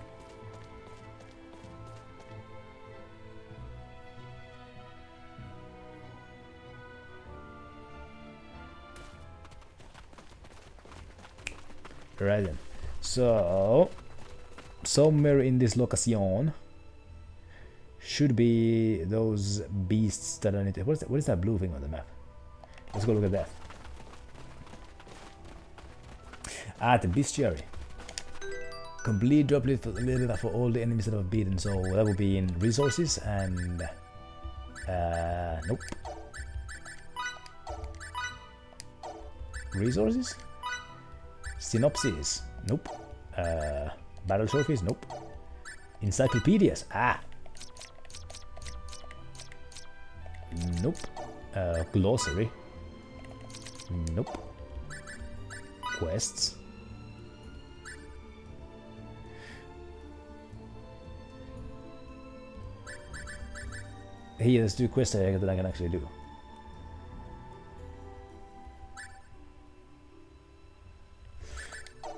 Right then. So somewhere in this location should be those beasts that I need to... What is that blue thing on the map? Let's go look at that. Ah, the bestiary. Complete drop list for all the enemies that I've beaten. So that will be in resources and... nope. Resources? Synopsis? Nope. Battle trophies? Nope. Encyclopedias? Ah! Nope. Glossary? Nope. Quests? Here, let's do quests that I can actually do.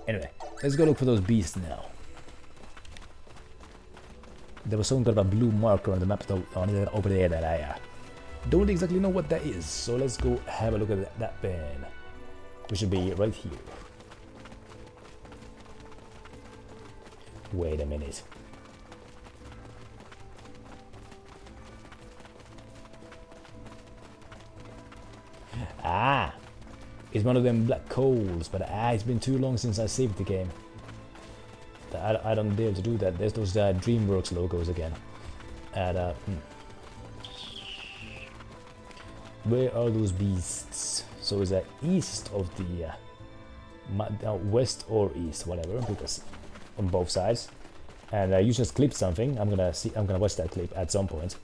Anyway, let's go look for those beasts now. There was some kind of a blue marker on the map over there that I don't exactly know what that is. So let's go have a look at that pen. We should be right here. Wait a minute. Ah! It's one of them black coals, but it's been too long since I saved the game. I don't dare to do that. There's those DreamWorks logos again. And where are those beasts? So is that east of the west or east, whatever, because on both sides. And you just clipped something. I'm gonna watch that clip at some point.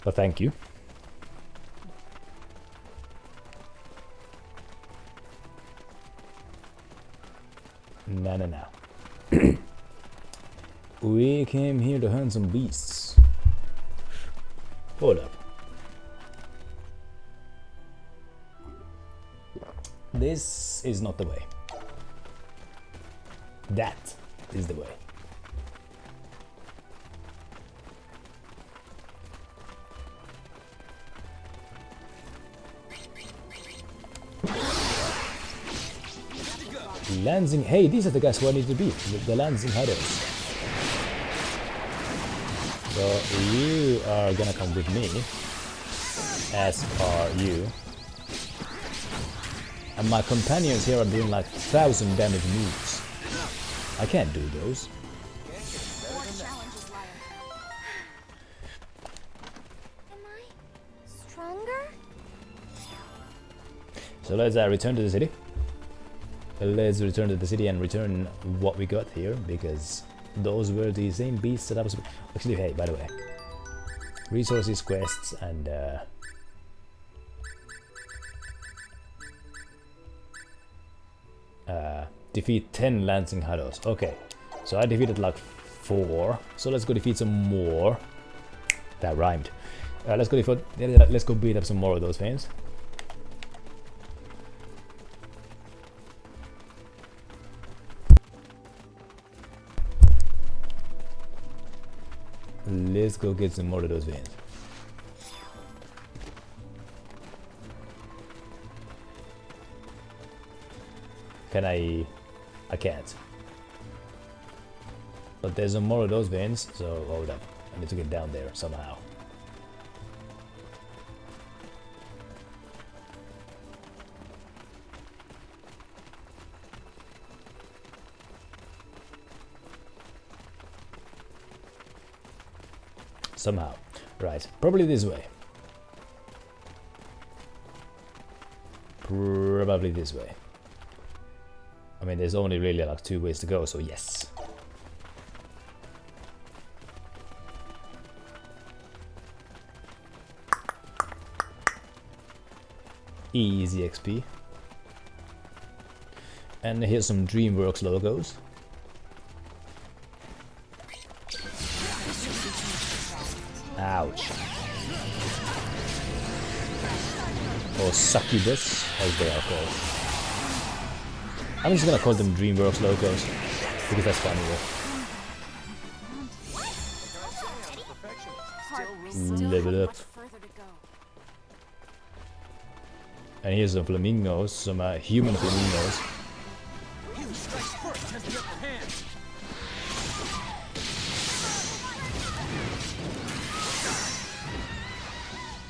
But thank you. No. We came here to hunt some beasts. Hold up. This is not the way. That is the way. Lansing. Hey, these are the guys who I need to beat. The Lansing Huddles. So you are gonna come with me. As are you. And my companions here are doing like 1,000 damage moves. I can't do those. Am I stronger? So let's return to the city. Let's return to the city and return what we got here, because those were the same beasts that I was... Actually, hey, by the way. Resources, quests, and... defeat 10 Lansing Huddles. Okay, so I defeated like 4. So let's go defeat some more. That rhymed. Let's go beat up some more of those things. Let's go get some more of those veins. Can I can't. But there's some more of those veins, so hold up. I need to get down there somehow. Somehow. Right, probably this way. Probably this way. I mean, there's only really like 2 ways to go, so yes. Easy XP. And here's some DreamWorks logos. Ouch. Or succubus, as they are called. I'm just gonna call them DreamWorks logos, because that's funnier. Level up. And here's some flamingos, some human flamingos.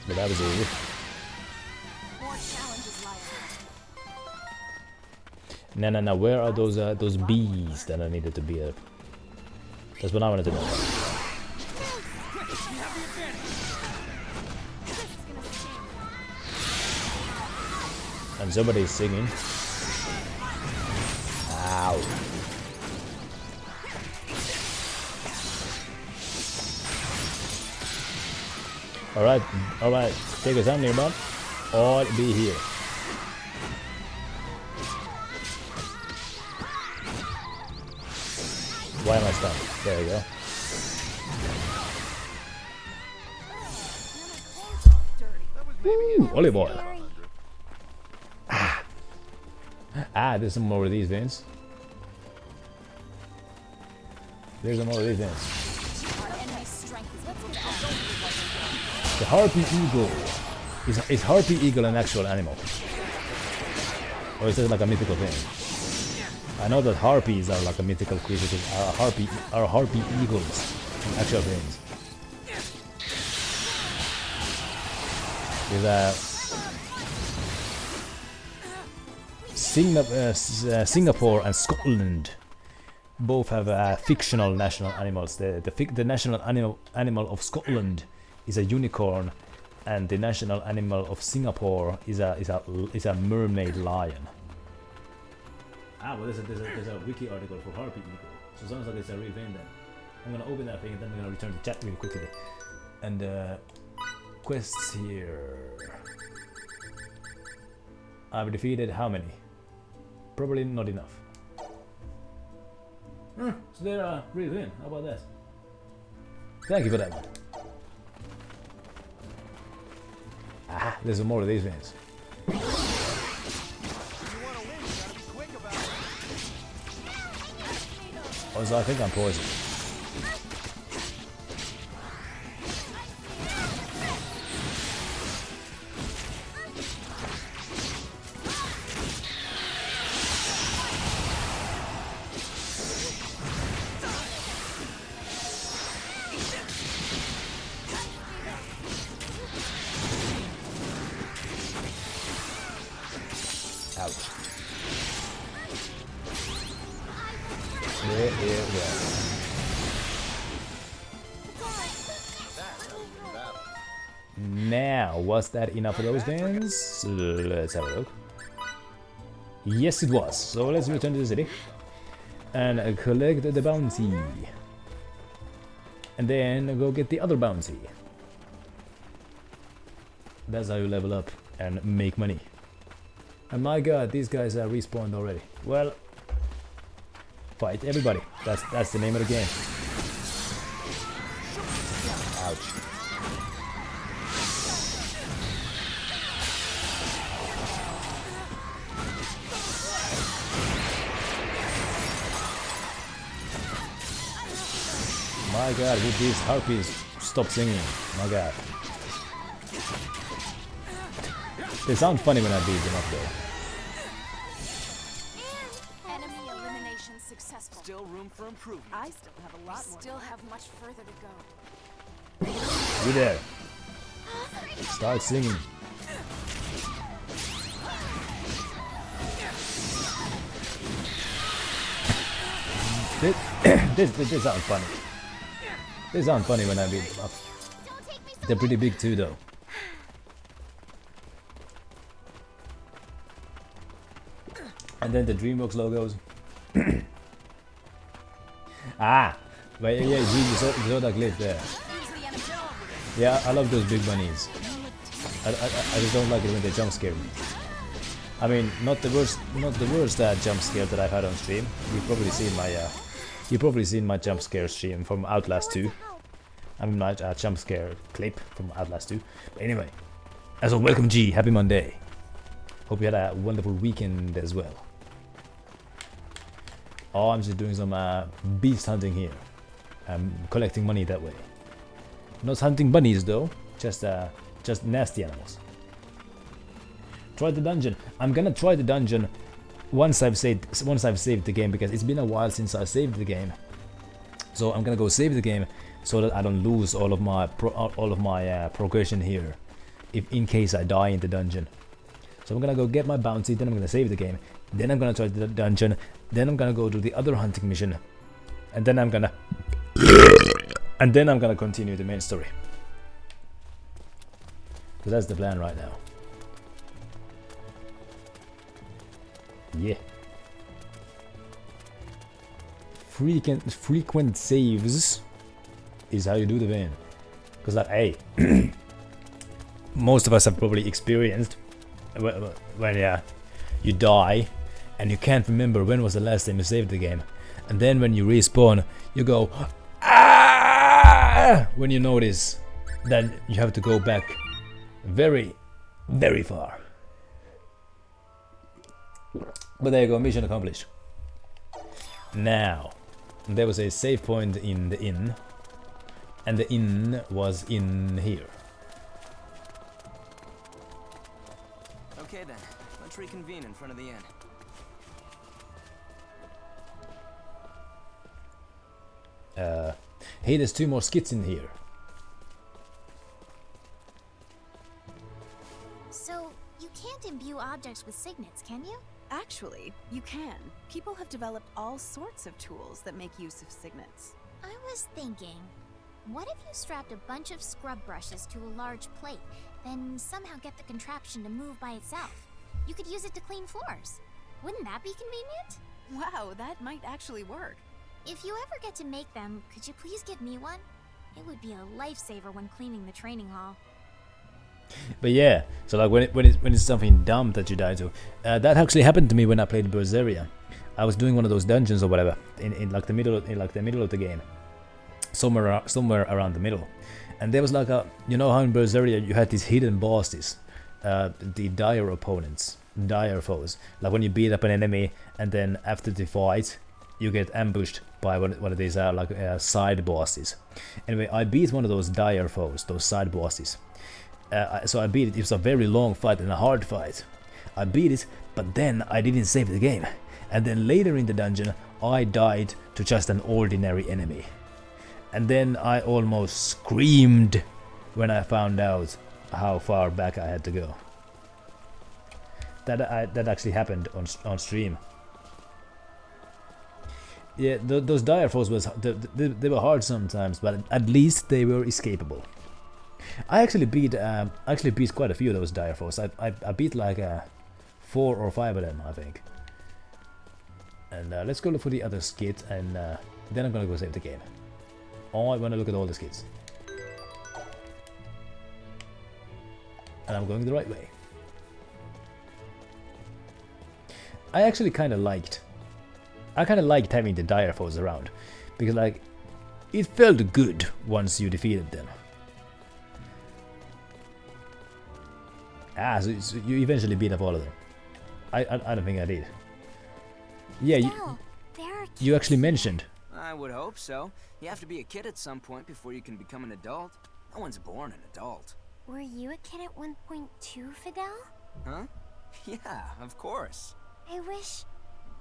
But that was easy. No, where are those bees that I needed to beat up? That's what I wanted to know. And somebody's singing. Ow. Alright, take us down here, bud. Or be here. Why am I stuck? There we go. Ooh, olive oil. There's some more of these veins. There's some more of these veins. The harpy eagle. Is harpy eagle an actual animal? Or is it like a mythical thing? I know that harpies are like a mythical creature. Are harpy eagles actual things? Singapore and Scotland both have fictional national animals. The national animal of Scotland is a unicorn, and the national animal of Singapore is a mermaid lion. Well, there's a wiki article for harpy eagle, so it sounds like it's a real thing then. I'm gonna open that thing and then I'm gonna return to chat really quickly. And quests here. I've defeated how many? Probably not enough. So they're a real win. How about that? Thank you for that one. There's more of these wins. Also, I think I'm poisoned. Now, was that enough of those things? Let's have a look. Yes, it was. So let's return to the city and collect the bounty. And then go get the other bounty. That's how you level up and make money. And my god, these guys are respawned already. Well, fight everybody. That's the name of the game. Ouch. My god, would these harpies stop singing? My god. They sound funny when I beat them up though. Enemy elimination successful. Still room for improvement. I still have a lot more. Still have much further to go. You there. Start singing. This sounds funny. They sound funny when I beat them up. They're pretty big too though. And then the DreamWorks logos. Ah! But yeah, you saw that clip there. Yeah, I love those big bunnies. I just don't like it when they jump scare me. I mean, not the worst jump scare that I've had on stream. You've probably seen my jump scare stream from Outlast 2. I mean my jump scare clip from Outlast 2. But anyway, as a welcome G, happy Monday. Hope you had a wonderful weekend as well. Oh, I'm just doing some beast hunting here. I'm collecting money that way. Not hunting bunnies though, just nasty animals. Try the dungeon. I'm gonna try the dungeon once I've saved the game, because it's been a while since I saved the game. So I'm gonna go save the game so that I don't lose all of my progression here, if in case I die in the dungeon. So I'm gonna go get my bounty, then I'm gonna save the game, then I'm gonna try the dungeon, then I'm gonna go to the other hunting mission, and then I'm gonna continue the main story. So that's the plan right now. Yeah. Frequent saves is how you do the van. Because like, hey, most of us have probably experienced when you die and you can't remember when was the last time you saved the game, and then when you respawn you go ah, when you notice that you have to go back very, very far. But there you go, mission accomplished. Now, there was a save point in the inn, and the inn was in here. Okay then, let's reconvene in front of the inn. Hey, there's 2 more skits in here. So, you can't imbue objects with signets, can you? Actually, you can. People have developed all sorts of tools that make use of signets. I was thinking, what if you strapped a bunch of scrub brushes to a large plate, then somehow get the contraption to move by itself? You could use it to clean floors. Wouldn't that be convenient? Wow, that might actually work. If you ever get to make them, could you please give me one? It would be a lifesaver when cleaning the training hall. But yeah, so like when it's something dumb that you die to, that actually happened to me when I played Berseria. I was doing one of those dungeons or whatever in like the middle of the game, somewhere around the middle, and there was like a, you know how in Berseria you had these hidden bosses, the dire opponents, dire foes. Like when you beat up an enemy and then after the fight you get ambushed by one of these side bosses. Anyway, I beat one of those dire foes, those side bosses. So I beat it. It was a very long fight and a hard fight. I beat it, but then I didn't save the game. And then later in the dungeon, I died to just an ordinary enemy. And then I almost screamed when I found out how far back I had to go. That actually happened on stream. Yeah, those dire foes was they were hard sometimes, but at least they were escapable. I actually beat quite a few of those dire foes. I beat like 4 or 5 of them, I think. And let's go look for the other skit, and then I'm gonna go save the game. Oh, I wanna look at all the skits. And I'm going the right way. I kind of liked having the dire foes around, because like it felt good once you defeated them. Ah, so you eventually beat up all of them. I don't think I did. Yeah, you actually mentioned. I would hope so. You have to be a kid at some point before you can become an adult. No one's born an adult. Were you a kid at one point too, Fidel? Huh? Yeah, of course. I wish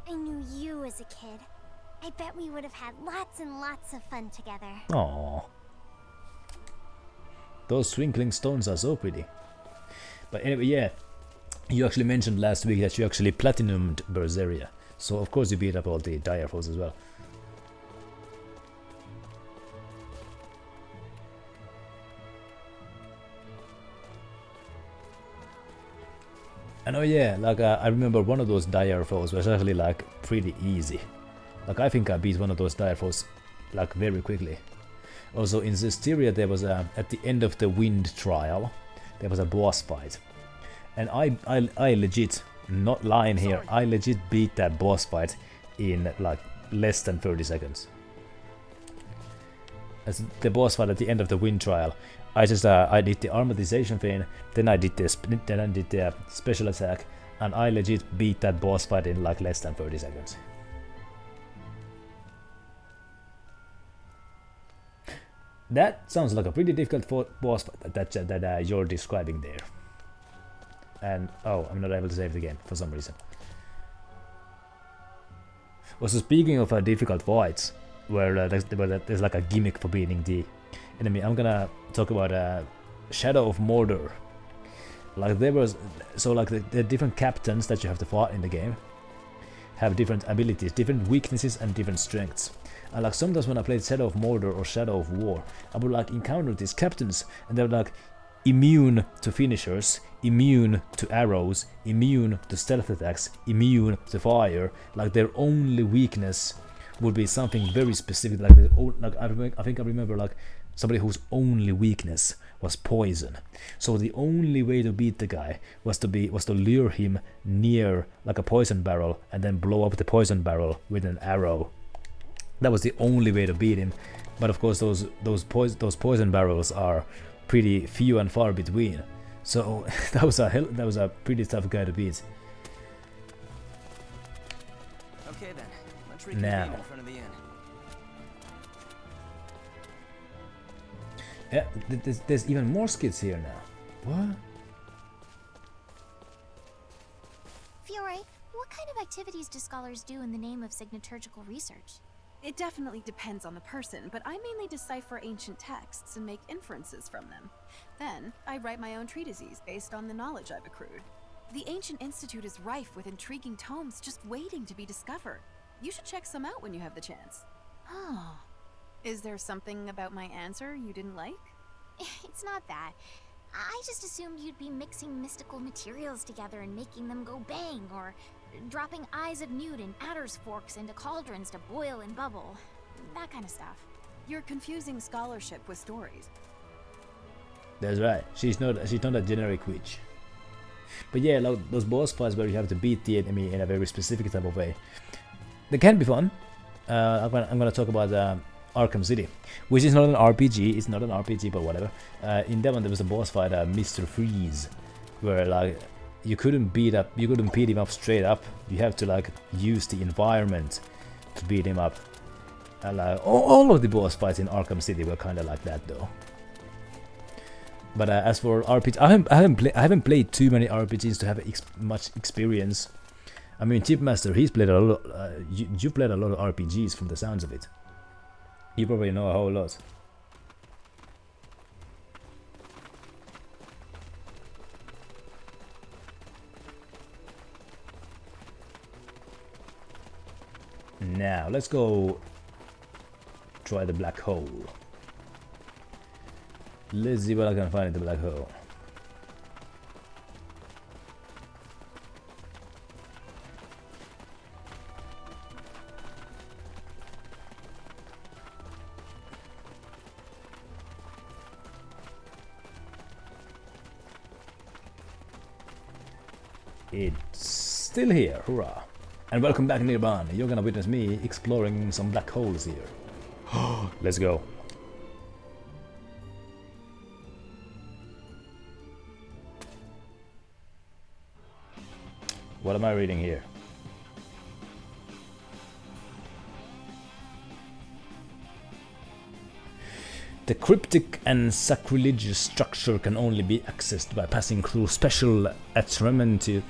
I knew you as a kid. I bet we would have had lots and lots of fun together. Aww. Those twinkling stones are so pretty. But anyway, yeah. You actually mentioned last week that you actually platinumed Berseria. So of course you beat up all the dire foes as well. And oh yeah, like I remember one of those dire foes was actually like pretty easy. Like I think I beat one of those dire foes like very quickly. Also in Zestiria there was at the end of the wind trial there was a boss fight. And I legit, not lying here, I legit beat that boss fight in like less than 30 seconds. As the boss fight at the end of the wind trial, I just I did the armatization thing, then I did the special attack, and I legit beat that boss fight in like less than 30 seconds. That sounds like a pretty difficult boss fight that you're describing there. And oh, I'm not able to save the game for some reason. Also, speaking of difficult fights, where there's like a gimmick for beating the enemy, I'm gonna talk about Shadow of Mordor. Like there was, so like the different captains that you have to fight in the game have different abilities, different weaknesses, and different strengths. And like sometimes when I played Shadow of Mordor or Shadow of War, I would like encounter these captains, and they're like immune to finishers, immune to arrows, immune to stealth attacks, immune to fire. Like their only weakness would be something very specific. Like I think I remember like somebody whose only weakness was poison. So the only way to beat the guy was to lure him near like a poison barrel and then blow up the poison barrel with an arrow. That was the only way to beat him. But of course those poison barrels are pretty few and far between. So that was a pretty tough guy to beat. Okay then, let's reconvene now. in front of the inn. Yeah, there's even more skits here now. What? Fiore, what kind of activities do scholars do in the name of signaturgical research? It definitely depends on the person, but I mainly decipher ancient texts and make inferences from them. Then, I write my own treatises based on the knowledge I've accrued. The Ancient Institute is rife with intriguing tomes just waiting to be discovered. You should check some out when you have the chance. Oh. Is there something about my answer you didn't like? It's not that. I just assumed you'd be mixing mystical materials together and making them go bang, or dropping eyes of newt and adder's forks into cauldrons to boil and bubble. That kind of stuff. You're confusing scholarship with stories. That's right. She's not a generic witch. But yeah, like those boss fights where you have to beat the enemy in a very specific type of way, they can be fun. I'm gonna talk about Arkham City, which is not an RPG. It's not an RPG, but whatever. In that one, there was a boss fight, Mr. Freeze, where like you couldn't beat him up straight up. You have to like use the environment to beat him up. And all of the boss fights in Arkham City were kind of like that, though. But as for RPG, I haven't played too many RPGs to have much experience. I mean, Chipmaster, he's played a lot. You played a lot of RPGs from the sounds of it. You probably know a whole lot. Now, let's go try the black hole. Let's see what I can find in the black hole. It's still here, hurrah! And welcome back, Nirban. You're gonna witness me exploring some black holes here. Let's go. What am I reading here? The cryptic and sacrilegious structure can only be accessed by passing through special atramentus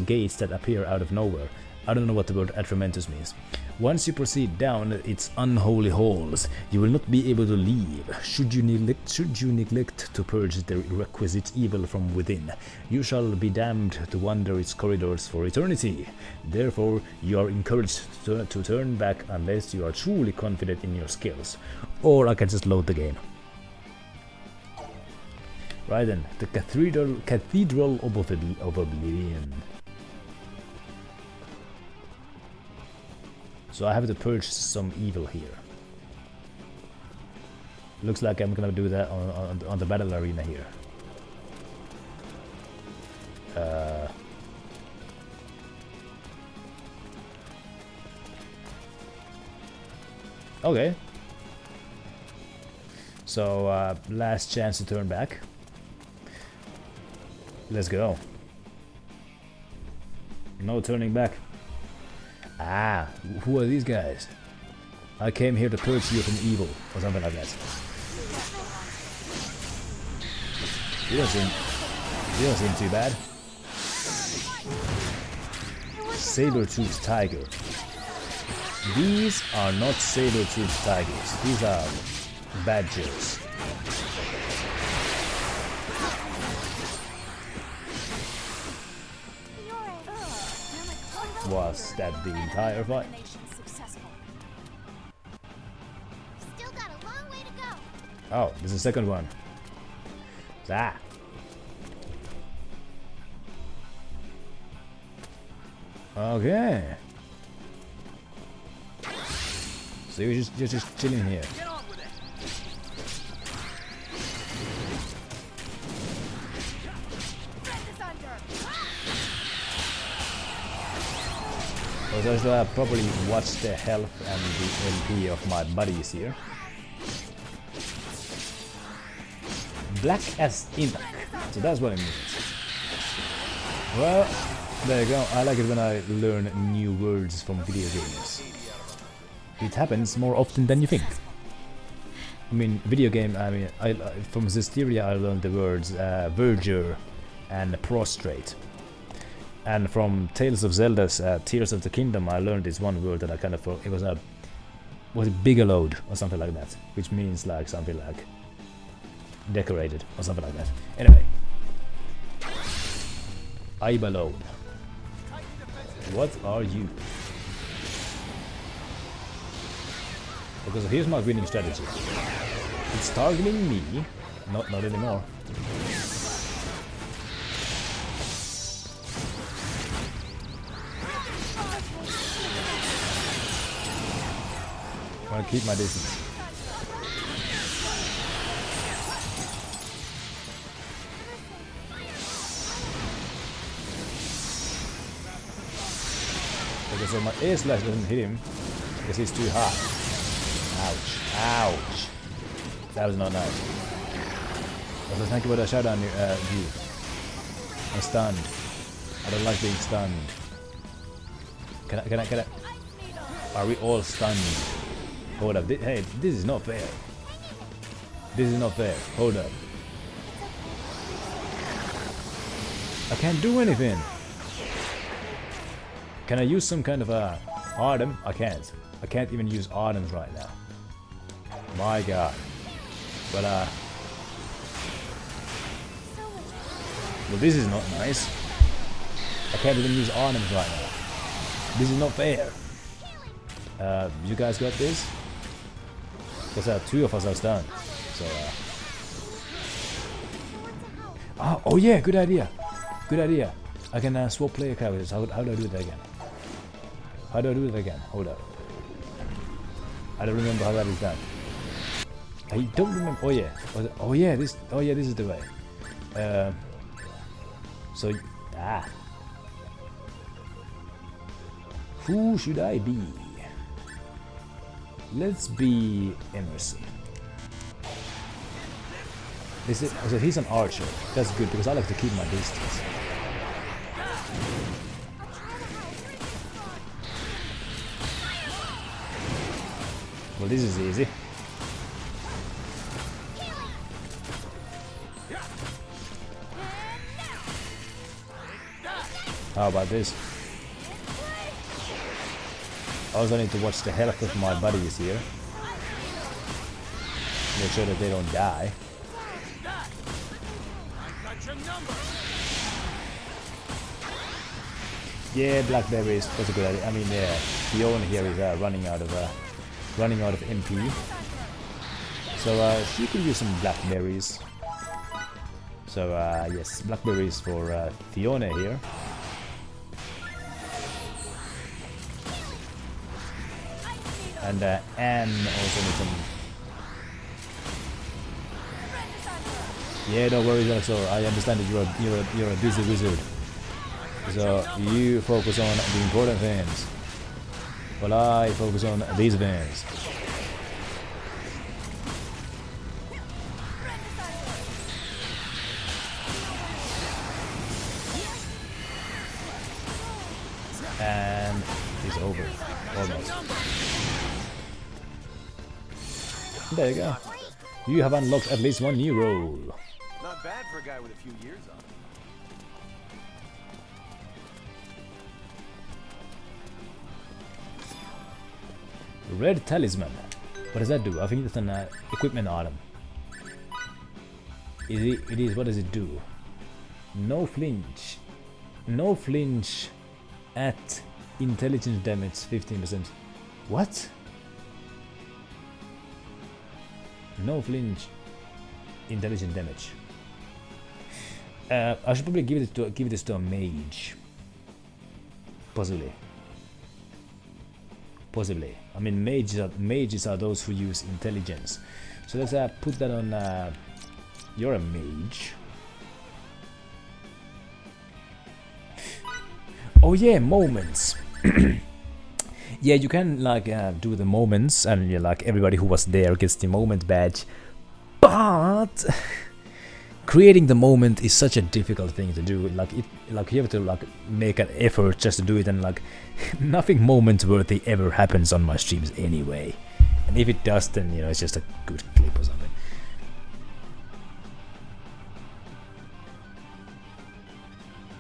gates that appear out of nowhere. I don't know what the word atramentus means. Once you proceed down its unholy halls, you will not be able to leave. Should you neglect to purge the requisite evil from within, you shall be damned to wander its corridors for eternity. Therefore, you are encouraged to turn back unless you are truly confident in your skills. Or I can just load the game. Right then, the Cathedral of Oblivion. So I have to purge some evil here. Looks like I'm gonna do that on the battle arena here. Okay. So last chance to turn back. Let's go. No turning back. Ah, who are these guys? I came here to purge you from evil, or something like that. You don't seem too bad. Saber-toothed tiger. These are not saber-toothed tigers. These are badgers. Was that the entire fight? Still got a long way to go. Oh, there's a second one. Ah. Okay. So you're just chilling here. So I probably watch the health and the MP of my buddies here. Black as ink. So that's what it means. Well, there you go. I like it when I learn new words from video games. It happens more often than you think. I mean, video game, from Zestiria I learned the words verger and prostrate. And from Tales of Zelda's Tears of the Kingdom I learned this one word that I kind of thought it was a bigelowed or something like that, which means like something like decorated or something like that. Anyway, Ibalone. What are you? Because here's my winning strategy. It's targeting me, not anymore. I want to keep my distance. Okay, so my air slash doesn't hit him because he's too high. Ouch. Ouch. That was not nice. Also, thank you for the shout out, you. I'm stunned. I don't like being stunned. Can I? Are we all stunned? Hold up. Hey, this is not fair. This is not fair. Hold up. I can't do anything. Can I use some kind of a Ardem? I can't. I can't even use Ardems right now. My god. But well, this is not nice. I can't even use Ardems right now. This is not fair. You guys got this? Because 2 of us are stunned. So, oh yeah, good idea. Good idea. I can swap player characters. How do I do that again? How do I do it again? Hold up. I don't remember how that is done. I don't remember. Oh yeah. Oh yeah. This. Oh yeah. This is the way. So who should I be? Let's be Emerson. Is it? So he's an archer. That's good because I like to keep my distance. Well, this is easy. How about this? I also need to watch the health of my buddies here. Make sure that they don't die. Yeah, blackberries. That's a good idea. I mean, yeah, Fiona here is running out of MP. So she could use some blackberries. So yes, blackberries for Fiona here. And Anne also needs some. Yeah, don't worry, Alexor. I understand that you're a busy wizard. So you focus on the important things, while I focus on these things. And it's over. Almost. There you go. You have unlocked at least one new role. Not bad for a guy with a few years on. Red Talisman. What does that do? I think it's an equipment item. It is. What does it do? No flinch. No flinch at intelligence damage 15%. What? No flinch intelligence damage. I should probably give this to a mage. Possibly. I mean, mages are those who use intelligence. So let's put that on. You're a mage. Oh yeah, moments. Yeah, you can like do the moments, and like everybody who was there gets the moment badge. But creating the moment is such a difficult thing to do. Like you have to like make an effort just to do it, and like nothing moment worthy ever happens on my streams anyway. And if it does, then it's just a good clip or something.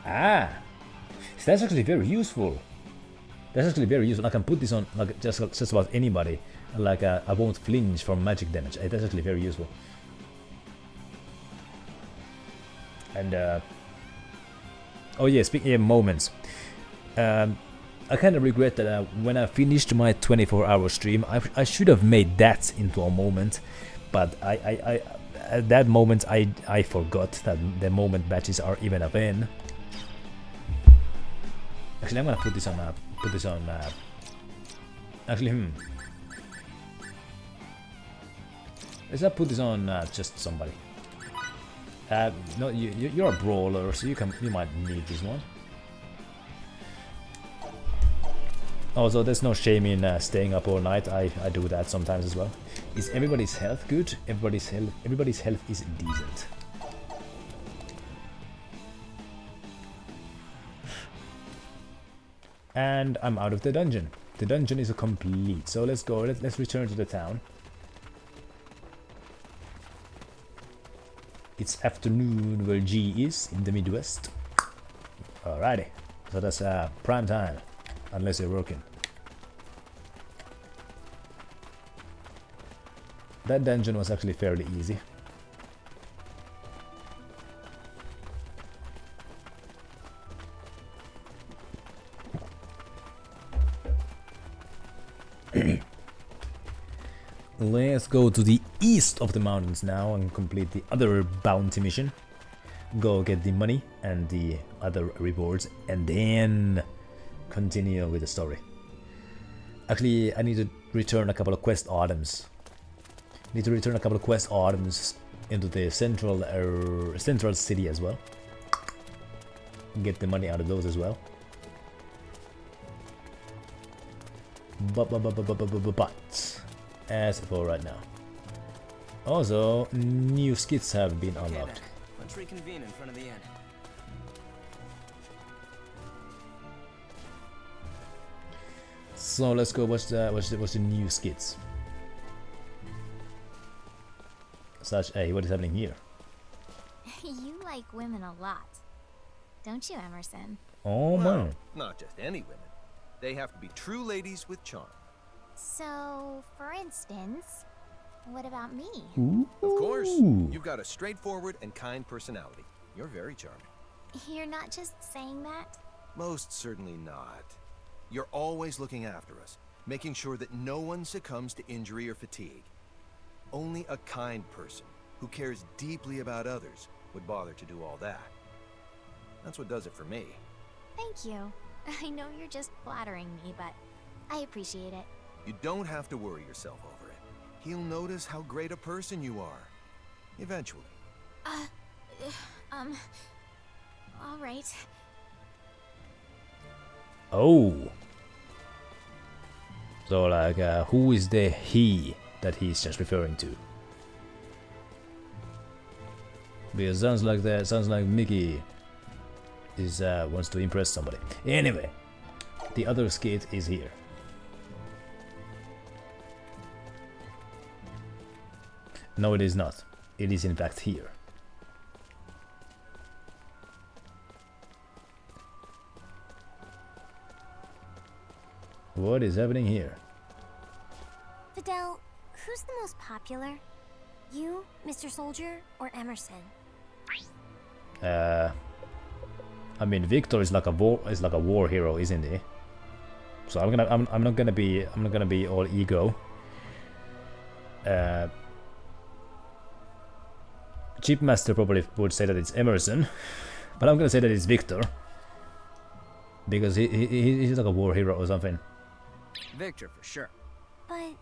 Ah, so that's actually very useful. I can put this on like just about anybody. Like I won't flinch from magic damage. That's actually very useful. And oh yeah, speaking of moments, I kind of regret that when I finished my 24-hour stream, I should have made that into a moment, but I at that moment I forgot that the moment badges are even a thing. Actually, I'm gonna put this on. Actually, let's not put this on just somebody. No, you're a brawler, so you might need this one. Also, there's no shame in staying up all night. I do that sometimes as well. Is everybody's health good? Everybody's health is decent. And I'm out of the dungeon. The dungeon is complete. So let's go. Let's return to the town. It's afternoon where G is in the Midwest. Alrighty. So that's prime time. Unless you're working. That dungeon was actually fairly easy. Let's go to the east of the mountains now and complete the other bounty mission. Go get the money and the other rewards, and then continue with the story. Actually, I need to return a couple of quest items. Need to return a couple of quest items into the central city as well. Get the money out of those as well. But as for right now. Also, new skits have been unlocked. Let's reconvene in front of the inn. So let's go watch the new skits. Such a what is happening here? You like women a lot, don't you, Emerson? Oh Well, man. not just any women. They have to be true ladies with charm. So, for instance, what about me? Of course, you've got a straightforward and kind personality. You're very charming. You're not just saying that? Most certainly not. You're always looking after us, making sure that no one succumbs to injury or fatigue. Only a kind person who cares deeply about others would bother to do all that. That's what does it for me. Thank you. I know you're just flattering me, but I appreciate it. You don't have to worry yourself over it. He'll notice how great a person you are. Eventually. All right. Oh. So like, who is the he that he's just referring to? Because sounds like Mickey is wants to impress somebody. Anyway, the other skit is here. No, it is not. It is in fact here. What is happening here? Fidel, who's the most popular? You, Mr. Soldier, or Emerson? I mean, Victor is like a war hero, isn't he? So I'm not gonna be all ego. Chipmaster probably would say that it's Emerson, but I'm gonna say that it's Victor because he's like a war hero or something. Victor, for sure. But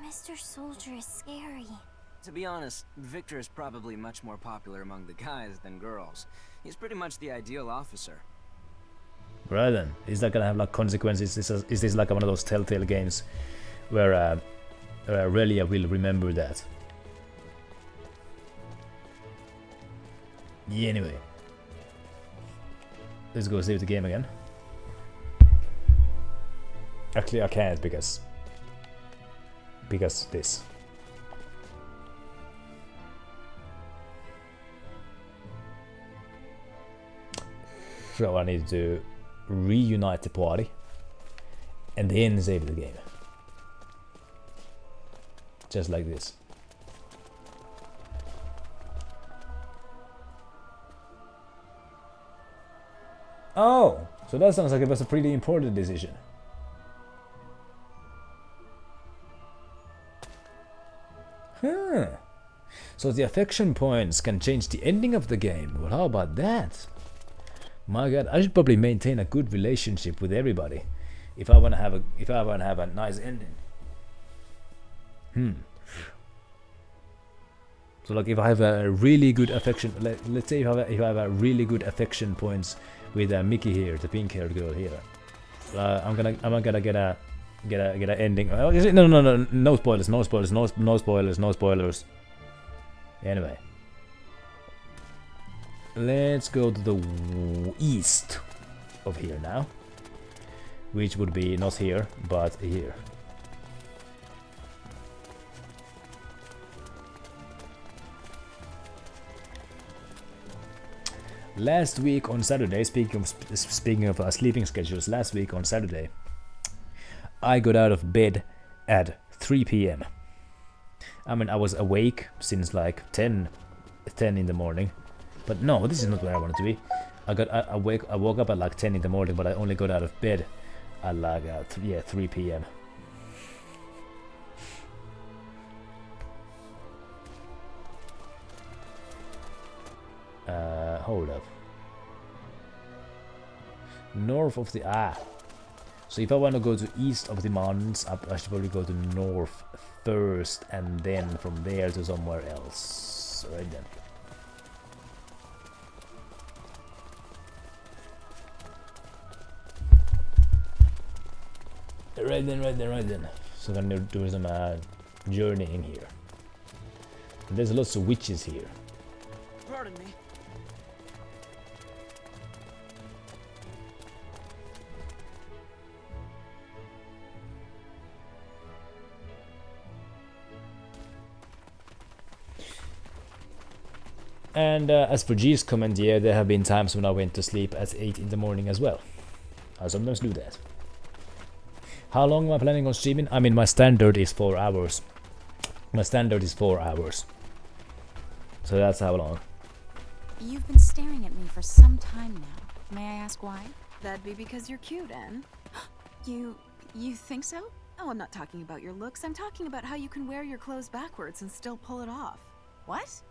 Mr. Soldier is scary. To be honest, Victor is probably much more popular among the guys than girls. He's pretty much the ideal officer. Right then, is that gonna have like consequences? Is this like one of those Telltale games where Relia will remember that? Yeah, anyway, let's go save the game again. Actually, I can't because this. So I need to reunite the party and then save the game. Just like this. Oh, so that sounds like it was a pretty important decision. Huh. So the affection points can change the ending of the game. Well, how about that? My god, I should probably maintain a good relationship with everybody if I wanna have a nice ending. So like if I have a really good affection, let's say if I have a really good affection points with Mickey here, the pink-haired girl here, I'm gonna get a ending. No spoilers. Anyway, let's go to the east of here now, which would be not here but here. Last week on Saturday, speaking of sleeping schedules, last week on Saturday, I got out of bed at 3 p.m. I mean, I was awake since like 10 in the morning, but no, this is not where I wanted to be. I woke up at like 10 in the morning, but I only got out of bed at like 3 p.m. Hold up. North of the so if I want to go to east of the mountains, I should probably go to north first, and then from there to somewhere else. Right then. Right then. So I'm gonna do some journeying here. And there's lots of witches here. Pardon me. And as for G's comment, yeah, there have been times when I went to sleep at 8 in the morning as well. I sometimes do that. How long am I planning on streaming? I mean, my standard is 4 hours. My standard is 4 hours. So that's how long. You've been staring at me for some time now. May I ask why? That'd be because you're cute, Anne. You think so? Oh, I'm not talking about your looks. I'm talking about how you can wear your clothes backwards and still pull it off. What?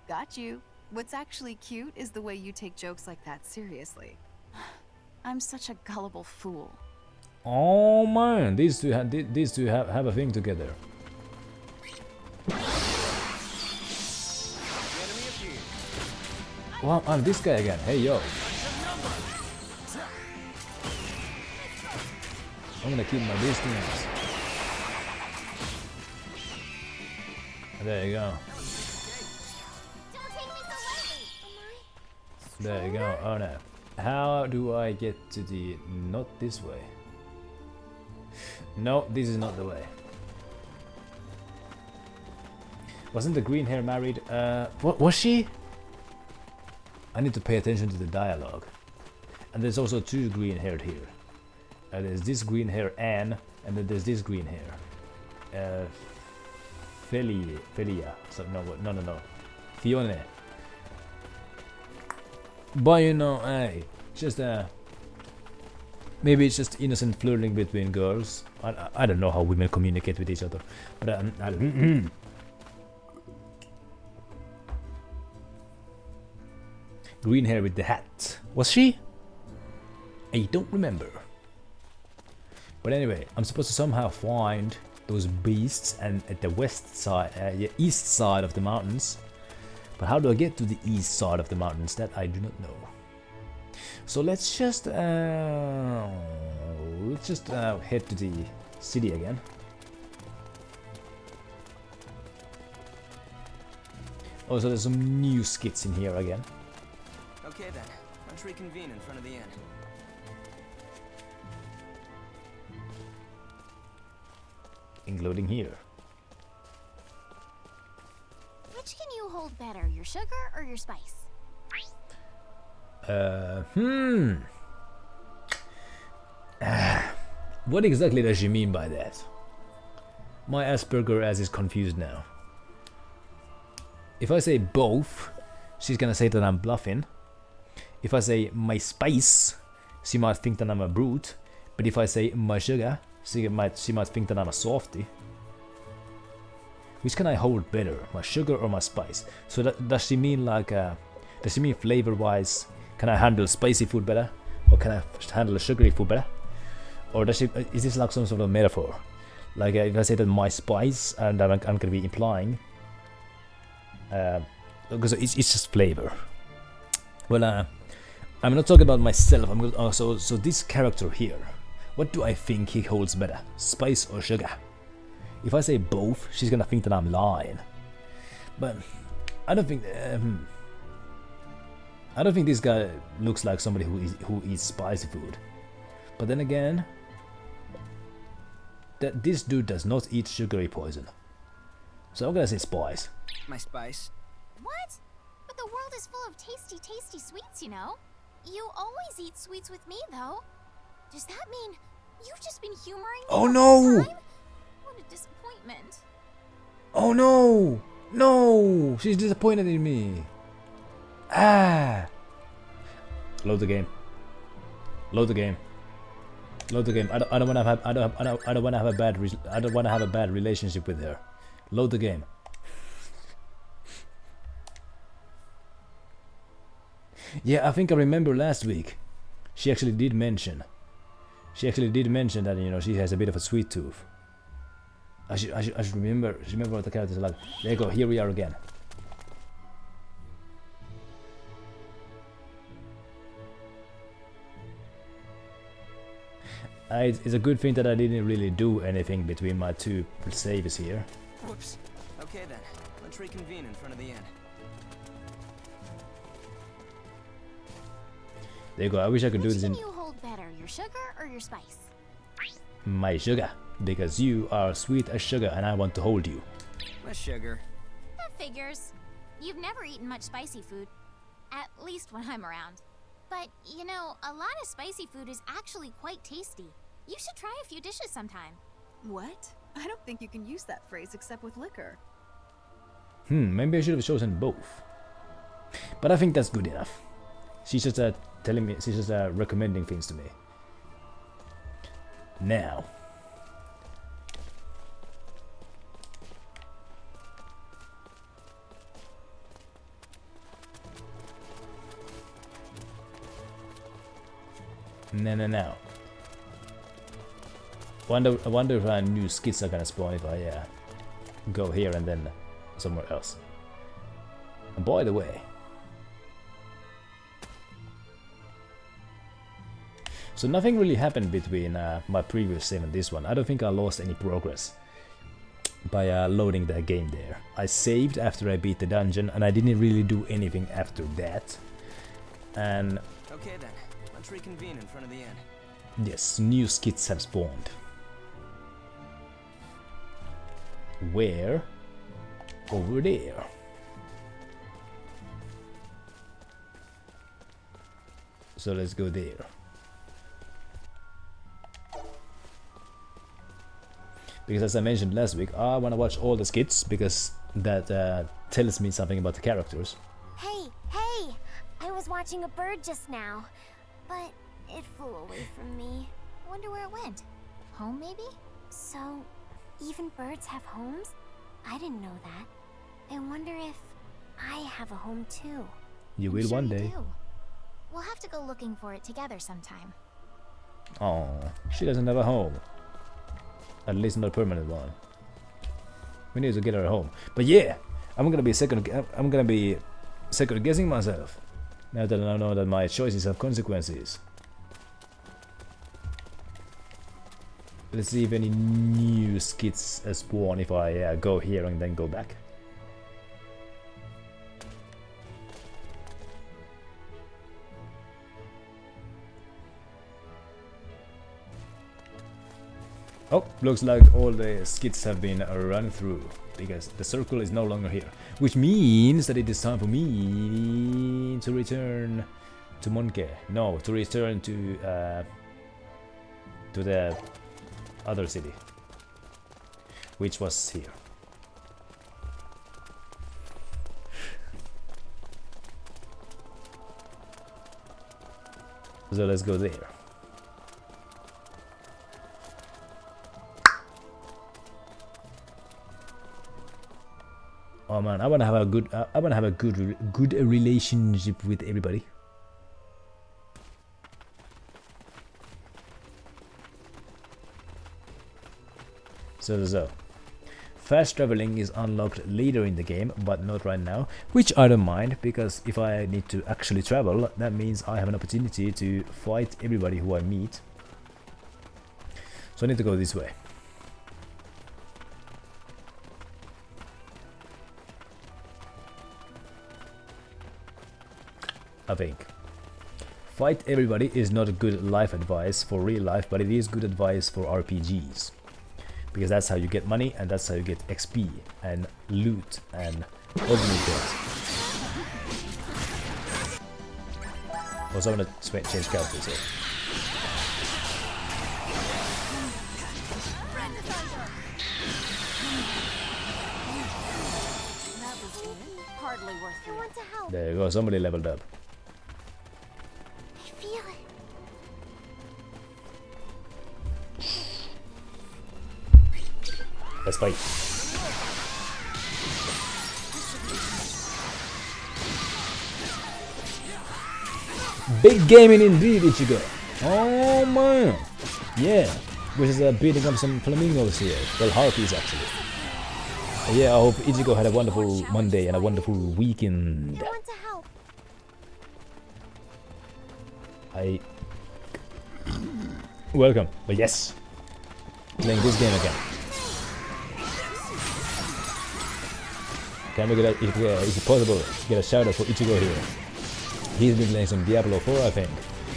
Got you. What's actually cute is the way you take jokes like that seriously. I'm such a gullible fool. Oh man, these two have a thing together. Well, I'm this guy again. Hey yo. I'm gonna keep my distance. There you go. There you go. Oh no. How do I get to the... not this way? No, this is not the way. Wasn't the green hair married? What was she? I need to pay attention to the dialogue. And there's also 2 green haired here. There's this green hair Anne, and then there's this green hair. Felia. So no. Fiona. But you know, hey, just maybe it's just innocent flirting between girls. I don't know how women communicate with each other, but green hair with the hat. Was she? I don't remember. But anyway, I'm supposed to somehow find those beasts and at the west side, east side of the mountains. But how do I get to the east side of the mountains? That I do not know. So let's just head to the city again. Also, there's some new skits in here again. Okay then, let's reconvene in front of the inn. Including here. Which can you hold better, your sugar or your spice? What exactly does she mean by that? My Asperger ass is confused now. If I say both, she's gonna say that I'm bluffing. If I say my spice, she might think that I'm a brute. But if I say my sugar, she might think that I'm a softy. Which can I hold better, my sugar or my spice? So does she mean like, does she mean flavor-wise? Can I handle spicy food better, or can I handle sugary food better? Or does she? Is this like some sort of metaphor? Like if I say that my spice, and I'm gonna be implying, because it's just flavor. Well, I'm not talking about myself. I'm gonna, so this character here. What do I think he holds better, spice or sugar? If I say both, she's gonna think that I'm lying. But I don't think. I don't think this guy looks like somebody who eats spicy food. But then again, that this dude does not eat sugary poison. So I'm gonna say spice. My spice. What? But the world is full of tasty, tasty sweets, you know. You always eat sweets with me, though. Does that mean you've just been humoring me? Oh no! Time? What a disappointment. Oh no! No! She's disappointed in me. Ah! Load the game. Load the game. Load the game. I don't want to have I don't want to have a bad relationship with her. Load the game. Yeah, I think I remember last week. She actually did mention. She actually did mention that, you know, she has a bit of a sweet tooth. I should remember what the characters are like. There you go, here we are again. It's a good thing that I didn't really do anything between my two saves here. Whoops. Okay then, let's reconvene in front of the inn. There you go, I wish I could do this in... Which can you hold better, your sugar or your spice? My sugar. Because you are sweet as sugar and I want to hold you. My sugar. That figures. You've never eaten much spicy food. At least when I'm around. But, you know, a lot of spicy food is actually quite tasty. You should try a few dishes sometime. What? I don't think you can use that phrase except with liquor. Maybe I should have chosen both. But I think that's good enough. She's just telling me, she's just recommending things to me. Now. No. I wonder if new skits are gonna spawn if I go here and then somewhere else. And by the way, so nothing really happened between my previous save and this one. I don't think I lost any progress by loading the game there. I saved after I beat the dungeon and I didn't really do anything after that. And okay then, let's reconvene in front of the inn. Yes, new skits have spawned. Where? Over there. So let's go there. Because as I mentioned last week, I want to watch all the skits because that tells me something about the characters. Hey! I was watching a bird just now, but it flew away from me. Wonder where it went. Home, maybe? So, even birds have homes? I didn't know that. I wonder if I have a home too. You will one day. We'll have to go looking for it together sometime. Oh, she doesn't have a home. At least not a permanent one. We need to get her home. But yeah, I'm gonna be second guessing myself. Now that I know that my choices have consequences. Let's see if any new skits spawn if I go here and then go back. Oh, looks like all the skits have been run through because the circle is no longer here, which means that it is time for me to return to Monke. No, to return to the other city, which was here. So let's go there. Oh man, I wanna have a good relationship with everybody. So, fast traveling is unlocked later in the game, but not right now, which I don't mind, because if I need to actually travel, that means I have an opportunity to fight everybody who I meet. So I need to go this way. I think. Fight everybody is not a good life advice for real life, but it is good advice for RPGs. Because that's how you get money, and that's how you get XP, and loot, and ultimate builds. Also, I'm gonna change characters here. Hardly worth it. I want to help. There you go, somebody leveled up. I feel it. Let's fight. Big gaming indeed, Ichigo. Oh man. Yeah. Which is beating up some flamingos here. Well, harpies actually. Yeah, I hope Ichigo had a wonderful Monday and a wonderful weekend. Welcome. But yes. Playing this game again. Can we get a, is it possible to get a shout out for Ichigo here? He's been playing some Diablo 4, I think.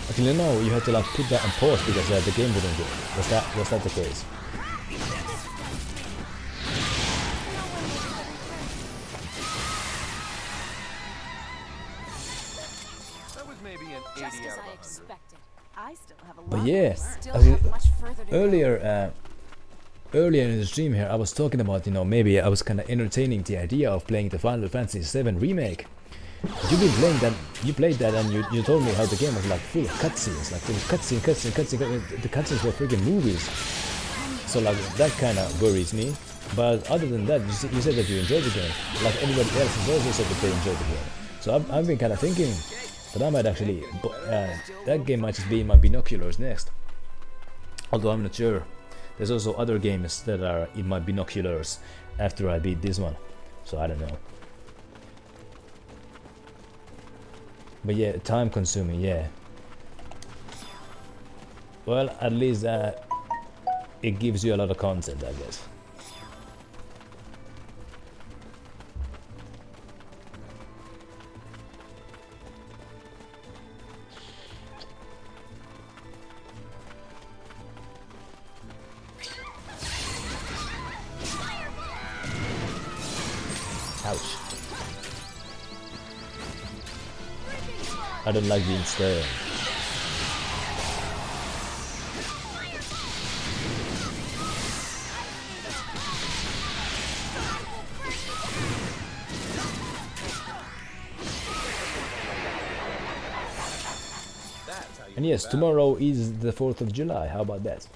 Actually, no, you had to like put that on pause because the game wouldn't go. Was that the case? That was maybe an 80 Just out as of I 100. expected. I still have a lot. But yeah, earlier in the stream here, I was talking about, you know, maybe I was kind of entertaining the idea of playing the Final Fantasy VII remake. You've been playing that, you played that, and you told me how the game was like full of cutscenes, like cutscene. The cutscenes were freaking movies. So like that kind of worries me. But other than that, you said that you enjoyed the game. Like everybody else has also said that they enjoyed the game. So I've been kind of thinking that I might actually, that game might just be in my binoculars next. Although I'm not sure. There's also other games that are in my binoculars after I beat this one. So I don't know. But yeah, time consuming, yeah. Well, at least it gives you a lot of content, I guess. Ouch. I don't like being stared. And yes, tomorrow is the 4th of July. How about that?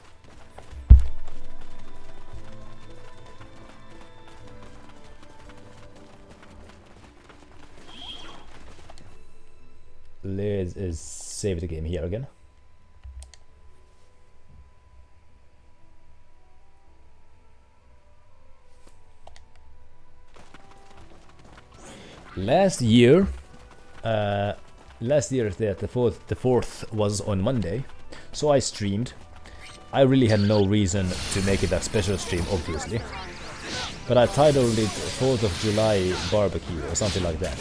Let's save the game here again. Last year the 4th was on Monday, so I streamed. I really had no reason to make it a special stream, obviously, but I titled it 4th of July Barbecue or something like that.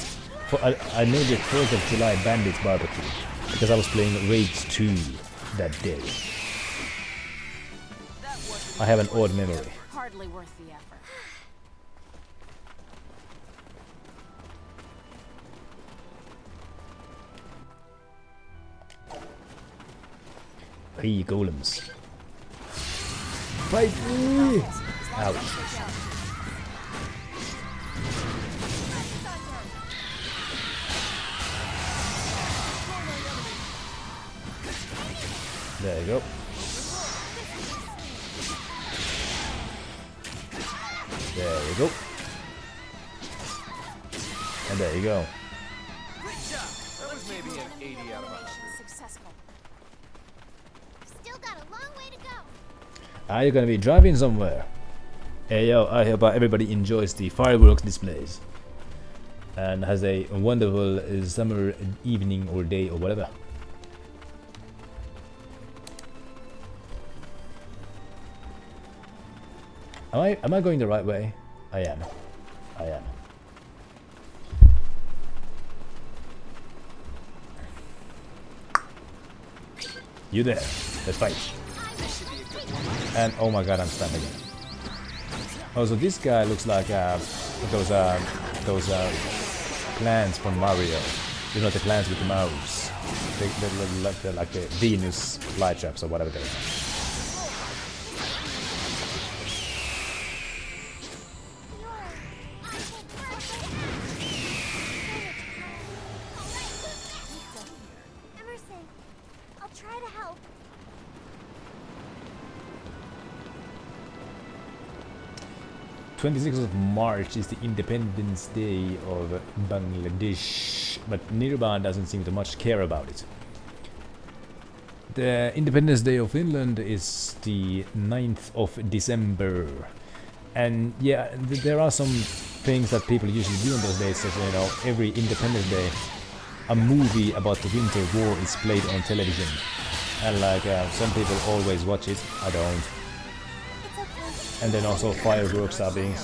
I named it 4th of July Bandits Barbecue because I was playing Rage 2 that day. I have an odd memory. Hardly worth the effort. Hey, golems. Fight me! Ouch. There you go. There you go. And there you go. That was maybe an 80 out of 100. Successful. Still got a long way to go. Are you gonna be driving somewhere? Hey yo, I hope everybody enjoys the fireworks displays and has a wonderful summer evening or day or whatever. Am I going the right way? I am. I am. You there? Let's fight. And oh my god, I'm stunned again. Oh, so this guy looks like those plants from Mario. You know, the plants with the mouths. They're like the Venus flytraps or whatever they are. Emerson, I'll try to help. 26th of March is the Independence Day of Bangladesh, but Nirban doesn't seem to much care about it. The Independence Day of Finland is the 9th of December. And yeah, there are some things that people usually do on those days, such as, you know, every Independence Day, a movie about the Winter War is played on television. And like, some people always watch it, I don't. And then also fireworks are being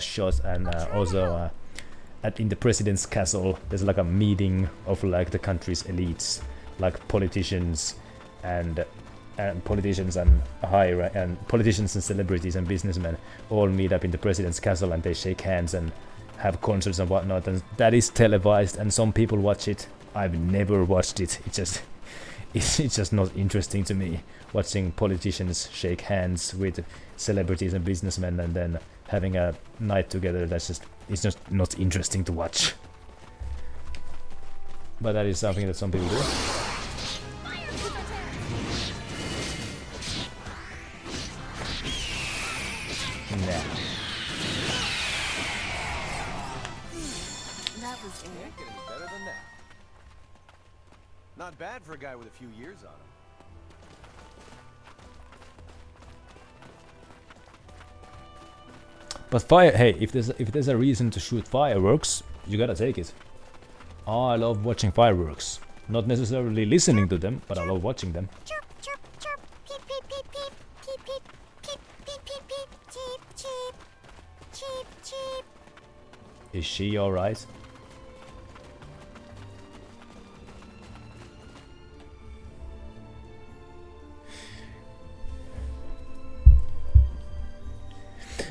shot, and also in the president's castle there's like a meeting of like the country's elites, like politicians and politicians and politicians and celebrities and businessmen all meet up in the president's castle, and they shake hands and have concerts and whatnot, and that is televised, and some people watch it. I've never watched it. It's just not interesting to me, watching politicians shake hands with celebrities and businessmen and then having a night together. It's just not interesting to watch. But that is something that some people do. Nah. That was Can't get any better than that. Not bad for a guy with a few years on him. But hey, if there's a reason to shoot fireworks, you gotta take it. I love watching fireworks. Not necessarily listening to them, but I love watching them. Chirp, chirp, chirp. Peep, peep, peep, peep. Peep, peep, peep, peep, peep, peep. Cheep, cheep. Cheep, cheep. Is she alright?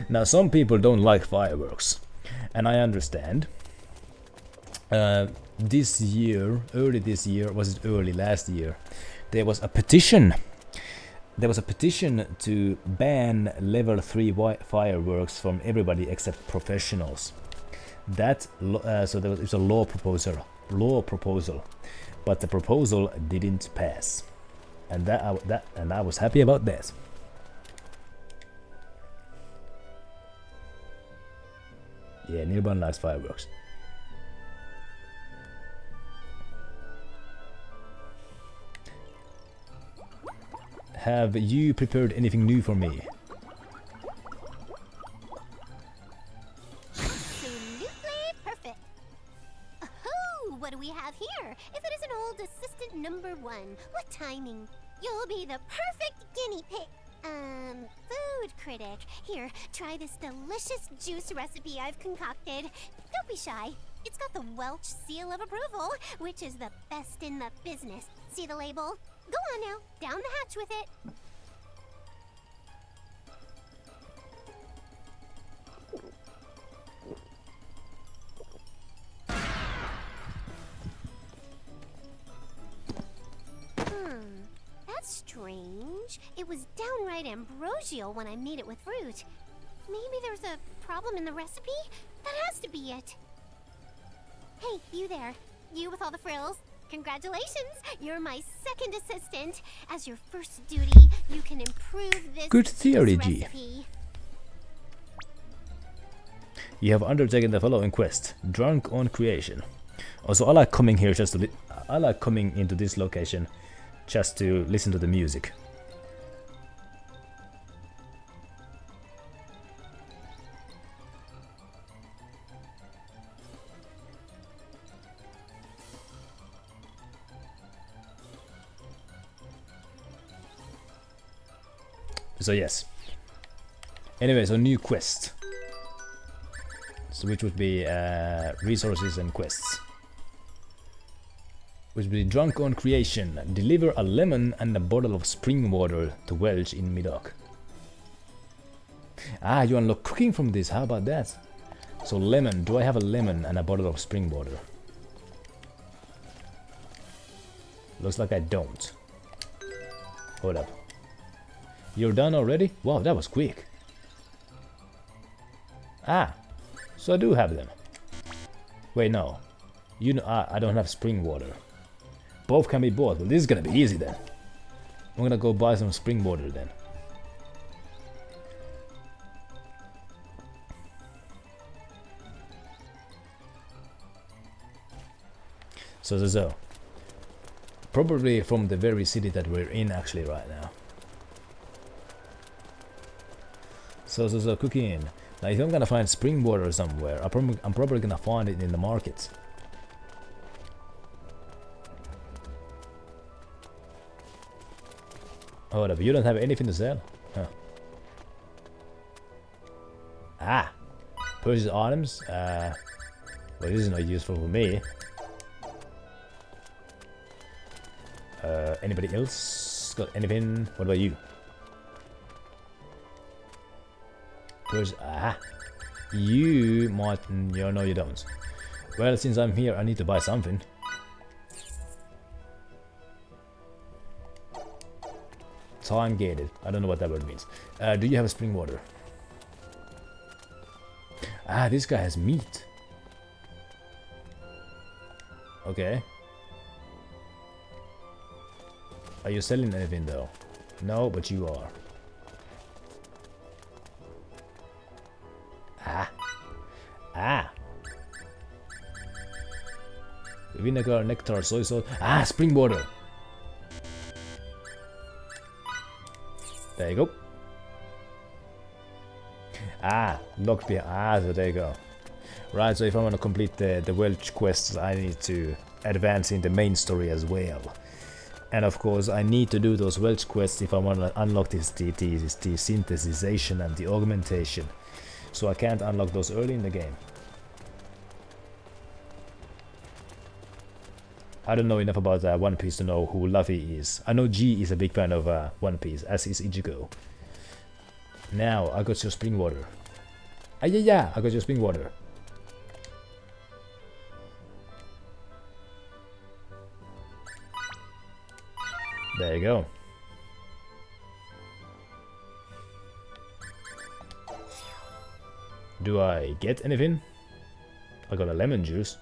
Now, some people don't like fireworks, and I understand. This year, early this year, was it early last year, there was a petition. There was a petition to ban level 3 fireworks from everybody except professionals. That so there was, it's a law proposal, but the proposal didn't pass, and I was happy about that. Yeah, Nilban likes fireworks. Have you prepared anything new for me? Absolutely perfect. Oh, what do we have here? If it isn't old assistant number 1, what timing? You'll be the perfect guinea pig. Food critic. Here, try this delicious juice recipe I've concocted. Don't be shy. It's got the Welch seal of approval, which is the best in the business. See the label? Go on now, down the hatch with it. That's strange. It was downright ambrosial when I made it with fruit. Maybe there's a problem in the recipe? That has to be it. Hey, you there. You with all the frills. Congratulations! You're my second assistant. As your first duty, you can improve this Good theory, G. recipe. You have undertaken the following quest: Drunk on Creation. Also, I like coming here just to I like coming into this location just to listen to the music. So yes. Anyway, so new quest. So which would be resources and quests. Which would be Drunk on Creation. Deliver a lemon and a bottle of spring water to Welch in Mandog. Ah, you unlock cooking from this. How about that? So lemon. Do I have a lemon and a bottle of spring water? Looks like I don't. Hold up. You're done already? Wow, that was quick. Ah, so I do have them. Wait, no. You know, I don't have spring water. Both can be bought. Well, this is gonna be easy then. I'm gonna go buy some spring water then. So. Probably from the very city that we're in actually right now. So cooking. Now if I'm gonna find spring water somewhere, I'm probably gonna find it in the market. Oh, but you don't have anything to sell? Huh. Ah! Purchase items? Well, this is not useful for me. Anybody else got anything? What about you? Purchase... Ah! You might... No, you don't. Well, since I'm here, I need to buy something. Time gated. I don't know what that word means. Do you have a spring water? Ah, this guy has meat. Okay. Are you selling anything though? No, but you are. Ah. Ah. Vinegar, nectar, soy sauce. Ah, spring water. There you go. Ah, locked behind. Ah, so there you go. Right, so if I want to complete the Welch quests, I need to advance in the main story as well. And of course, I need to do those Welch quests if I want to unlock the synthesization and the augmentation. So I can't unlock those early in the game. I don't know enough about One Piece to know who Luffy is. I know G is a big fan of One Piece, as is Ichigo. Now, I got your spring water. Ah, yeah, I got your spring water. There you go. Do I get anything? I got a lemon juice.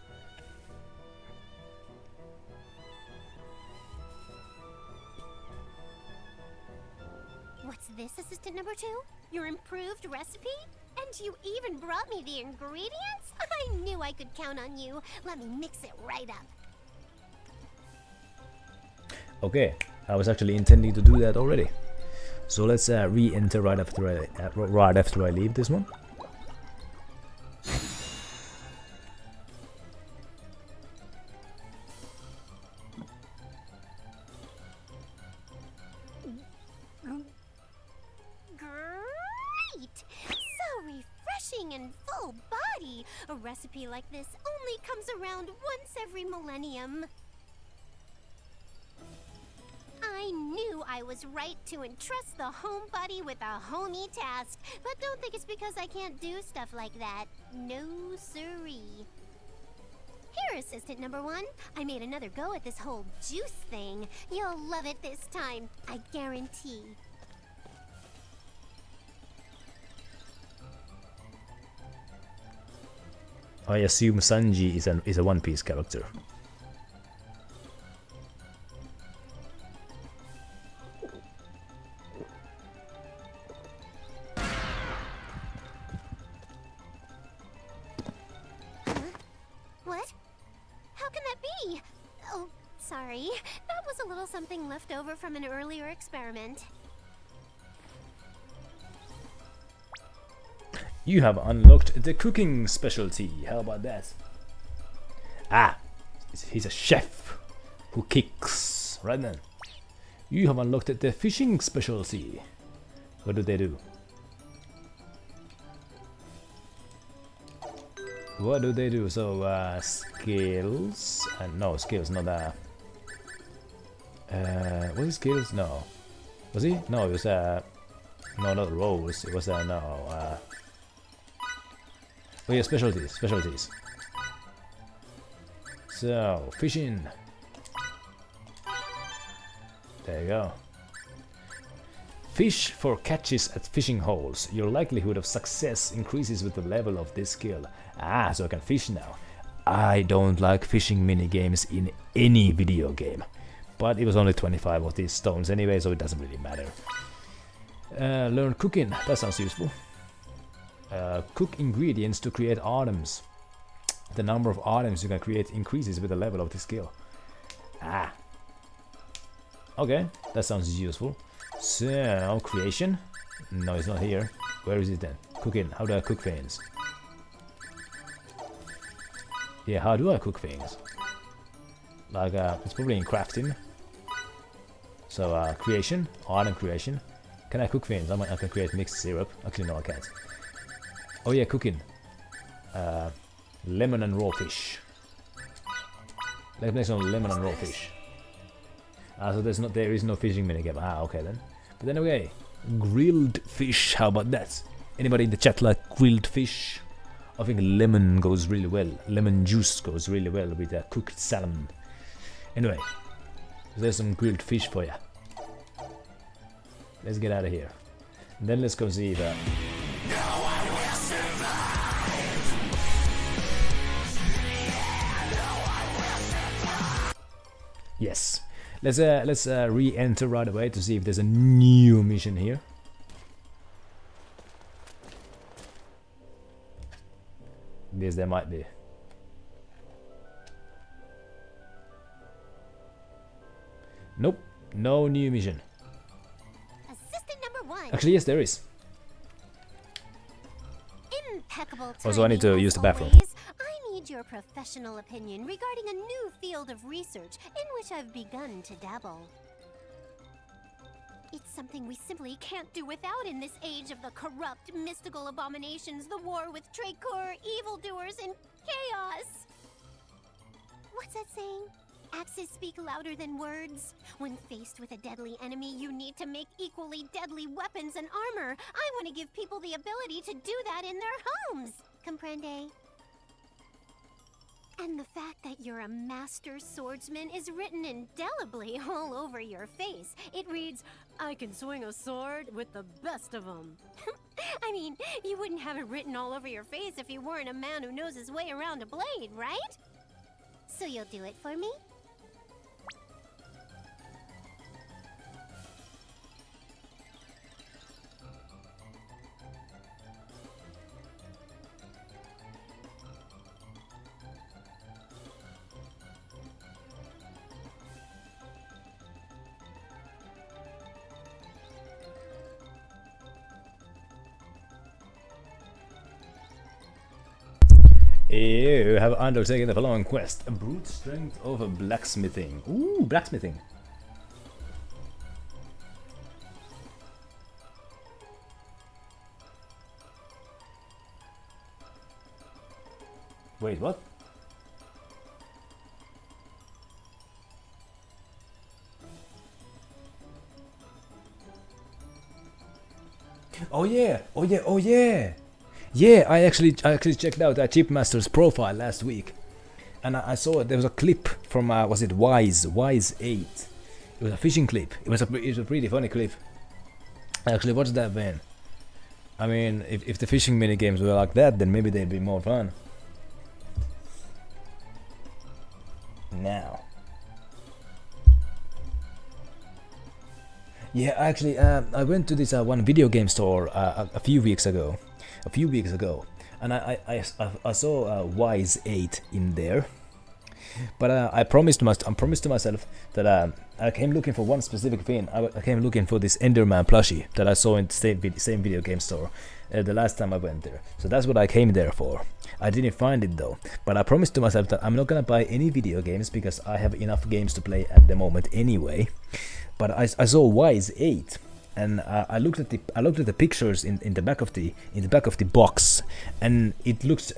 What's this, Assistant Number 2? Your improved recipe? And you even brought me the ingredients? I knew I could count on you. Let me mix it right up. Okay, I was actually intending to do that already. So let's re-enter right after I leave this one. Great! So refreshing and full body. A recipe like this only comes around once every millennium. I knew I was right to entrust the homebody with a homey task, but don't think it's because I can't do stuff like that. No siree. Here, Assistant Number 1. I made another go at this whole juice thing. You'll love it this time, I guarantee. I assume Sanji is a One Piece character. What? How can that be? Oh, sorry. That was a little something left over from an earlier experiment. You have unlocked the cooking specialty. How about that? Ah, he's a chef who kicks. Right then. You have unlocked the fishing specialty. What do they do? What do they do? So, skills. No, skills, not that. Was it skills? No. Was he? No, it was, no, not roles. It was, no, oh yeah, specialties. So, fishing. There you go. Fish for catches at fishing holes. Your likelihood of success increases with the level of this skill. Ah, so I can fish now. I don't like fishing minigames in any video game. But it was only 25 of these stones anyway, so it doesn't really matter. Learn cooking. That sounds useful. Cook ingredients to create items. The number of items you can create increases with the level of the skill. Ah. Okay, that sounds useful. So, creation? No, it's not here. Where is it then? Cooking. How do I cook things? Yeah, how do I cook things? Like, it's probably in crafting. So, creation. Art and creation. Can I cook things? I can create mixed syrup. Actually, no, I can't. Oh yeah, cooking. Lemon and raw fish. Let's make some lemon and raw fish. So there is no fishing minigame. Ah, okay then. But then okay, grilled fish. How about that? Anybody in the chat like grilled fish? I think lemon goes really well. Lemon juice goes really well with cooked salmon. Anyway, there's some grilled fish for ya. Let's get out of here. And then let's go see if. Yes. Let's re-enter right away to see if there's a new mission here. Yes, there might be. Nope, no new mission. Assistant number 1. Actually, yes, there is. Impeccable. Also, I need to use the bathroom. I need your professional opinion regarding a new field of research in which I've begun to dabble. It's something we simply can't do without in this age of the corrupt, mystical abominations, the war with Tracor, evildoers, and chaos. What's that saying? Axes speak louder than words. When faced with a deadly enemy, you need to make equally deadly weapons and armor. I want to give people the ability to do that in their homes. Comprende? And the fact that you're a master swordsman is written indelibly all over your face. It reads, I can swing a sword with the best of them. I mean, you wouldn't have it written all over your face if you weren't a man who knows his way around a blade, right? So you'll do it for me? You have undertaken the following quest. A brute strength of blacksmithing. Ooh, blacksmithing. Wait, what? Oh yeah! Oh yeah! Oh yeah! Yeah, I actually checked out Chipmaster's profile last week, and I saw there was a clip from was it Wise 8? It was a fishing clip. It was a pretty funny clip. I actually watched that then. I mean, if the fishing mini games were like that, then maybe they'd be more fun. Now. Yeah, actually, I went to this one video game store a few weeks ago, and I saw Wise 8 in there, but I promised to myself that I came looking for one specific thing. I came looking for this Enderman plushie that I saw in the same video game store the last time I went there. So that's what I came there for. I didn't find it though, but I promised to myself that I'm not gonna buy any video games because I have enough games to play at the moment anyway. But I saw Wise 8, and I looked at the pictures in the back of the box, and it looked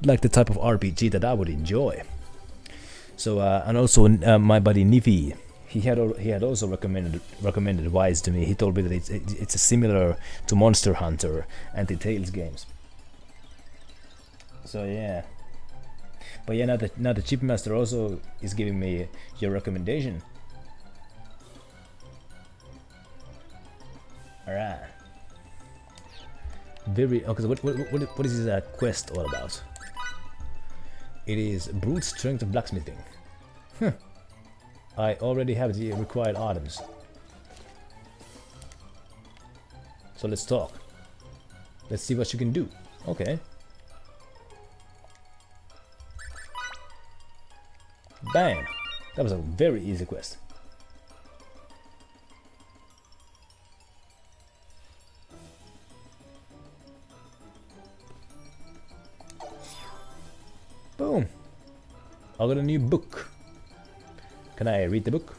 like the type of RPG that I would enjoy. So and also my buddy Nivi, he had also recommended Wise to me. He told me that it's similar to Monster Hunter and the Tales games. So yeah. But yeah, now the Chipmaster also is giving me your recommendation. Alright. Okay, so what is this quest all about? It is brute strength of blacksmithing. Huh. I already have the required items. So let's talk. Let's see what you can do. Okay. Bam! That was a very easy quest. I got a new book. Can I read the book?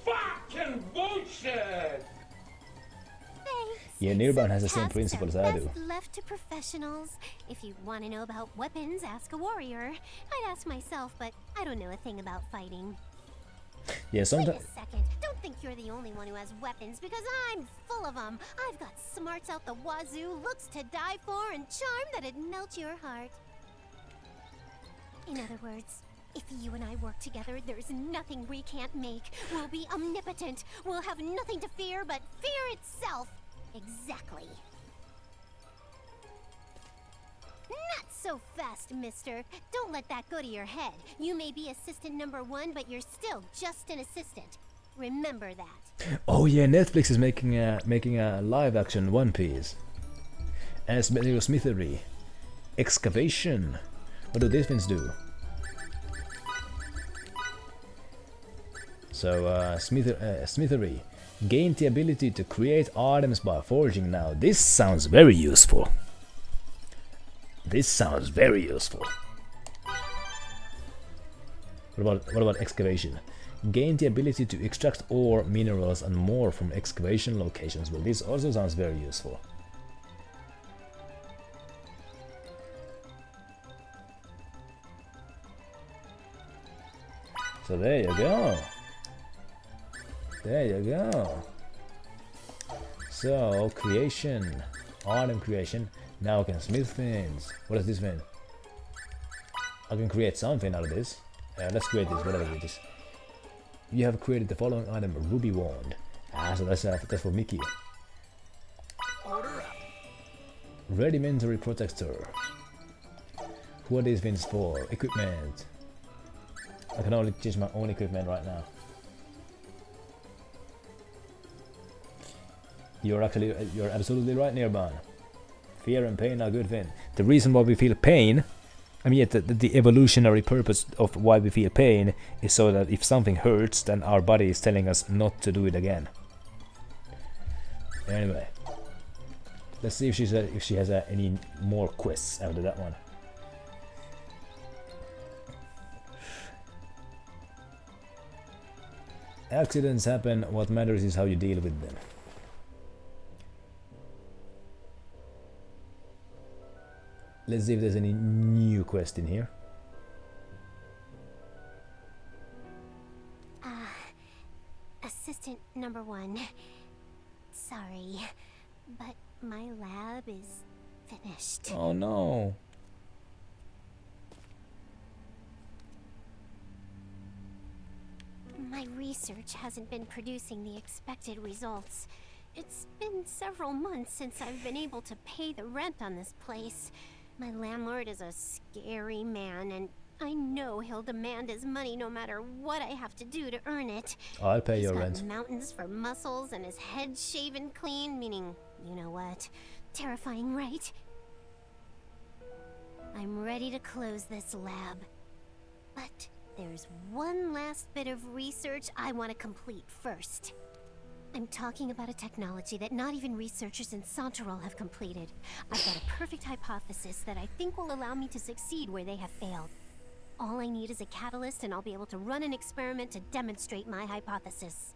Fucking bullshit! Yeah, Nirban has the same Tasks principles are I do. best left to professionals. If you want to know about weapons, ask a warrior. I'd ask myself, but I don't know a thing about fighting. Yeah, Wait sometimes. a second. Don't think you're the only one who has weapons, because I'm full of them. I've got smarts out the wazoo, looks to die for, and charm that'd melt your heart. In other words, if you and I work together, there's nothing we can't make. We'll be omnipotent. We'll have nothing to fear but fear itself. Exactly. Not so fast, mister. Don't let that go to your head. You may be assistant number 1, but you're still just an assistant. Remember that. Oh yeah, Netflix is making a live action One Piece. And it's smithery. Excavation. What do these things do? So smithery. Gain the ability to create items by forging. Now this sounds very useful. This sounds very useful. What about excavation? Gain the ability to extract ore, minerals and more from excavation locations. Well, this also sounds very useful. So there you go. There you go. So creation, item creation. Now I can smith things. What does this mean? I can create something out of this. Let's create this, whatever it is. You have created the following item: ruby wand. So that's for Mickey. Rudimentary protector. Who are these things for? Equipment. I can only change my own equipment right now. You're absolutely right, Nirban. Fear and pain are good thing. The reason why we feel pain, I mean, the evolutionary purpose of why we feel pain is so that if something hurts, then our body is telling us not to do it again. Anyway, let's see if she has any more quests after that one. Accidents happen. What matters is how you deal with them. Let's see if there's any new quest in here. Assistant number 1. Sorry, but my lab is finished. Oh no. My research hasn't been producing the expected results. It's been several months since I've been able to pay the rent on this place. My landlord is a scary man, and I know he'll demand his money no matter what I have to do to earn it. I'll pay your He's got rent. mountains for muscles and his head shaven clean, meaning, you know what? Terrifying, right? I'm ready to close this lab. But there's one last bit of research I want to complete first. I'm talking about a technology that not even researchers in Santarol have completed. I've got a perfect hypothesis that I think will allow me to succeed where they have failed. All I need is a catalyst and I'll be able to run an experiment to demonstrate my hypothesis.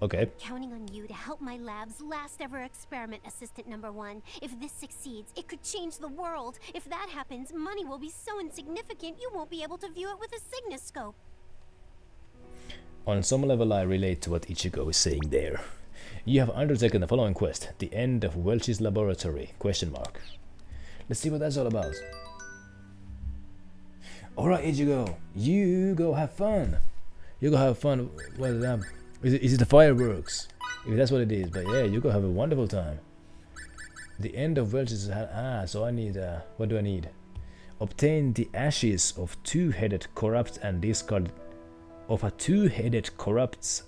Okay. Counting on you to help my lab's last ever experiment, assistant number 1. If this succeeds, it could change the world. If that happens, money will be so insignificant you won't be able to view it with a signoscope. On some level I relate to what Ichigo is saying there. You have undertaken the following quest, the end of Welch's laboratory, question mark. Let's see what that's all about. Alright Ichigo, you go have fun. You go have fun. Well, is it the fireworks? If that's what it is, but yeah, you go have a wonderful time. The end of Welch's, so I need, what do I need? Obtain the ashes of two-headed corrupt and discarded of a two-headed corrupt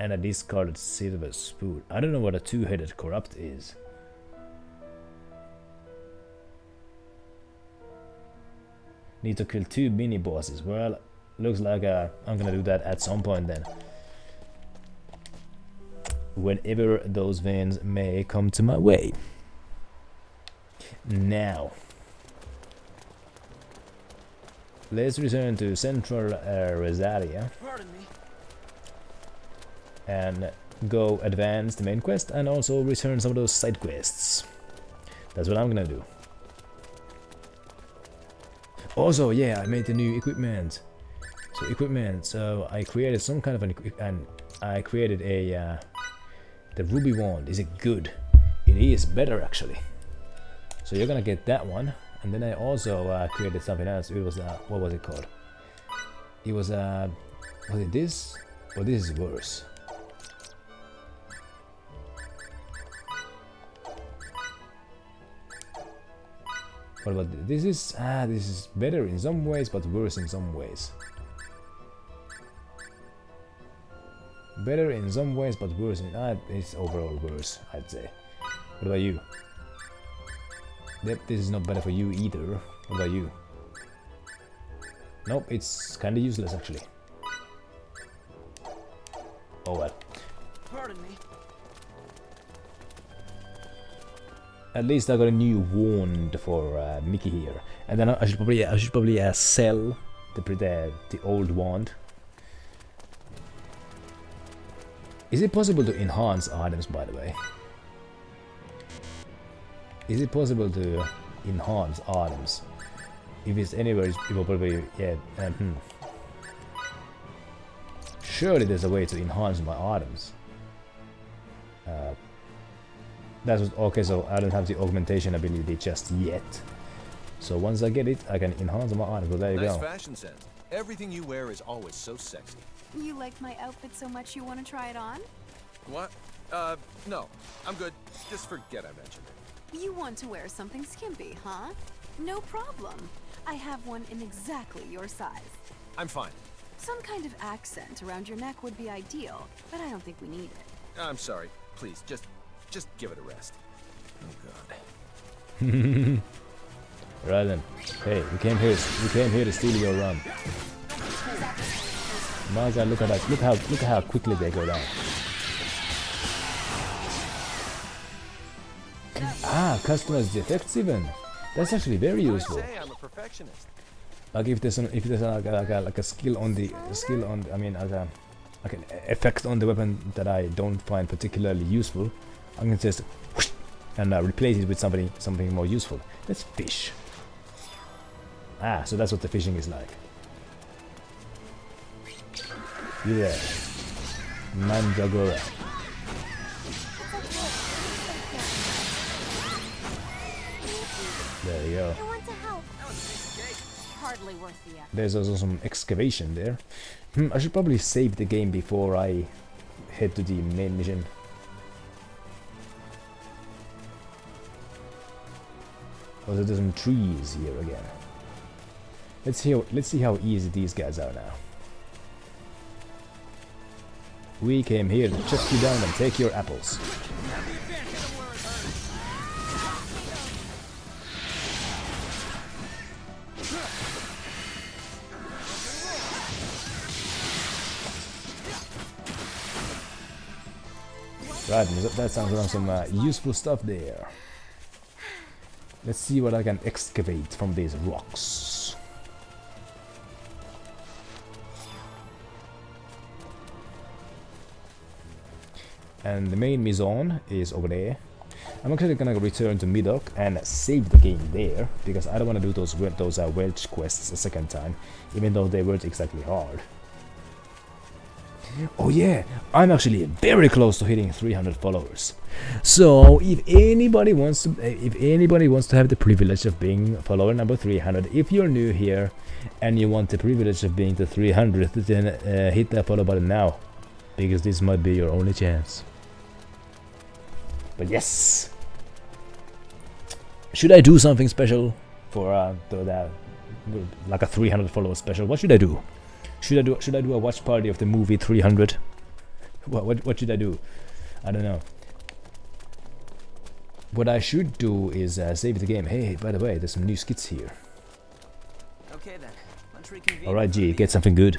and a discarded silver spoon. I don't know what a two-headed corrupt is. Need to kill 2 mini bosses. Well, looks like I'm gonna do that at some point then. Whenever those veins may come to my way. Now, let's return to Central Rosaria and go advance the main quest and also return some of those side quests. That's what I'm gonna do. Also, yeah, I made the new equipment. So equipment. So I created some kind of and I created a the ruby wand. Is it good? It is better actually. So you're gonna get that one, and then I also created something else. It was what was it called? It was was it this? Or this is worse. What about this? This is better in some ways, but worse in some ways. Better in some ways, but worse in it's overall worse, I'd say. What about you? Yep, this is not better for you either. What about you? Nope, it's kinda useless actually. Oh well. Pardon me. At least I got a new wand for Mickey here, and then I should probably sell the old wand. Is it possible to enhance items, by the way? Is it possible to enhance items? If it's anywhere, it will probably yeah. Surely there's a way to enhance my items. That's what, okay. So I don't have the augmentation ability just yet. So once I get it, I can enhance my items. Well, there you Nice go. fashion sense. Everything you wear is always so sexy. You like my outfit so much you want to try it on? What? No. I'm good. Just forget I mentioned it. You want to wear something skimpy, huh? No problem. I have one in exactly your size. I'm fine. Some kind of accent around your neck would be ideal, but I don't think we need it. I'm sorry. Please, just give it a rest. Oh God. Right then. Hey, we came here to steal your run. My God, look at that! Look how quickly they go down. Customers defects even. That's actually very useful. I'm a perfectionist. Like if there's like a skill on the I mean like an effect on the weapon that I don't find particularly useful, I can just whoosh, and replace it with something more useful. Let's fish. So that's what the fishing is like. Yeah, Mandog. There you go. I want to help. Hardly worth the effort. There's also some excavation there. I should probably save the game before I head to the main mission. Also, there's some trees here again. Let's see how easy these guys are now. We came here to chop you down and take your apples. Right, that sounds like some useful stuff there. Let's see what I can excavate from these rocks. And the main mission is over there. I'm actually gonna return to Mandog and save the game there, because I don't want to do those Welch quests a second time, even though they weren't exactly hard. Oh yeah, I'm actually very close to hitting 300 followers. So if anybody wants to have the privilege of being follower number 300, if you're new here and you want the privilege of being the 300th, then hit that follow button now, because this might be your only chance. But yes, should I do something special for like a 300 follower special? What should I do? Should I do a watch party of the movie 300? What should I do? I don't know. What I should do is save the game. Hey, by the way, there's some new skits here. Okay then. Let's reconvene. All right, G, get something good.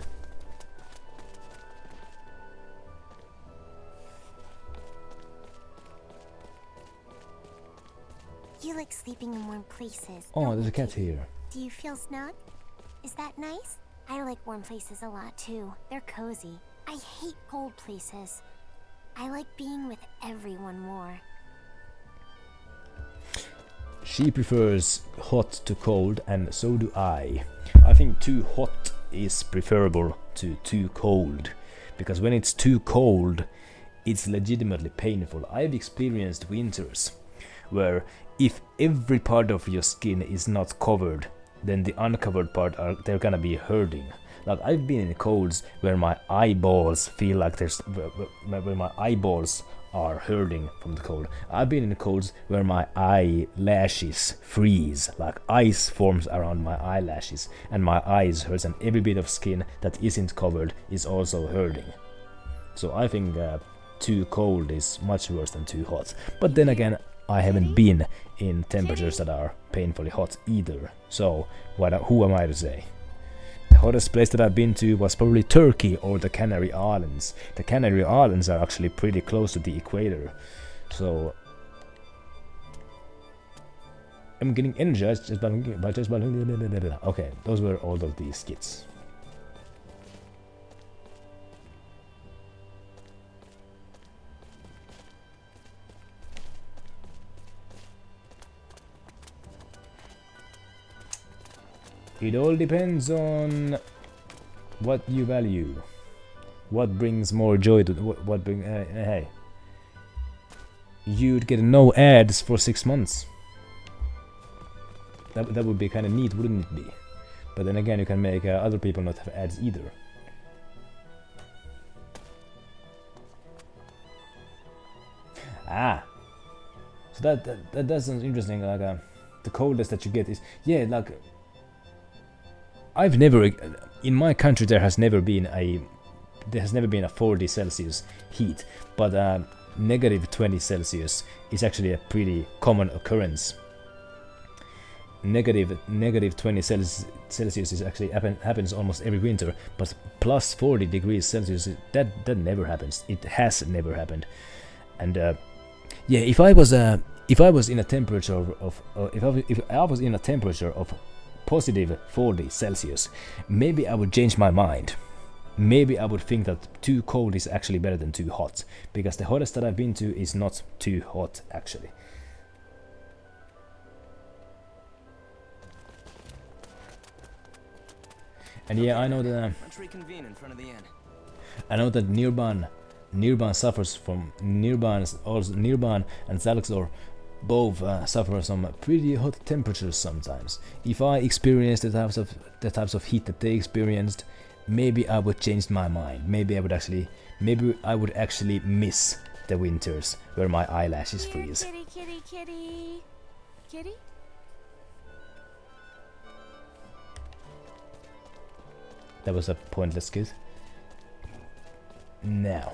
You like sleeping in warm places. Oh, don't there's a you, cat Kitty? here. Do you feel snug? Is that nice? I like warm places a lot too. They're cozy. I hate cold places. I like being with everyone more. She prefers hot to cold, and so do I. I think too hot is preferable to too cold, because when it's too cold, it's legitimately painful. I've experienced winters where if every part of your skin is not covered, then the uncovered part they're gonna be hurting. Like I've been in colds where my eyeballs feel like where my eyeballs are hurting from the cold. I've been in colds where my eyelashes freeze, like ice forms around my eyelashes, and my eyes hurts, and every bit of skin that isn't covered is also hurting. So I think too cold is much worse than too hot. But then again, I haven't been in temperatures that are painfully hot either. So who am I to say? The hottest place that I've been to was probably Turkey or the Canary Islands. The Canary Islands are actually pretty close to the equator. So I'm getting energized just by okay, those were all of these skits. It all depends on what you value, what brings more joy to what bring. Hey, you'd get no ads for 6 months. That would be kind of neat, wouldn't it be? But then again, you can make other people not have ads either. Ah, so that sounds interesting. Like the coldest that you get is like. I've never, in my country there has never been a 40 Celsius heat, but negative 20 Celsius is actually a pretty common occurrence. Negative 20 Celsius is actually happens almost every winter, but plus 40 degrees Celsius, that never happens. It has never happened. And yeah, if I was in a temperature of if I was in a temperature of positive 40 Celsius, maybe I would change my mind. Maybe I would think that too cold is actually better than too hot, because the hottest that I've been to is not too hot actually. And yeah, I know that Let's reconvene in front of the inn. I know that Nirban suffers from Nirban and Zalxor both suffer some pretty hot temperatures sometimes. If I experienced the types of heat that they experienced, maybe I would change my mind. Maybe I would actually miss the winters where my eyelashes freeze. Kitty. That was a pointless kiss. Now.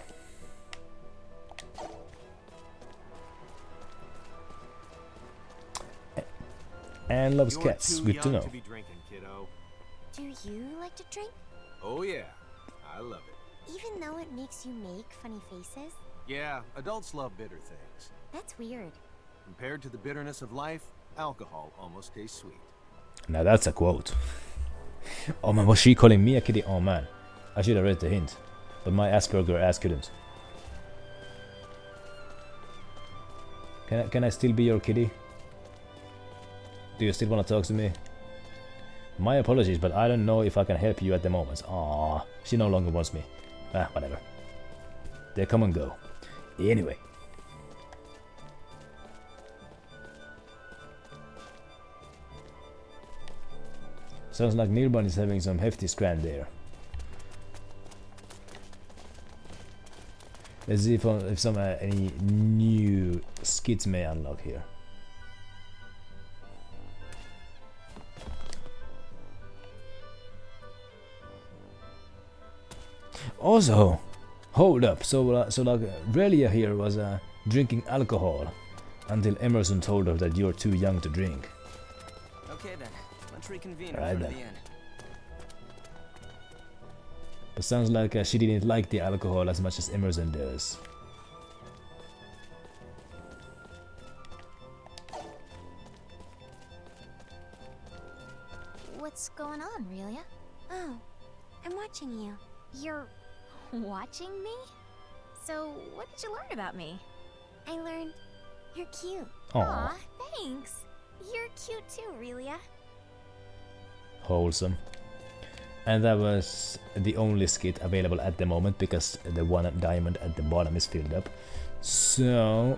And loves cats. Good to know. be drinking, kiddo. Do you like to drink? Oh yeah, I love it. Even though it makes you make funny faces? Yeah, adults love bitter things. That's weird. Compared to the bitterness of life, alcohol almost tastes sweet. Now that's a quote. Oh man, was she calling me a kitty? Oh man, I should have read the hint, but my Asperger ass couldn't. Can I still be your kitty? Do you still want to talk to me? My apologies, but I don't know if I can help you at the moment. Aww, she no longer wants me. Ah, whatever. They come and go. Anyway. Sounds like Nirban is having some hefty scran there. Let's see if some any new skits may unlock here. Also, hold up. So like Relia here was drinking alcohol until Emerson told her that you're too young to drink. Okay then, let's reconvene Right in front then. of the inn. But sounds like she didn't like the alcohol as much as Emerson does. What's going on, Relia? Oh, I'm watching you. You're watching me? So, what did you learn about me? I learned you're cute. Aw, thanks. You're cute too, Relia. Wholesome. And that was the only skit available at the moment because the one diamond at the bottom is filled up. So,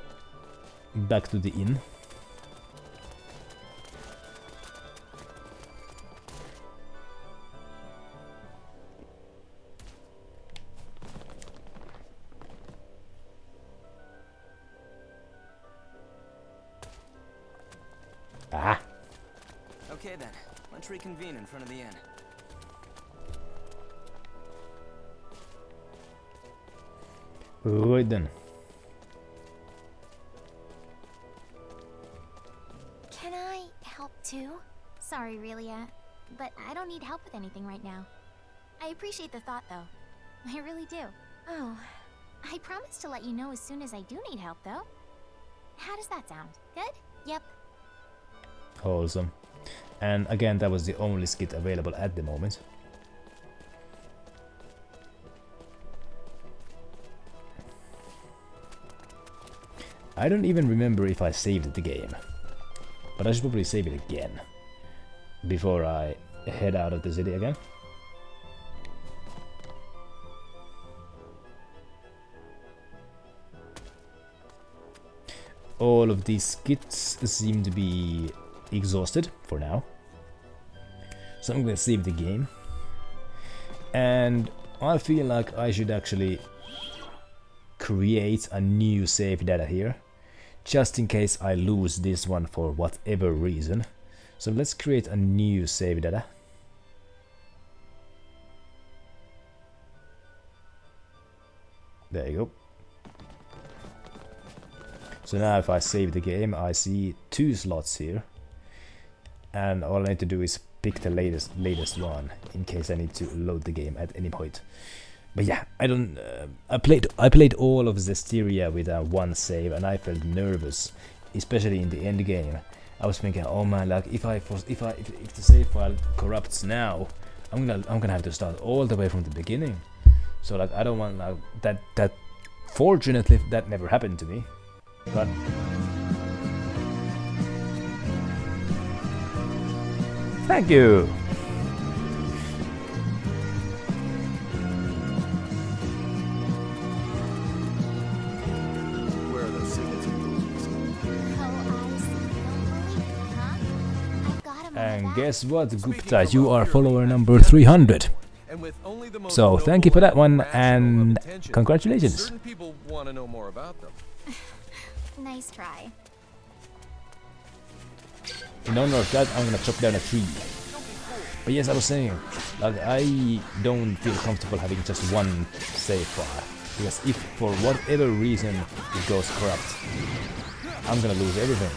back to the inn. Ah! Okay then, let's reconvene in front of the inn. Right then. Can I help too? Sorry, Relia, but I don't need help with anything right now. I appreciate the thought though. I really do. Oh, I promise to let you know as soon as I do need help though. How does that sound? Good? Yep. Wholesome. And again, that was the only skit available at the moment. I don't even remember if I saved the game, but I should probably save it again before I head out of the city again. All of these skits seem to be exhausted for now, so I'm gonna save the game, and I feel like I should actually create a new save data here, just in case I lose this one for whatever reason. So let's create a new save data. There you go. So now if I save the game, I see 2 slots here, and all I need to do is pick the latest one in case I need to load the game at any point. But yeah, I played all of Zestiria with one save, and I felt nervous, especially in the end game. I was thinking, oh man, like if the save file corrupts now, I'm gonna have to start all the way from the beginning. So like I don't want like that. Fortunately, that never happened to me. But thank you. Where are those signets and And guess what, Gupta, you are follower number 300. So thank you for that one, and congratulations. Certain people want to know more about them. Nice try. In honor of that, I'm gonna chop down a tree. But yes, I was saying, like, I don't feel comfortable having just one save file, because if for whatever reason it goes corrupt, I'm gonna lose everything,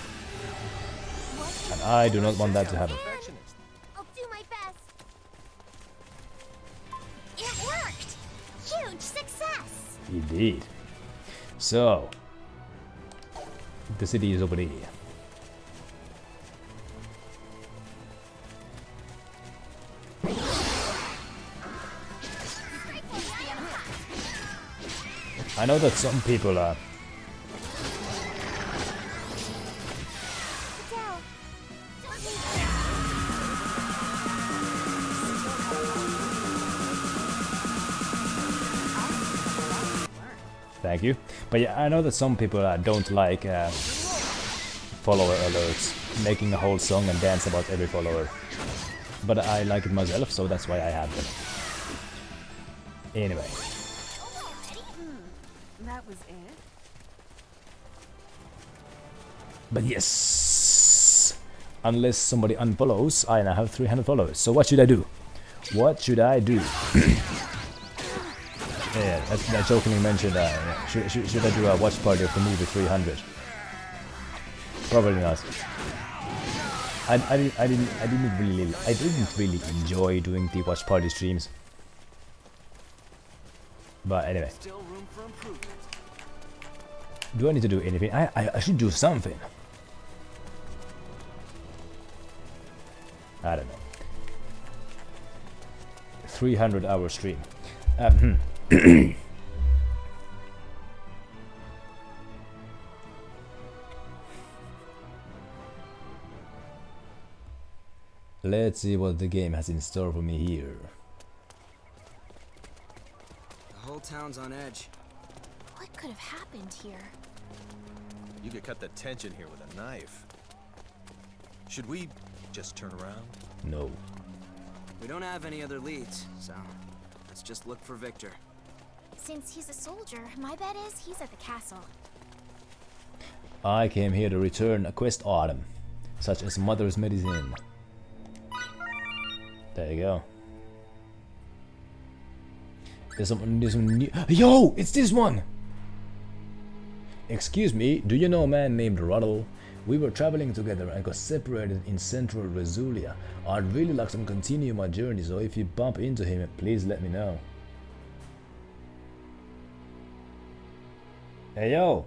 and I do not want that to happen. I'll do my best. It worked! Huge success! Indeed. So, the city is over there. I know that some people are Thank you. But yeah, I know that some people don't like follower alerts, making a whole song and dance about every follower. But I like it myself, so that's why I have them. Anyway. That was it? But yes, unless somebody unfollows, I now have 300 followers. So what should I do? What should I do? Yeah, I jokingly mentioned should I do a watch party of the movie 300? Probably not. I didn't really enjoy doing the watch party streams. But anyway. Do I need to do anything? I should do something. I don't know. 300-hour stream. Let's see what the game has in store for me here. The whole town's on edge. What could have happened here? You could cut the tension here with a knife. Should we just turn around? No. We don't have any other leads, so let's just look for Victor. Since he's a soldier, my bet is he's at the castle. I came here to return a quest item, such as mother's medicine. There you go. There's some new— Yo! It's this one! Excuse me, do you know a man named Ruddle? We were traveling together and got separated in central Rezulia. I'd really like to continue my journey, so if you bump into him, please let me know. Hey yo!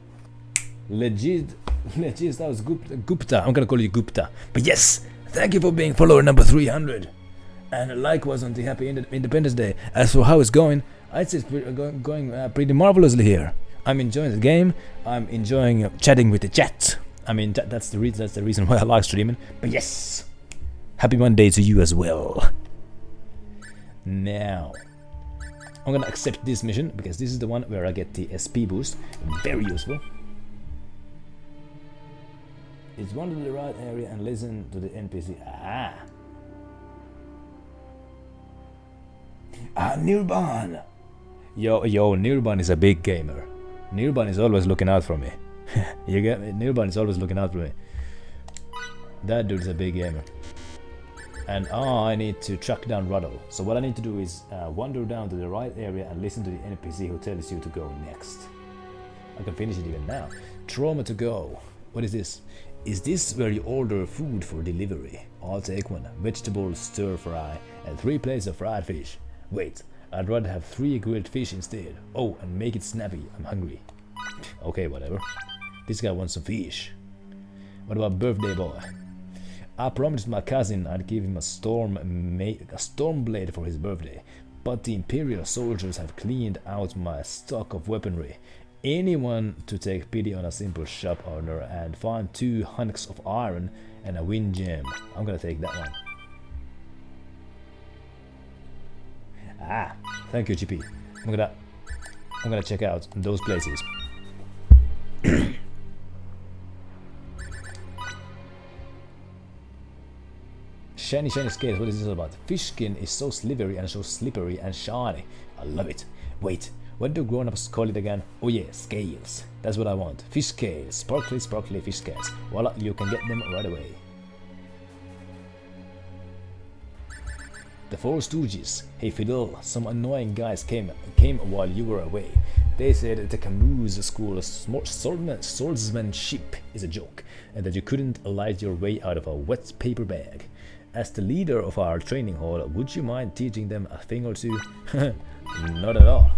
Legit, that was Gupta. I'm gonna call you Gupta. But yes! Thank you for being follower number 300. And likewise on the Happy Independence Day. As for how it's going, I'd say it's going pretty marvelously here. I'm enjoying the game. I'm enjoying chatting with the chat. I mean, that's the reason why I like streaming. But yes, happy Monday to you as well. Now, I'm gonna accept this mission because this is the one where I get the SP boost. Very useful. It's wander to the right area and listen to the NPC. Nirban! Yo, Nirban is a big gamer. Nirban is always looking out for me. You get me? Nirban is always looking out for me. That dude is a big gamer. And I need to track down Ruddle. So what I need to do is wander down to the right area and listen to the NPC who tells you to go next. I can finish it even now. Trauma to go. What is this? Is this where you order food for delivery? I'll take one. Vegetable stir fry and 3 plates of fried fish. Wait, I'd rather have 3 grilled fish instead. Oh, and make it snappy. I'm hungry. Okay, whatever. This guy wants some fish. What about birthday boy? I promised my cousin I'd give him a storm blade for his birthday, but the Imperial soldiers have cleaned out my stock of weaponry. Anyone to take pity on a simple shop owner and find 2 hunks of iron and a wind gem. I'm gonna take that one. Thank you, GP. I'm gonna check out those places. Shiny scales, what is this all about? Fish skin is so slivery and so slippery and shiny. I love it. Wait, what do grown-ups call it again? Oh yeah, scales. That's what I want. Fish scales. Sparkly fish scales. Voila, you can get them right away. The Four Stooges. Hey Fidel, some annoying guys came while you were away. They said the Camus school of swordsmanship is a joke, and that you couldn't light your way out of a wet paper bag. As the leader of our training hall, would you mind teaching them a thing or two? Not at all.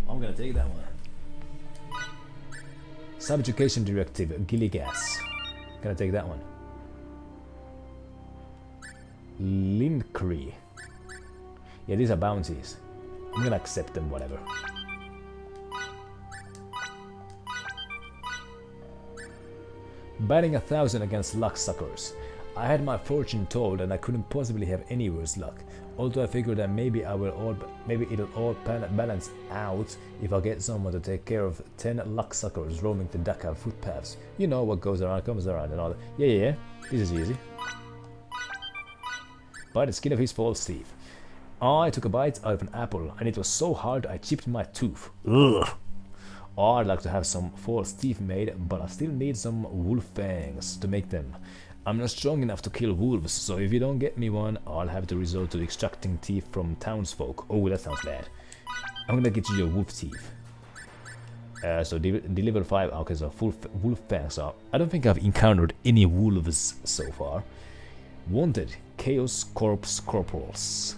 I'm gonna take that one. Subjugation Directive, Gilligas. Gonna take that one. Linkry. Yeah, these are bounties. I'm gonna accept them, whatever. Batting 1,000 against lucksuckers. I had my fortune told and I couldn't possibly have any worse luck. Although I figured that maybe it'll all balance out if I get someone to take care of 10 lucksuckers roaming the Dakar footpaths. You know what goes around comes around and all that. Yeah. This is easy. By the skin of his false teeth. I took a bite out of an apple and it was so hard I chipped my tooth. Ugh. I'd like to have some false teeth made, but I still need some wolf fangs to make them. I'm not strong enough to kill wolves, so if you don't get me one, I'll have to resort to extracting teeth from townsfolk. Oh, that sounds bad. I'm gonna get you your wolf teeth. So deliver 5. Okay, so full wolf fangs. So I don't think I've encountered any wolves so far. Wanted Chaos Corps Corporals.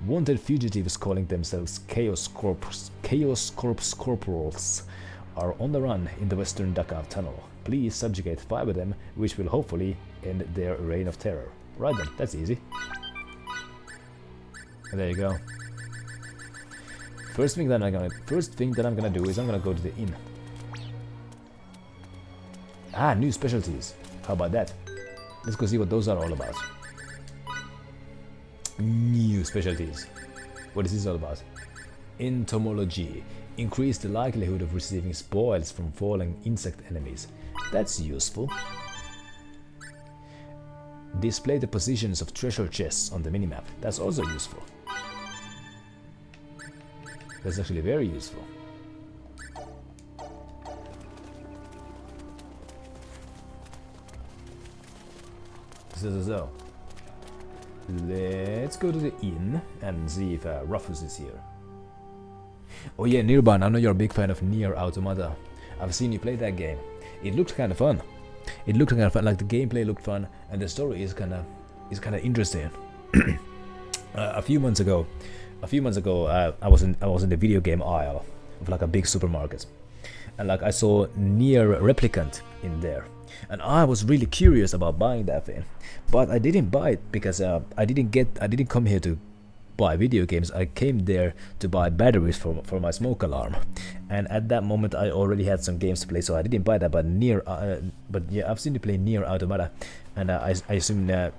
Wanted fugitives calling themselves Chaos Corps Corporals are on the run in the western Dakar tunnel. Please subjugate 5 of them, which will hopefully end their reign of terror. Right then, that's easy. And there you go. First thing that I'm gonna do is I'm gonna go to the inn. Ah, new specialties. How about that? Let's go see what those are all about. New specialties. What is this all about? Entomology. Increase the likelihood of receiving spoils from falling insect enemies. That's useful. Display the positions of treasure chests on the minimap. That's also useful. That's actually very useful. So. Let's go to the inn and see if Rufus is here. Oh yeah, Nirban, I know you're a big fan of Nier Automata. I've seen you play that game. It looked kind of fun. It looked kind of fun, like the gameplay looked fun, and the story is kind of interesting. A few months ago, I was in the video game aisle of like a big supermarket, and like I saw Nier Replicant in there, and I was really curious about buying that thing, but I didn't buy it because I didn't come here to buy video games. I came there to buy batteries for my smoke alarm, and at that moment I already had some games to play, so I didn't buy that. But yeah, I've seen you play Nier Automata, and I assume I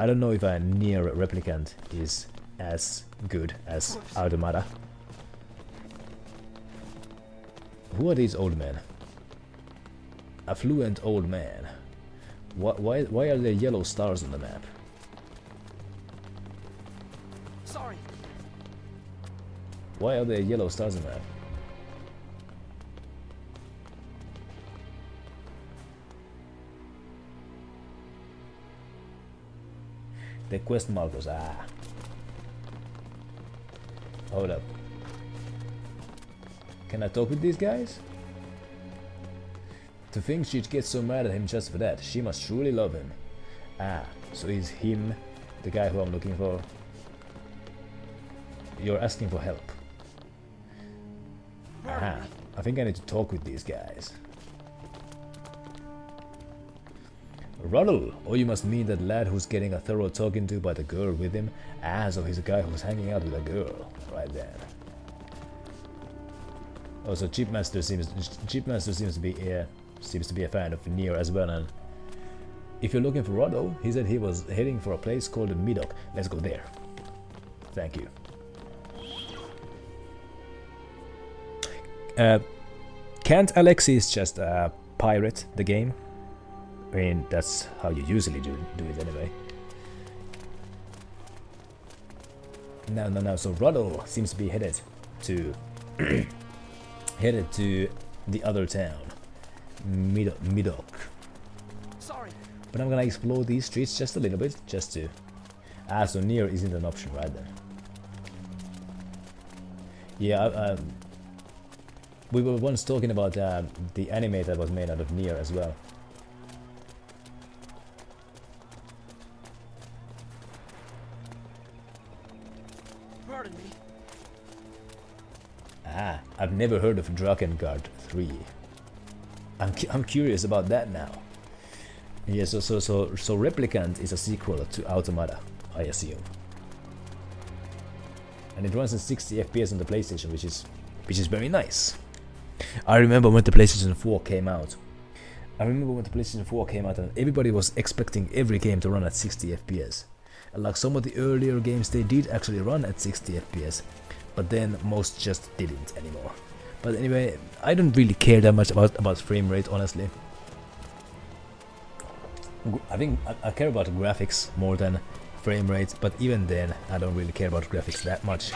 don't know if a Nier Replicant is as good as Automata. Who are these old men? Affluent old man. Why are there yellow stars on the map? Sorry. Why are there yellow stars on the map? The quest markers, Hold up. Can I talk with these guys? To think she'd get so mad at him just for that, she must truly love him. So is him the guy who I'm looking for? You're asking for help. I think I need to talk with these guys. Ruddle! Oh, you must mean that lad who's getting a thorough talking to by the girl with him? So he's a guy who's hanging out with a girl. Right then. Oh, so Chipmaster seems to be a fan of Nier as well, and if you're looking for Ruddle, he said he was heading for a place called Mandog. Let's go there. Thank you. Can't Alexis just pirate the game? I mean, that's how you usually do it anyway. No. So Ruddle seems to be headed to the other town, Mandog. Sorry. But I'm gonna explore these streets just a little bit, just to. So Nier isn't an option, right then? Yeah, we were once talking about the anime that was made out of Nier as well. Pardon me. I've never heard of Drakengard 3. I'm curious about that now. Yeah, so Replicant is a sequel to Automata, I assume. And it runs at 60 FPS on the PlayStation, which is very nice. I remember when the PlayStation 4 came out. And everybody was expecting every game to run at 60 FPS. And like some of the earlier games, they did actually run at 60 FPS, but then most just didn't anymore. But anyway, I don't really care that much about frame rate, honestly. I think I care about graphics more than frame rate, but even then, I don't really care about graphics that much.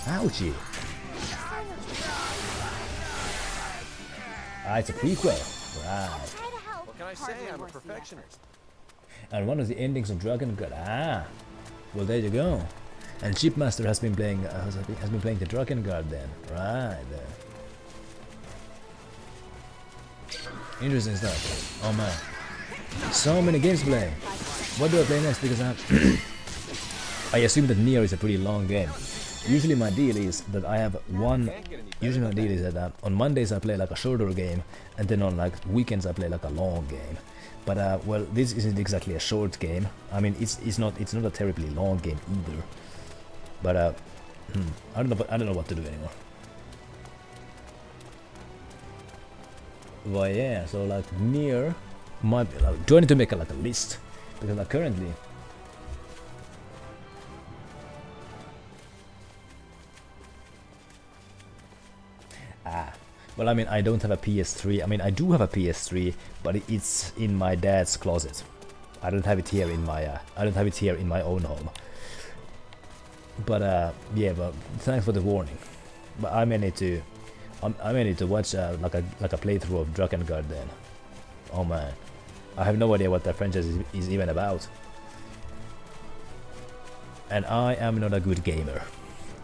Ouchie! It's a prequel. Right. What can I say? I'm a perfectionist. And one of the endings of Drakengard. Well, there you go. And Chipmaster has been playing the Drakengard then. Right there. Interesting stuff. Oh man. So many games to play. What do I play next? Because I assume that Nier is a pretty long game. Usually my deal is that I have one. Usually my deal is that on Mondays I play like a shorter game, and then on like weekends I play like a long game. But well, this isn't exactly a short game. I mean, it's not a terribly long game either. But I don't know what to do anymore. Well, yeah. So like near my, do I need to make like a list? Because like currently. Well, I mean, I don't have a PS3. I mean, I do have a PS3, but it's in my dad's closet. I don't have it here in my. I don't have it here in my own home. But yeah, but thanks for the warning. But I may need to. I may need to watch like a playthrough of Drakengard then. Oh man, I have no idea what that franchise is even about. And I am not a good gamer.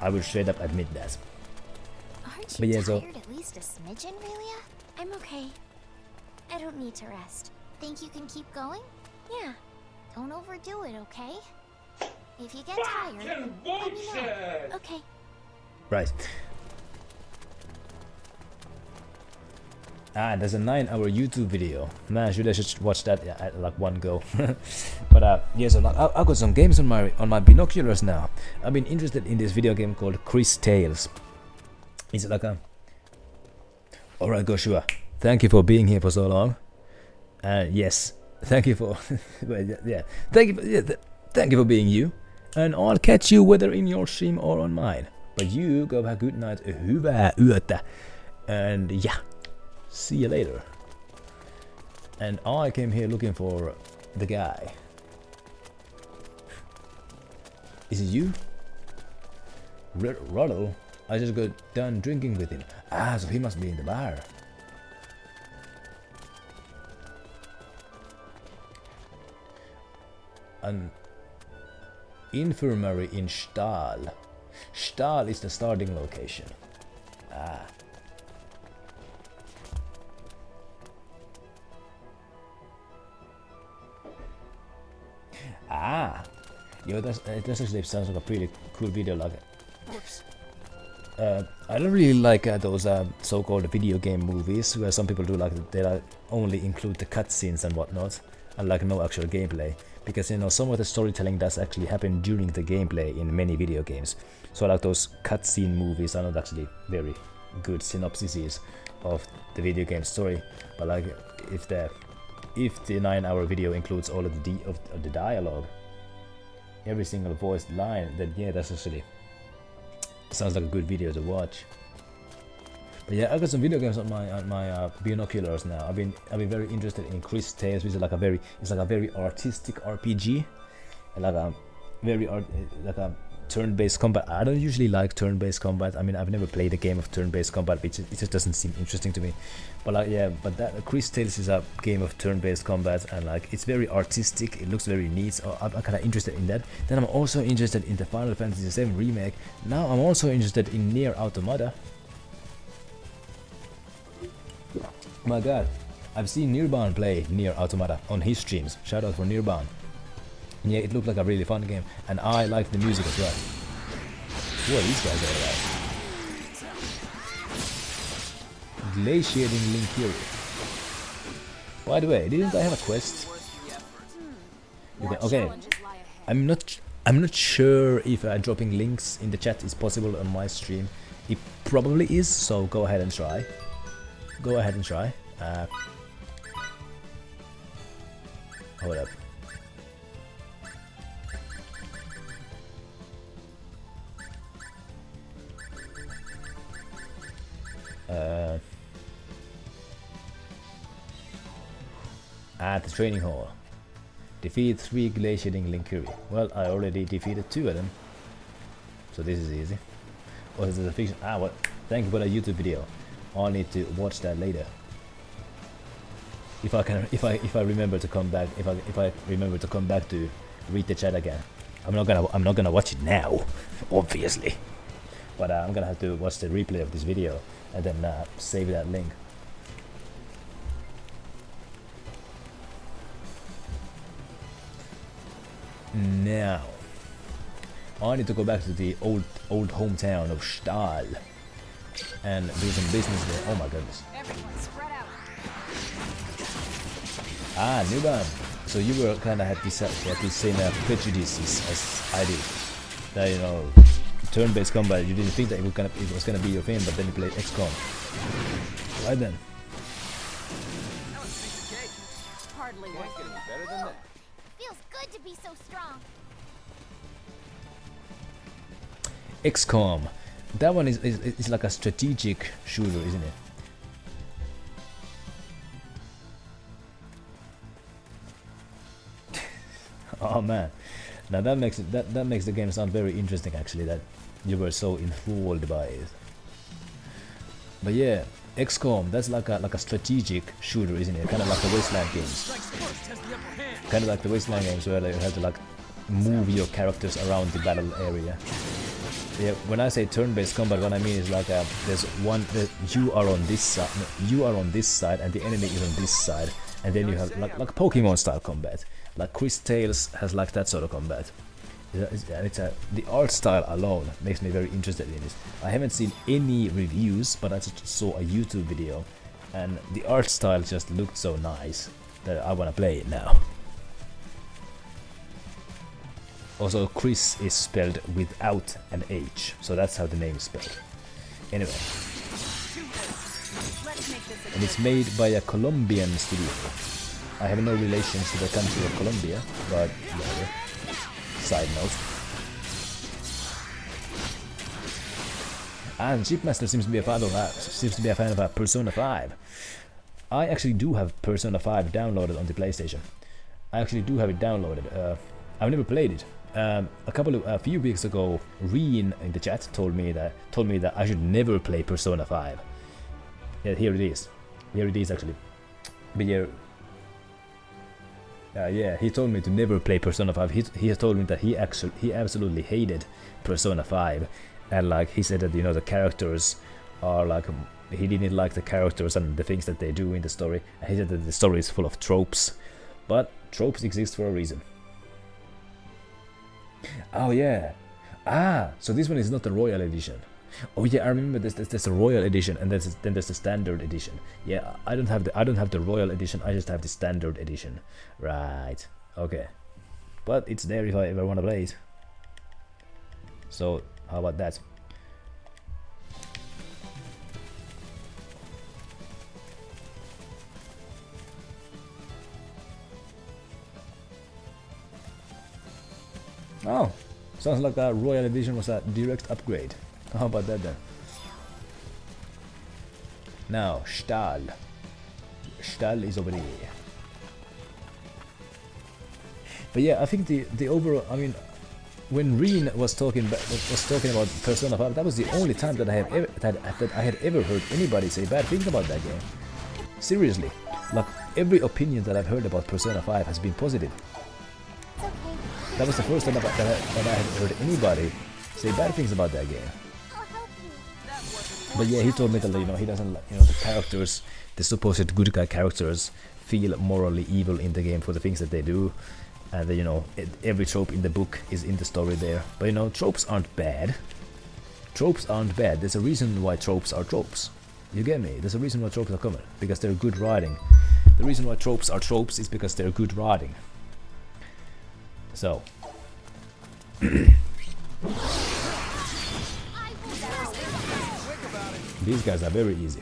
I will straight up admit that. Aren't But you yeah, so tired at least a smidgen, Relia? I'm okay. I don't need to rest. Think you can keep going? Yeah. Don't overdo it, okay? If you get tired, let me know. Okay. Right. There's a 9-hour YouTube video. Man, should I just watch that at like one go? But yeah, so like, I've got some games on my binoculars now. I've been interested in this video game called Chris Tales. It's like a. Alright, Goshua. Thank you for being here for so long. Yes, thank you for. Yeah, thank you for being you. And I'll catch you whether in your stream or on mine. But you go have a good night. Hyvää yötä. And yeah. See you later. And I came here looking for the guy. Is it you? Ruddle? I just got done drinking with him. So he must be in the bar. An infirmary in Stahl. Stahl is the starting location. Yo, that actually sounds like a pretty cool video. Like, Whoops. I don't really like those so-called video game movies where some people do like they like only include the cutscenes and whatnot, and like no actual gameplay. Because you know some of the storytelling does actually happen during the gameplay in many video games. So like those cutscene movies are not actually very good synopsises of the video game story. But like if the 9-hour video includes all of the dialogue, every single voiced line, then yeah, that's actually sounds like a good video to watch. But yeah, I got some video games on my binoculars now. I've been very interested in Chris Tales, which is like a very artistic RPG, and like a turn-based combat. I don't usually like turn-based combat. I mean, I've never played a game of turn-based combat, which it just doesn't seem interesting to me. But like, yeah, but that Chris Tales is a game of turn-based combat, and like it's very artistic. It looks very neat. So I'm kind of interested in that. Then I'm also interested in the Final Fantasy VII remake. Now I'm also interested in Nier Automata. My God, I've seen Nirban play Nier Automata on his streams. Shout out for Nirban. And yeah, it looked like a really fun game, and I liked the music as well. What are these guys all about? Glaciating Linkiri. By the way, didn't I have a quest? Okay. I'm not sure if dropping links in the chat is possible on my stream. It probably is, so go ahead and try. Go ahead and try. Hold up. At the training hall. Defeat 3 glaciating Linkuri. Well, I already defeated 2 of them. So this is easy. Or is it a fiction? What? Thank you for the YouTube video. I'll need to watch that later. If I remember to come back, if I remember to come back to read the chat again. I'm not gonna watch it now, obviously. But I'm gonna have to watch the replay of this video and then save that link. Now, I need to go back to the old hometown of Stahl and do some business there. Oh my goodness. Everyone spread out. Ah, Nuban. So you were kind of had the same prejudices as I did. That, you know, turn-based combat. You didn't think that it was gonna be your thing, but then you played XCOM. Right then. Hardly worth it. Better than that. Feels good to be so strong. XCOM. That one is like a strategic shooter, isn't it? Oh man, now that makes the game sound very interesting actually. That you were so enthralled by it. But yeah, XCOM, that's like a strategic shooter, isn't it? Kind of like the Wasteland games. Kind of like the Wasteland games where you have to like move your characters around the battle area. Yeah, when I say turn-based combat, what I mean is like you are on this side, and the enemy is on this side, and then you have like Pokemon style combat. Like Chris Tales has like that sort of combat. The art style alone makes me very interested in this. I haven't seen any reviews, but I just saw a YouTube video, and the art style just looked so nice that I want to play it now. Also, Chris is spelled without an H, so that's how the name is spelled. Anyway. And it's made by a Colombian studio. I have no relations to the country of Colombia, but whatever. Side note. And Chipmaster seems to be a fan of Persona 5. I actually do have Persona 5 downloaded on the PlayStation. I actually do have it downloaded. I've never played it. A few weeks ago, Reen in the chat told me that I should never play Persona 5. Yeah, here it is. Here it is actually. But yeah, he told me to never play Persona 5. He told me that he absolutely hated Persona 5, and like he said that, you know, the characters are like, he didn't like the characters and the things that they do in the story. And he said that the story is full of tropes, but tropes exist for a reason. Oh yeah. Ah, so this one is not the Royal Edition. Oh yeah, I remember there's a Royal Edition, and then there's the Standard Edition. Yeah, I don't have the Royal Edition. I just have the Standard Edition. Right. Okay. But it's there if I ever want to play it. So how about that? Oh, sounds like the Royal Edition was a direct upgrade. How about that then? Now, Stahl. Stahl is over there. But yeah, I think the overall, I mean, when Reen was talking about Persona 5, that was the only time that I had ever heard anybody say bad things about that game. Seriously, like every opinion that I've heard about Persona 5 has been positive. That was the first time that I had heard anybody say bad things about that game. But yeah, he told me that, you know, he doesn't like, you know, the characters, the supposed good guy characters, feel morally evil in the game for the things that they do, and you know, every trope in the book is in the story there. But you know, tropes aren't bad. Tropes aren't bad. There's a reason why tropes are tropes. You get me? There's a reason why tropes are common, because they're good writing. The reason why tropes are tropes is because they're good writing. So. These guys are very easy.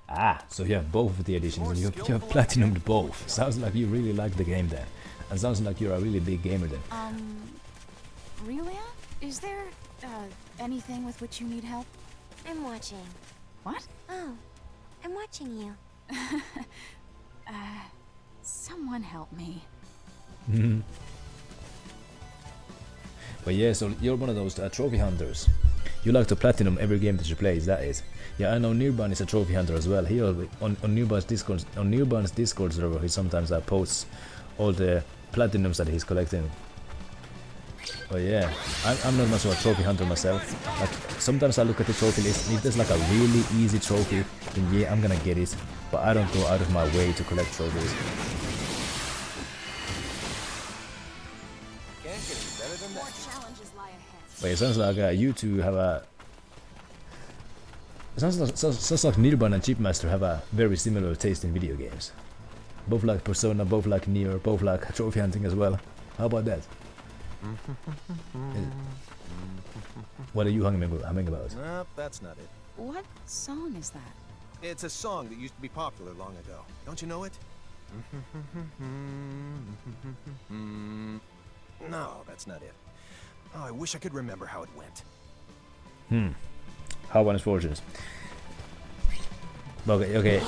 Ah, so you have both of the editions, and you have platinumed both. Sounds like you really like the game then. And sounds like you're a really big gamer then. Relia? Is there, anything with which you need help? I'm watching. What? Oh, I'm watching you. Someone help me. But yeah, so you're one of those trophy hunters. You like to platinum every game that you play, is that it? Yeah, I know Nirban is a trophy hunter as well. He on Nirban's Discord server, he sometimes posts all the platinums that he's collecting. But yeah, I'm not much of a trophy hunter myself. Like sometimes I look at the trophy list, and if there's like a really easy trophy, then yeah, I'm gonna get it. But I don't go out of my way to collect trophies. better than More that. challenges lie ahead. But it sounds like you two have a... It sounds like Nirban and Chipmaster have a very similar taste in video games. Both like Persona, both like Nier, both like trophy hunting as well. How about that? What are you humming about? Nope, that's not it. What song is that? It's a song that used to be popular long ago. Don't you know it? No, that's not it. Oh, I wish I could remember how it went. How unfortunate. Okay.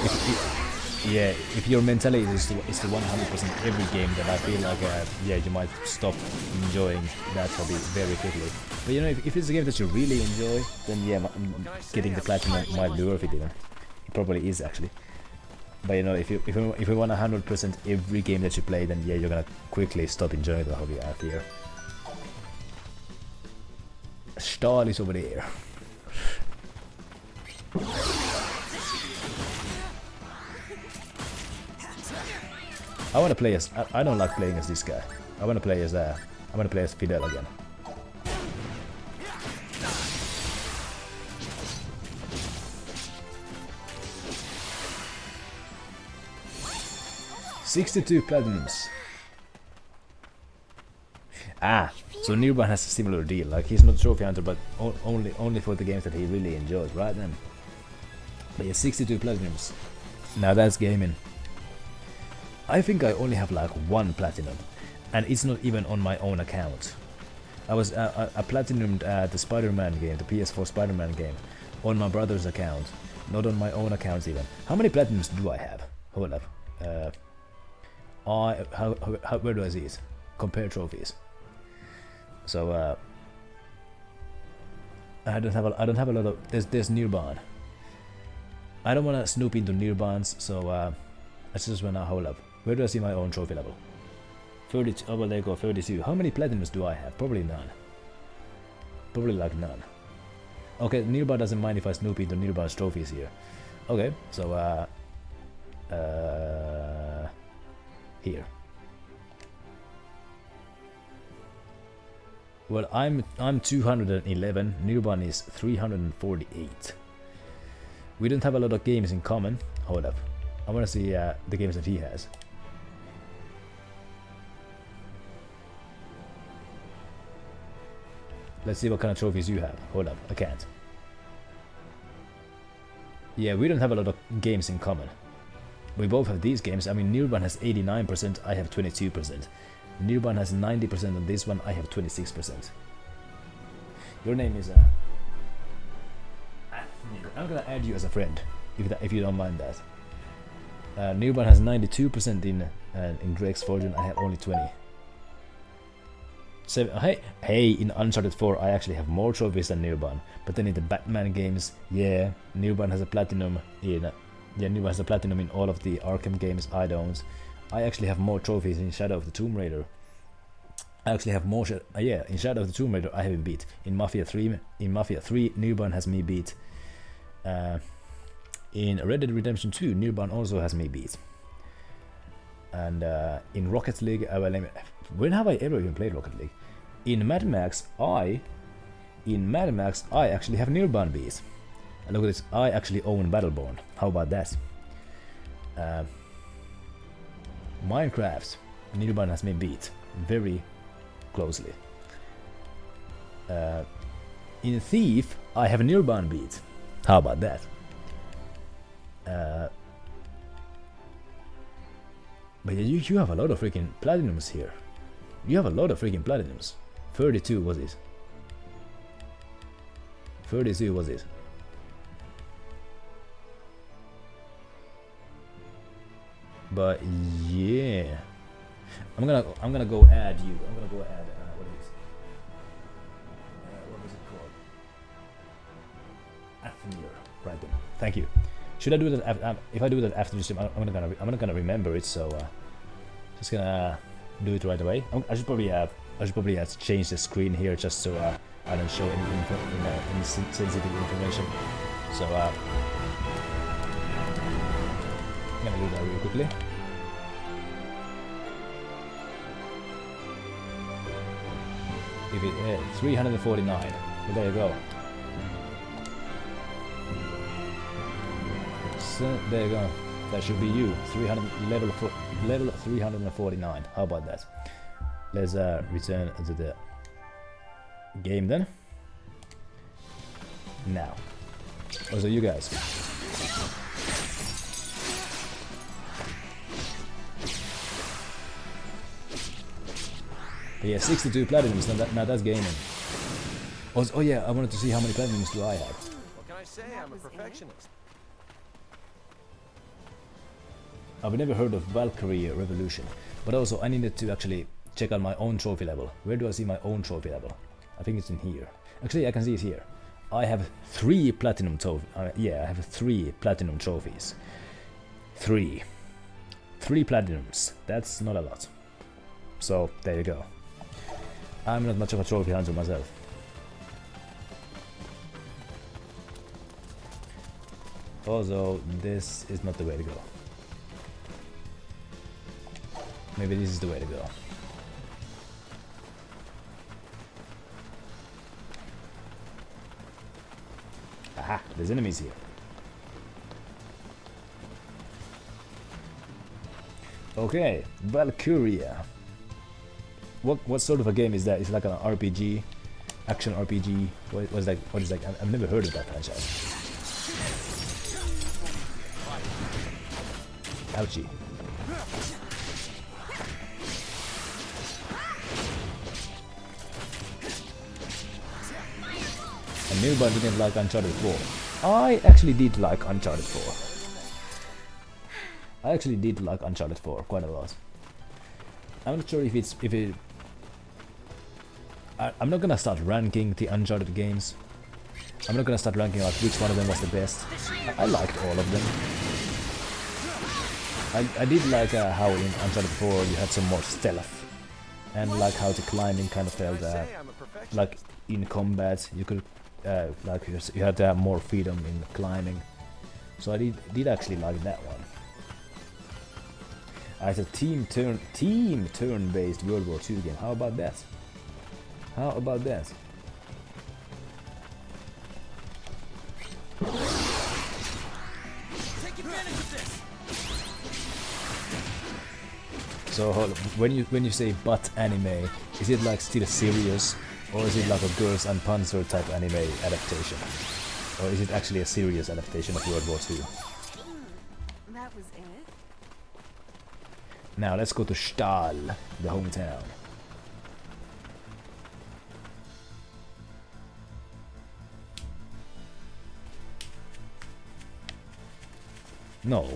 If your mentality is to 100% every game, then I feel like you might stop enjoying that hobby very quickly. But you know, if it's a game that you really enjoy, then yeah, getting the platinum might be worth it even. It probably is actually. But you know, if you want 100% every game that you play, then yeah, you're gonna quickly stop enjoying the hobby, I fear. Stahl is over there. I want to play as... I don't like playing as this guy. I want to play as Fidel again. $62 platinums. Ah, so Nirban has a similar deal. Like he's not a trophy hunter, but only for the games that he really enjoys, right then. But yeah, 62 platinums. Now that's gaming. I think I only have like 1 platinum, and it's not even on my own account. I was I platinumed the Spider-Man game, the PS4 Spider-Man game, on my brother's account, not on my own account even. How many platinums do I have? Hold up. Where do I see it? Compare trophies. So I don't have a lot of. There's Nirban. I don't want to snoop into Nirbans, so I just wanna hold up. Where do I see my own trophy level? 32. Oh well, there you go. 32. How many platinums do I have? Probably none. Probably like none. Okay, Nirban doesn't mind if I snoop into Nirban's trophies here. Okay, so here. Well, I'm 211. Nirban is 348. We don't have a lot of games in common. Hold up. I want to see the games that he has. Let's see what kind of trophies you have. Hold up, I can't. Yeah, we don't have a lot of games in common. We both have these games. I mean, Nirban has 89%, I have 22%. Nirban has 90% on this one, I have 26%. Your name is I'm gonna add you as a friend, if you don't mind that. Nirban has 92% in Drake's Fortune, I have only 20. Hey, in Uncharted 4 I actually have more trophies than Nirban, but then in the Batman games, yeah, Nirban has a platinum in Nirban has a platinum in all of the Arkham games. I don't. I actually have more trophies in Shadow of the Tomb Raider. I actually have more. In Shadow of the Tomb Raider I have been beat. In Mafia 3, Nirban has me beat. In Red Dead Redemption 2, Nirban also has me beat. And in Rocket League, when have I ever even played Rocket League? In Mad Max, I actually have Nirban beat. And look at this, I actually own Battleborn. How about that? Minecraft, Nirban has me beat very closely. In Thief, I have Nirban beat. How about that? But you have a lot of freaking platinums here. You have a lot of freaking platinums. 32 was it? 32 was it? But yeah, I'm gonna go add you. I'm gonna go add what is what was it called? Athmir, right then. Thank you. Should I do that? If I do that after the stream, I'm not gonna remember it. So just gonna do it right away. I should probably change the screen here just so I don't show any sensitive information. So I'm gonna do that real quickly. if it 349. Well, there you go. So there you go. That should be you. 300 level 349. How about that? Let's return to the game then. Now. Also, you guys. Yeah, 62 platinums. Now that's gaming. Also, oh yeah, I wanted to see how many platinums do I have. What can I say? I'm a perfectionist. I've never heard of Valkyrie Revolution, but also I needed to actually check out my own trophy level. Where do I see my own trophy level? I think it's in here. Actually, I can see it here. I have 3 platinum yeah, I have 3 platinum trophies. 3 platinums. That's not a lot. So there you go. I'm not much of a trophy hunter myself. Also, this is not the way to go. Maybe this is the way to go. Aha, there's enemies here. Okay, Valkyria. What sort of a game is that? Is it like an RPG, action RPG? What is that? What is that? I've never heard of that franchise. Ouchie. And Nilbert didn't like Uncharted 4. I actually did like Uncharted 4. I actually did like Uncharted 4 quite a lot. I'm not sure if it. I'm not gonna start ranking the Uncharted games. I'm not gonna start ranking like which one of them was the best. I liked all of them. I did like how in Uncharted 4 you had some more stealth, and like how the climbing kind of felt like in combat you could like you had to have more freedom in climbing. So I did actually like that one. It's a team turn-based World War II game. How about that? How about that? So when you say butt anime, is it like still serious, or is it like a Girls and Panzer type anime adaptation, or is it actually a serious adaptation of World War II? That was it. Now let's go to Stahl, the hometown. No,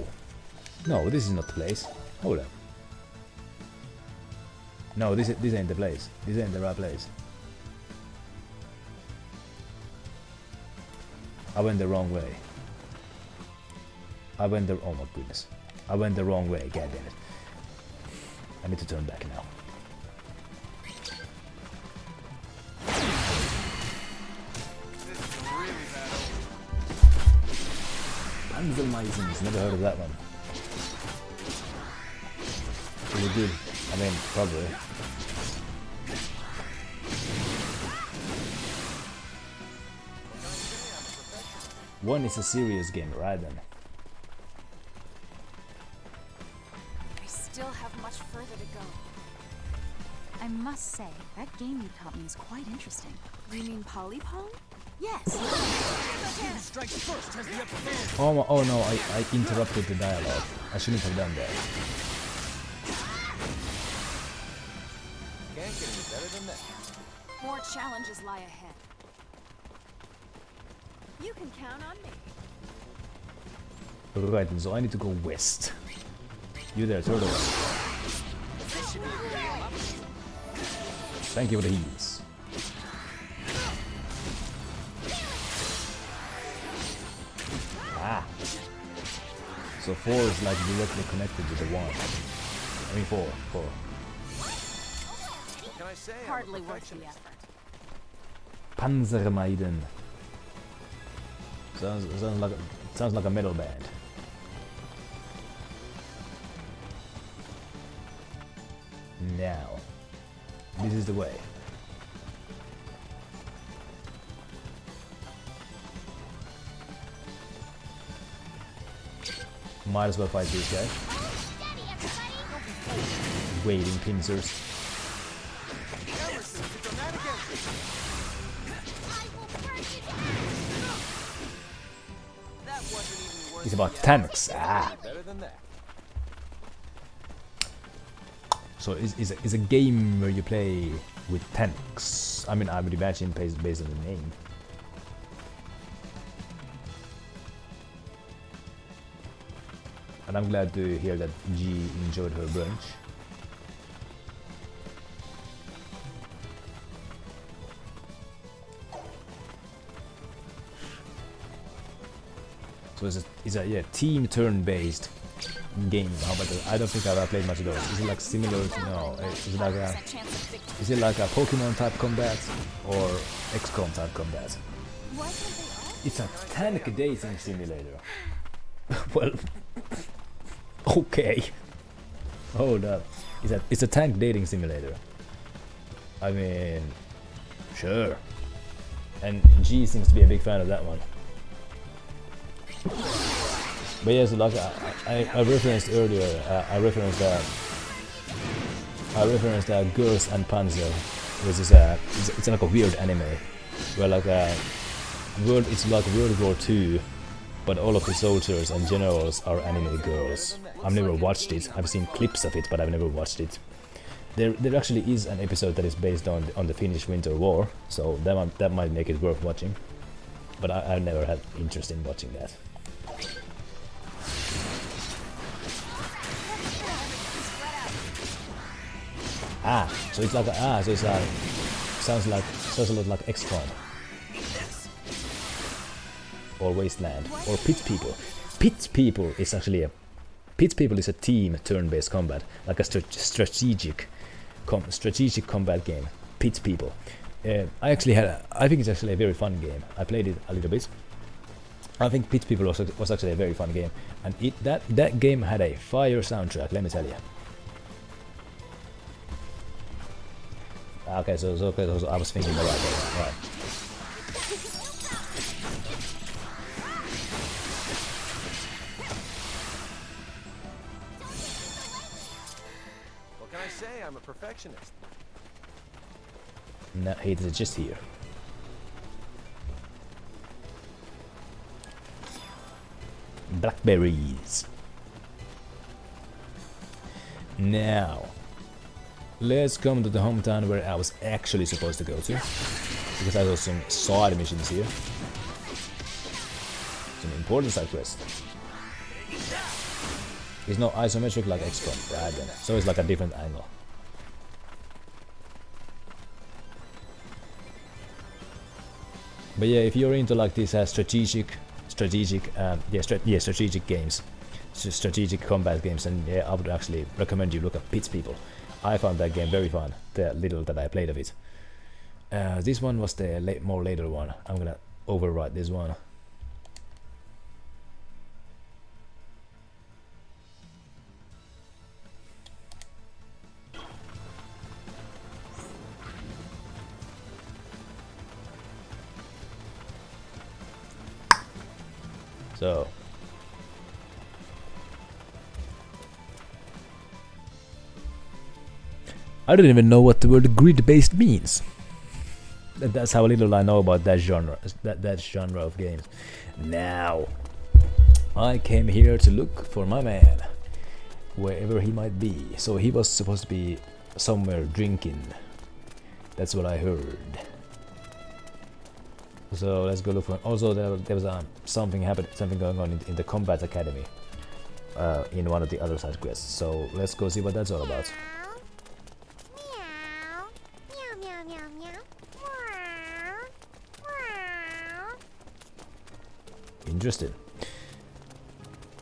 this is not the place. Hold up. No, this ain't the place. This ain't the right place. I went the wrong way. Oh my goodness. I went the wrong way, god damn it. I need to turn back now. Panzermeisens, never heard of that one. Is it good? I mean, probably. One is a serious game, right then? I still have much further to go. I must say, that game you taught me is quite interesting. You mean Polypong? Yes! Oh no, I interrupted the dialogue. I shouldn't have done that. Can't get any better than that. More challenges lie ahead. You can count on me. Right, so I need to go west. You there, turtle. Thank you for the heals. Ah. So 4 is like directly connected to the 1. I mean 4. Can I say Hardly worth the effort. Panzermeiden. Sounds like a metal band. Now, this is the way. Might as well fight these guys. Waiting pincers. It's about tanks. Ah. So it's a game where you play with tanks. I mean, I would imagine based on the name. And I'm glad to hear that G enjoyed her brunch. So it's a yeah, team turn-based game. How about that? I don't think I've played much of those. Is it like similar to is it like a Pokemon type combat or XCOM type combat? It's a tank dating simulator. Well, okay. Hold up. It's a tank dating simulator. I mean, sure. And G seems to be a big fan of that one. But yes, like I referenced earlier, I referenced Girls and Panzer, which is it's like a weird anime, where like it's like World War II, but all of the soldiers and generals are anime girls. I've never watched it. I've seen clips of it, but I've never watched it. There actually is an episode that is based on the Finnish Winter War, so that might make it worth watching. But I've never had interest in watching that. So it's like sounds a lot like XCOM or Wasteland or Pit People. Pit People is a team turn-based combat, like a strategic combat game. Pit People. I think it's actually a very fun game. I played it a little bit. I think Pit People was actually a very fun game, and that game had a fire soundtrack. Let me tell you. Okay, so I was thinking the right way. Right. What can I say? I'm a perfectionist. No, it is just here. Blackberries. Now, let's come to the hometown where I was actually supposed to go to, because I saw some side missions here. Some important side quests. It's not isometric like XCOM, right then. So it's like a different angle. But yeah, if you're into like these strategic games, strategic combat games, and yeah, I would actually recommend you look at Pit People. I found that game very fun, the little that I played of it. This one was the more later one. I'm gonna overwrite this one. So I don't even know what the word grid-based means. That's how little I know about that genre of games. Now, I came here to look for my man, wherever he might be. So he was supposed to be somewhere drinking. That's what I heard. So let's go look for him. Also, there was something going on in the combat academy, in one of the other side quests. So let's go see what that's all about. Interesting.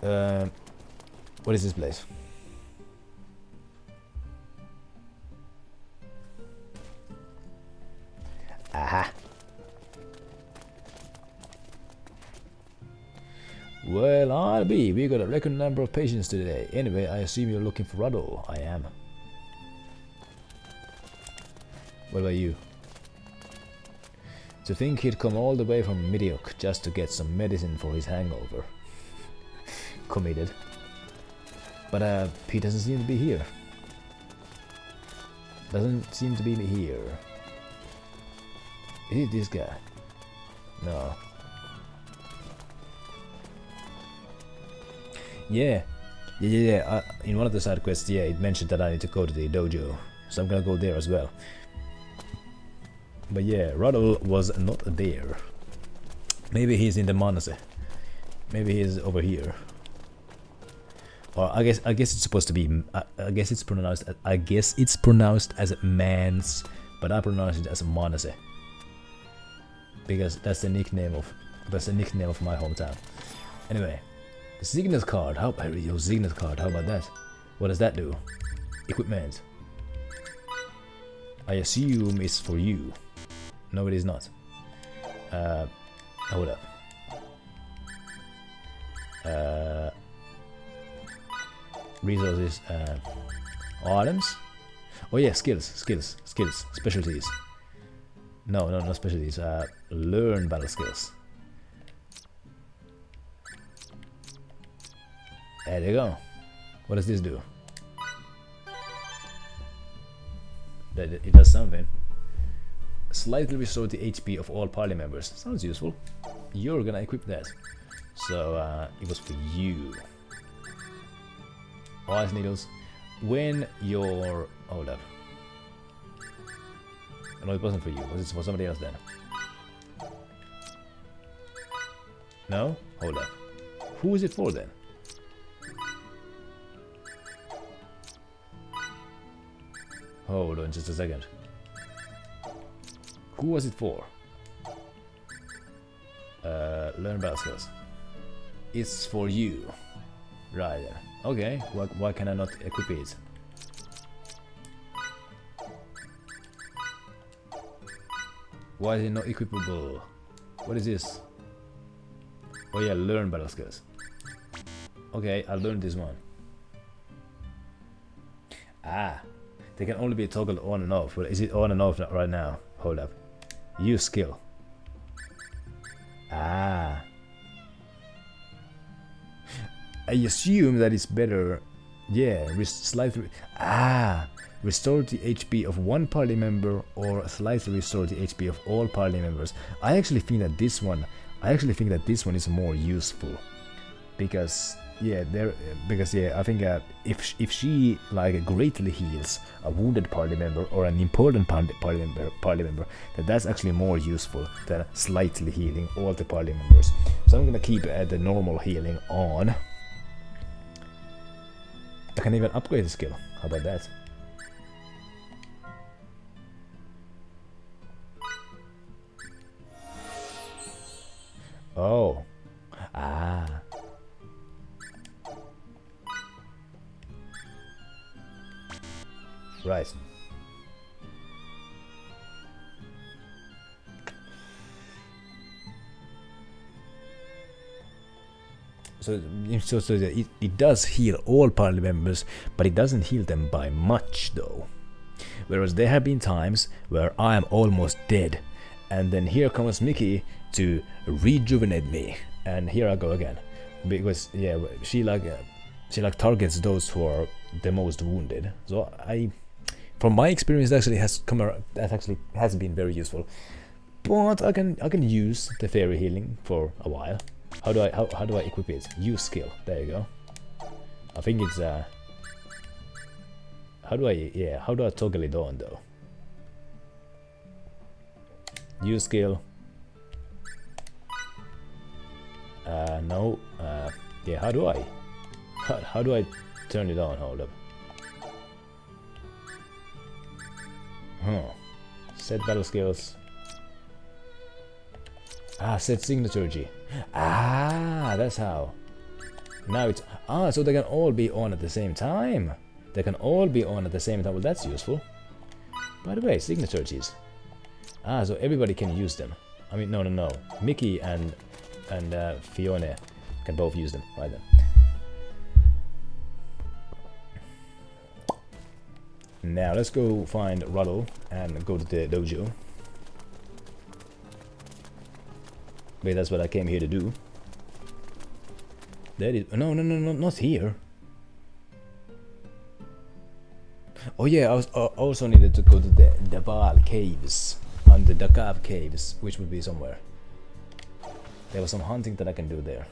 What is this place? Aha. Well, I'll be. We got a record number of patients today. Anyway, I assume you're looking for Ruddle. I am. What about you? To think he'd come all the way from Mediok just to get some medicine for his hangover. Committed. But Pete doesn't seem to be here. Doesn't seem to be here. Is it this guy? No. Yeah. In one of the side quests, yeah, it mentioned that I need to go to the dojo. So I'm gonna go there as well. But yeah, Ruddle was not there. Maybe he's in the Manase. Maybe he's over here. Or I guess it's supposed to be. I guess it's pronounced as Mans, but I pronounce it as Manase because that's the nickname of my hometown. Anyway, Signet card. How your Signet card? How about that? What does that do? Equipment. I assume it's for you. No, it is not. Hold up. Resources, items. Oh yeah, skills, specialties. No, not specialties. Learn battle skills. There you go. What does this do? It does something. Slightly restore the HP of all party members. Sounds useful. You're gonna equip that. So it was for you. Ice needles. When you're... Hold up. No, it wasn't for you. Was it for somebody else then? No? Hold up. Who is it for then? Hold on just a second. Who was it for? Learn battle skills. It's for you. Right then. Okay, why can I not equip it? Why is it not equipable? What is this? Oh yeah, learn battle skills. Okay, I'll learn this one. Ah, they can only be toggled on and off. Well, is it on and off right now? Hold up. Use skill. Ah. I assume that it's better. Yeah, slightly. Ah, restore the HP of one party member or slightly restore the HP of all party members. I actually think that this one is more useful because yeah, I think if she like greatly heals a wounded party member or an important party member, that's actually more useful than slightly healing all the party members. So I'm gonna keep the normal healing on. I can even upgrade the skill. How about that? Oh. Ah. Right. So it does heal all party members, but it doesn't heal them by much though. Whereas there have been times where I am almost dead, and then here comes Mickey to rejuvenate me, and here I go again. Because yeah, she targets those who are the most wounded. So from my experience, that actually has been very useful. But I can use the fairy healing for a while. How do I equip it? Use skill. There you go. I think it's how do I toggle it on though? Use skill. No. Yeah, how do I turn it on? Hold up. Huh. Set battle skills. Ah, set signaturgy. Ah, that's how. Now it's... Ah, so they can all be on at the same time. They can all be on at the same time. Well, that's useful. By the way, signaturgies. Ah, so everybody can use them. I mean, no. Mickey and Fiona can both use them. Right then. Now, let's go find Ruddle and go to the dojo. Wait, that's what I came here to do. That is... No, not here. Oh yeah, I also needed to go to the Daval caves, and the Dakav caves, which would be somewhere. There was some hunting that I can do there.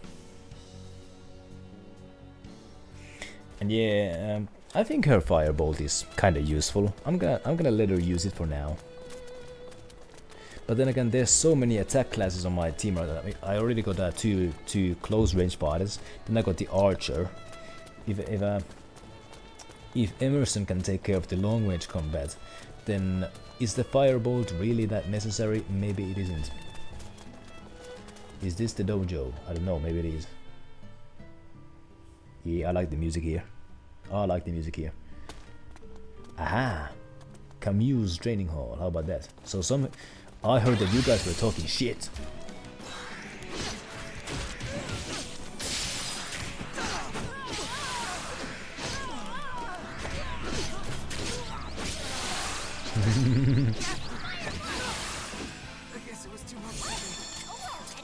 And yeah, I think her firebolt is kind of useful. I'm gonna let her use it for now. But then again, there's so many attack classes on my team right now. I already got two close range fighters. Then I got the archer. If Emerson can take care of the long range combat, then is the firebolt really that necessary? Maybe it isn't. Is this the dojo? I don't know, maybe it is. Yeah, I like the music here. Oh, I like the music here. Aha! Camus training hall, how about that? So I heard that you guys were talking shit.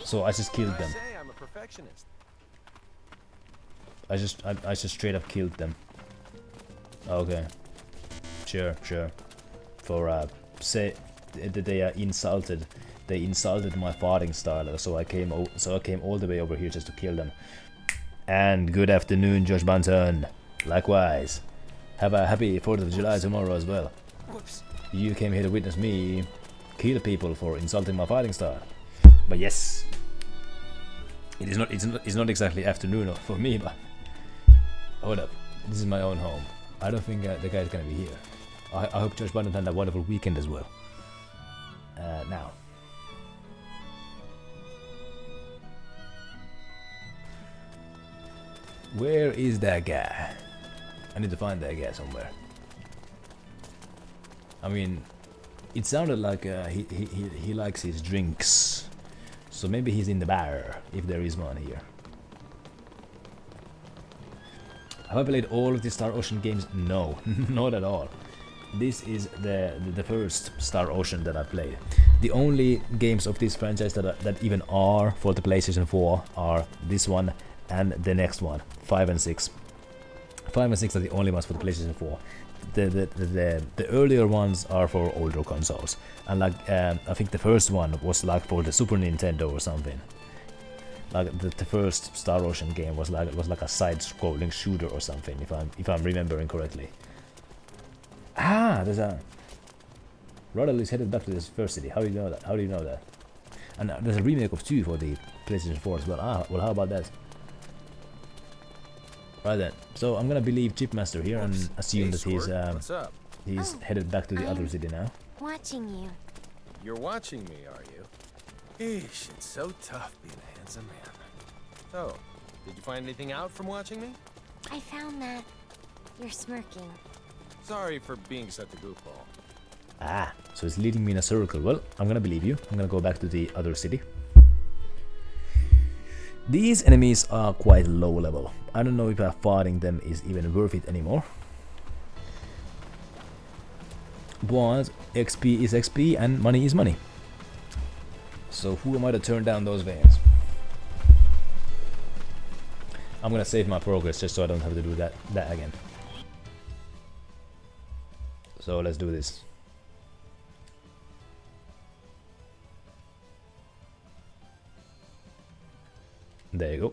So I just killed them. I'm a perfectionist. I just straight up killed them. Okay. Sure. For say that they insulted my fighting style, so I came all the way over here just to kill them. And good afternoon, Josh Banton. Likewise. Have a happy 4th of July tomorrow as well. Whoops. You came here to witness me kill people for insulting my fighting style. But yes, it's not exactly afternoon for me, but hold up, this is my own home. I don't think the guy's gonna be here. I hope Josh Banton had a wonderful weekend as well. Now. Where is that guy? I need to find that guy somewhere. I mean, it sounded like he likes his drinks. So maybe he's in the bar, if there is one here. Have I played all of the Star Ocean games? No, not at all. This is the first Star Ocean that I played. The only games of this franchise that even are for the PlayStation 4 are this one and the next one, 5 and 6. 5 and 6 are the only ones for the PlayStation 4. The earlier ones are for older consoles, and like I think the first one was like for the Super Nintendo or something. Like the first Star Ocean game was like a side-scrolling shooter or something, if I'm remembering correctly. Ah, there's a Rodel is headed back to this first city. How do you know that? How do you know that? And there's a remake of 2 for the PlayStation 4 as well. Ah, well, how about that? Right then. So I'm gonna believe Chipmaster here and assume that he's headed back to the other city now. Watching you. You're watching me, are you? Eesh, it's so tough being a handsome man. So, did you find anything out from watching me? I found that you're smirking. Sorry for being such a goofball. Ah, so it's leading me in a circle. Well, I'm gonna believe you. I'm gonna go back to the other city. These enemies are quite low level. I don't know if fighting them is even worth it anymore. But XP is XP and money is money. So who am I to turn down those veins? I'm gonna save my progress just so I don't have to do that again. So let's do this. There you go.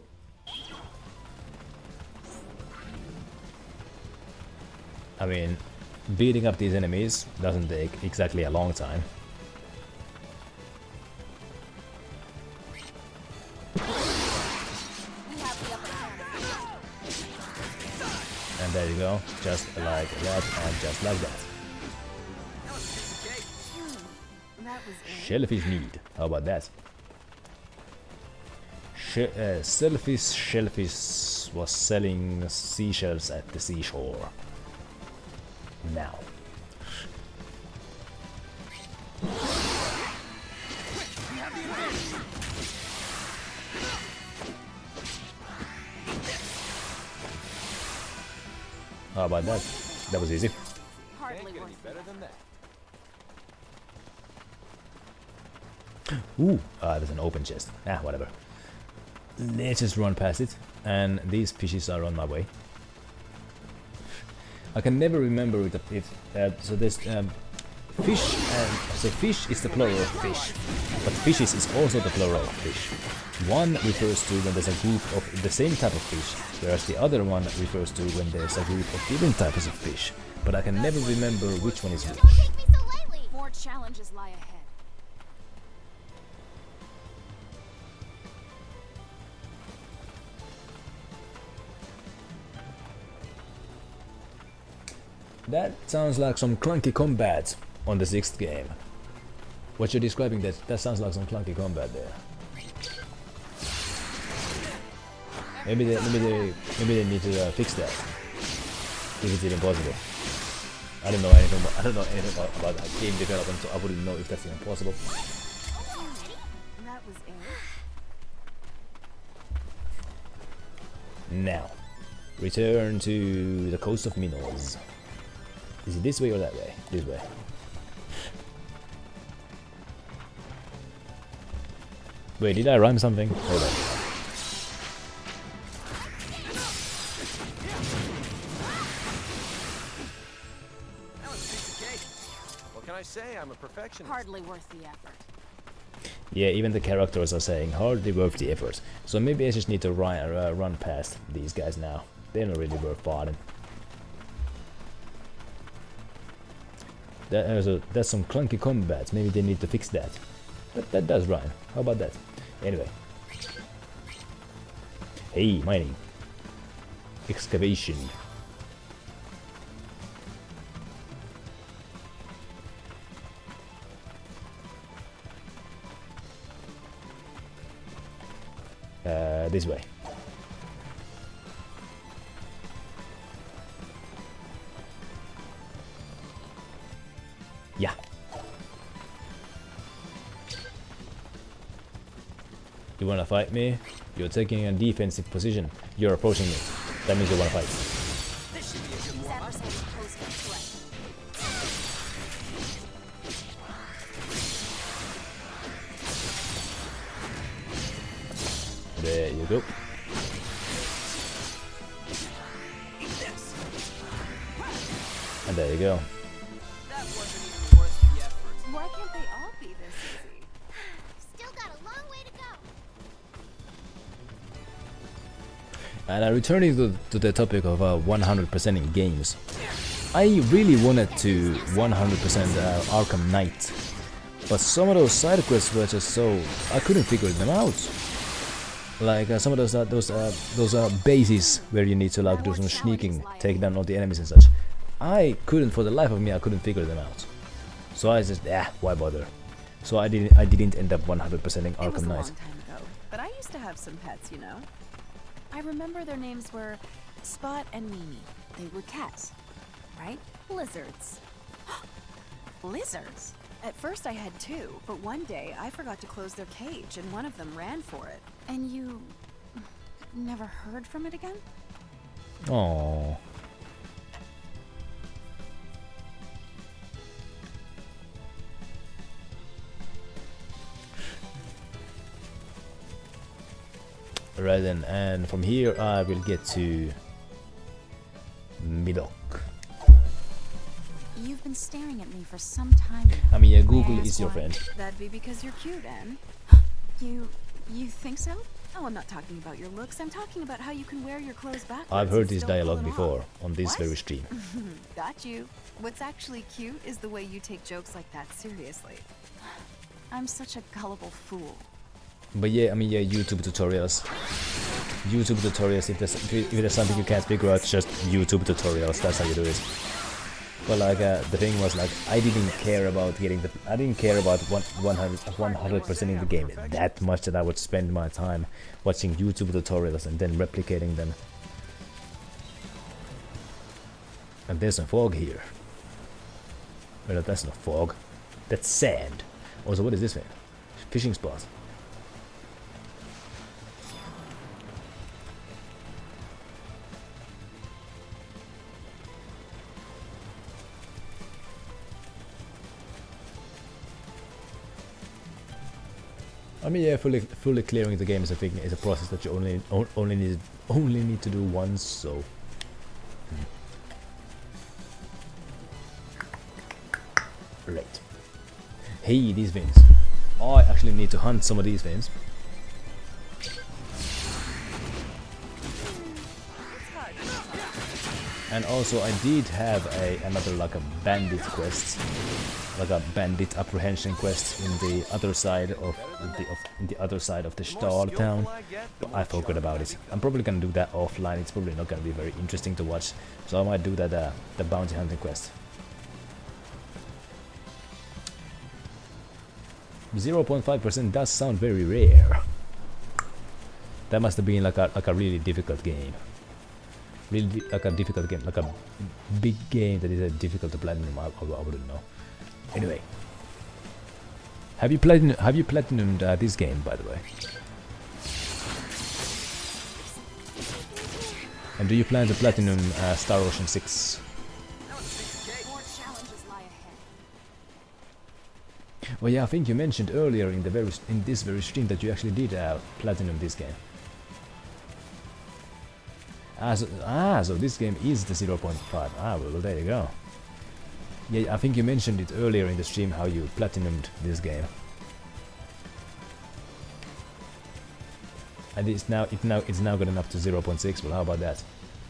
I mean, beating up these enemies doesn't take exactly a long time. And there you go, just like that and just like that. Shellfish need, how about that? Selfish Shellfish was selling seashells at the seashore. Now. How about that? That was easy. Can't get any better than that. Ooh, there's an open chest. Ah, whatever. Let's just run past it. And these fishes are on my way. I can never remember if so there's fish and so fish is the plural of fish, but fishes is also the plural of fish. One refers to when there's a group of the same type of fish, whereas the other one refers to when there's a group of different types of fish. But I can never remember which one is which. More challenges lie ahead. That sounds like some clunky combat on the 6th game. What you're describing, that sounds like some clunky combat there. Maybe they need to fix that. If it's even possible. I don't know anything about that game development, so I wouldn't know if that's even possible. That was it. Now, return to the coast of Minos. Is it this way or that way? This way. Wait, did I rhyme something? Hold on. What can I say? I'm a perfectionist. Hardly worth the effort. Yeah, even the characters are saying hardly worth the effort. So maybe I just need to run past these guys now. They're not really worth fighting. That's some clunky combat. Maybe they need to fix that. But that does rhyme. How about that? Anyway. Hey, mining. Excavation. This way. Yeah. You wanna fight me? You're taking a defensive position. You're approaching me. That means you wanna fight. This should be a good warm-up. There you go. And there you go. Why can't they all be this easy? Still got a long way to go. And returning to the topic of 100% in games, I really wanted to 100% Arkham Knight, but some of those side quests were just so I couldn't figure them out. Like some of those bases where you need to like do some sneaking, take down all the enemies and such. I couldn't, for the life of me, I couldn't figure them out. So I just, why bother? So I didn't end up 100%ing Arkham Knight. It was a long time ago, but I used to have some pets, you know. I remember their names were Spot and Mimi. They were cats, right? Lizards. Lizards? At first I had two, but one day I forgot to close their cage and one of them ran for it. And you never heard from it again? Oh. Right then, and from here I will get to Mandog. You've been staring at me for some time now. I mean, yeah, Google is your friend. That'd be because you're cute, Anne. You think so? Oh, I'm not talking about your looks. I'm talking about how you can wear your clothes backwards. I've heard and this still pull dialogue them before off. on this What? very stream. Got you. What's actually cute is the way you take jokes like that seriously. I'm such a gullible fool. But yeah, I mean, yeah, YouTube tutorials. YouTube tutorials, if there's something you can't figure out, just YouTube tutorials, that's how you do it. But like, the thing was like, I didn't care about 100% in the game that much that I would spend my time watching YouTube tutorials and then replicating them. And there's some fog here. Well, that's not fog, that's sand. Also, what is this thing? Fishing spot. I mean, yeah, fully clearing the game is a thing, is a process that you only need to do once. So, Right. Hey, these veins. I actually need to hunt some of these veins. And also I did have another like a bandit quest, like a bandit apprehension quest in the other side of the Stahl town, but I forgot about it. I'm probably gonna do that offline. It's probably not gonna be very interesting to watch, so I might do that the bounty hunting quest. 0.5% does sound very rare. That must have been like a really difficult game. Really like a difficult game, like a big game that is difficult to platinum. I wouldn't know. Anyway, have you platinumed this game, by the way? And do you plan to platinum Star Ocean 6? Well, yeah, I think you mentioned earlier in this very stream that you actually did platinum this game. So this game is the 0.5. Well, there you go. Yeah, I think you mentioned it earlier in the stream how you platinumed this game. And it's now gotten up to 0.6. Well, how about that?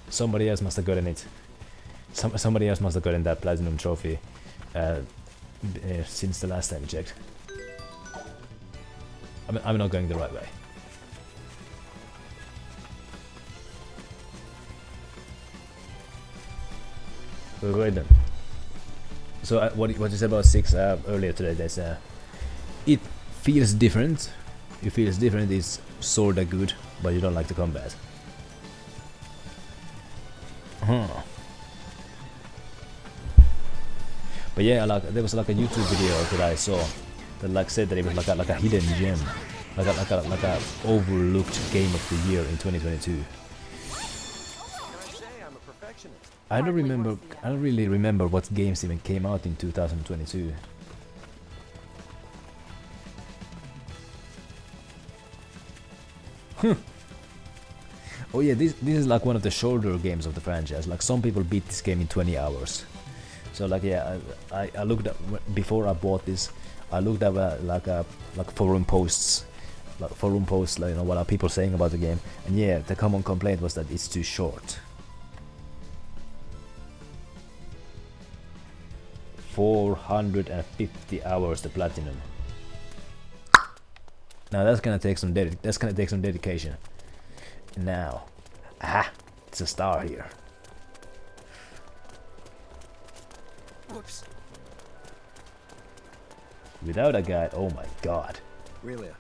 Somebody else must have gotten it. Somebody else must have gotten that platinum trophy since the last time we checked. I'm not going the right way. Right then. So what you said about 6 earlier today, there's it feels different. It feels different. It's sorta good, but you don't like the combat. But yeah, like there was like a YouTube video that I saw that like said that it was like a hidden gem, like a overlooked game of the year in 2022. I don't really remember what games even came out in 2022. Oh yeah, this is like one of the shoulder games of the franchise. Like some people beat this game in 20 hours. So like yeah, I looked up before I bought this. I looked up like forum posts, like you know, what are people saying about the game? And yeah, the common complaint was that it's too short. 450 hours to platinum. Now that's gonna take some dedication. Now, it's a star here. Whoops. Without a guide, oh my god. Relia,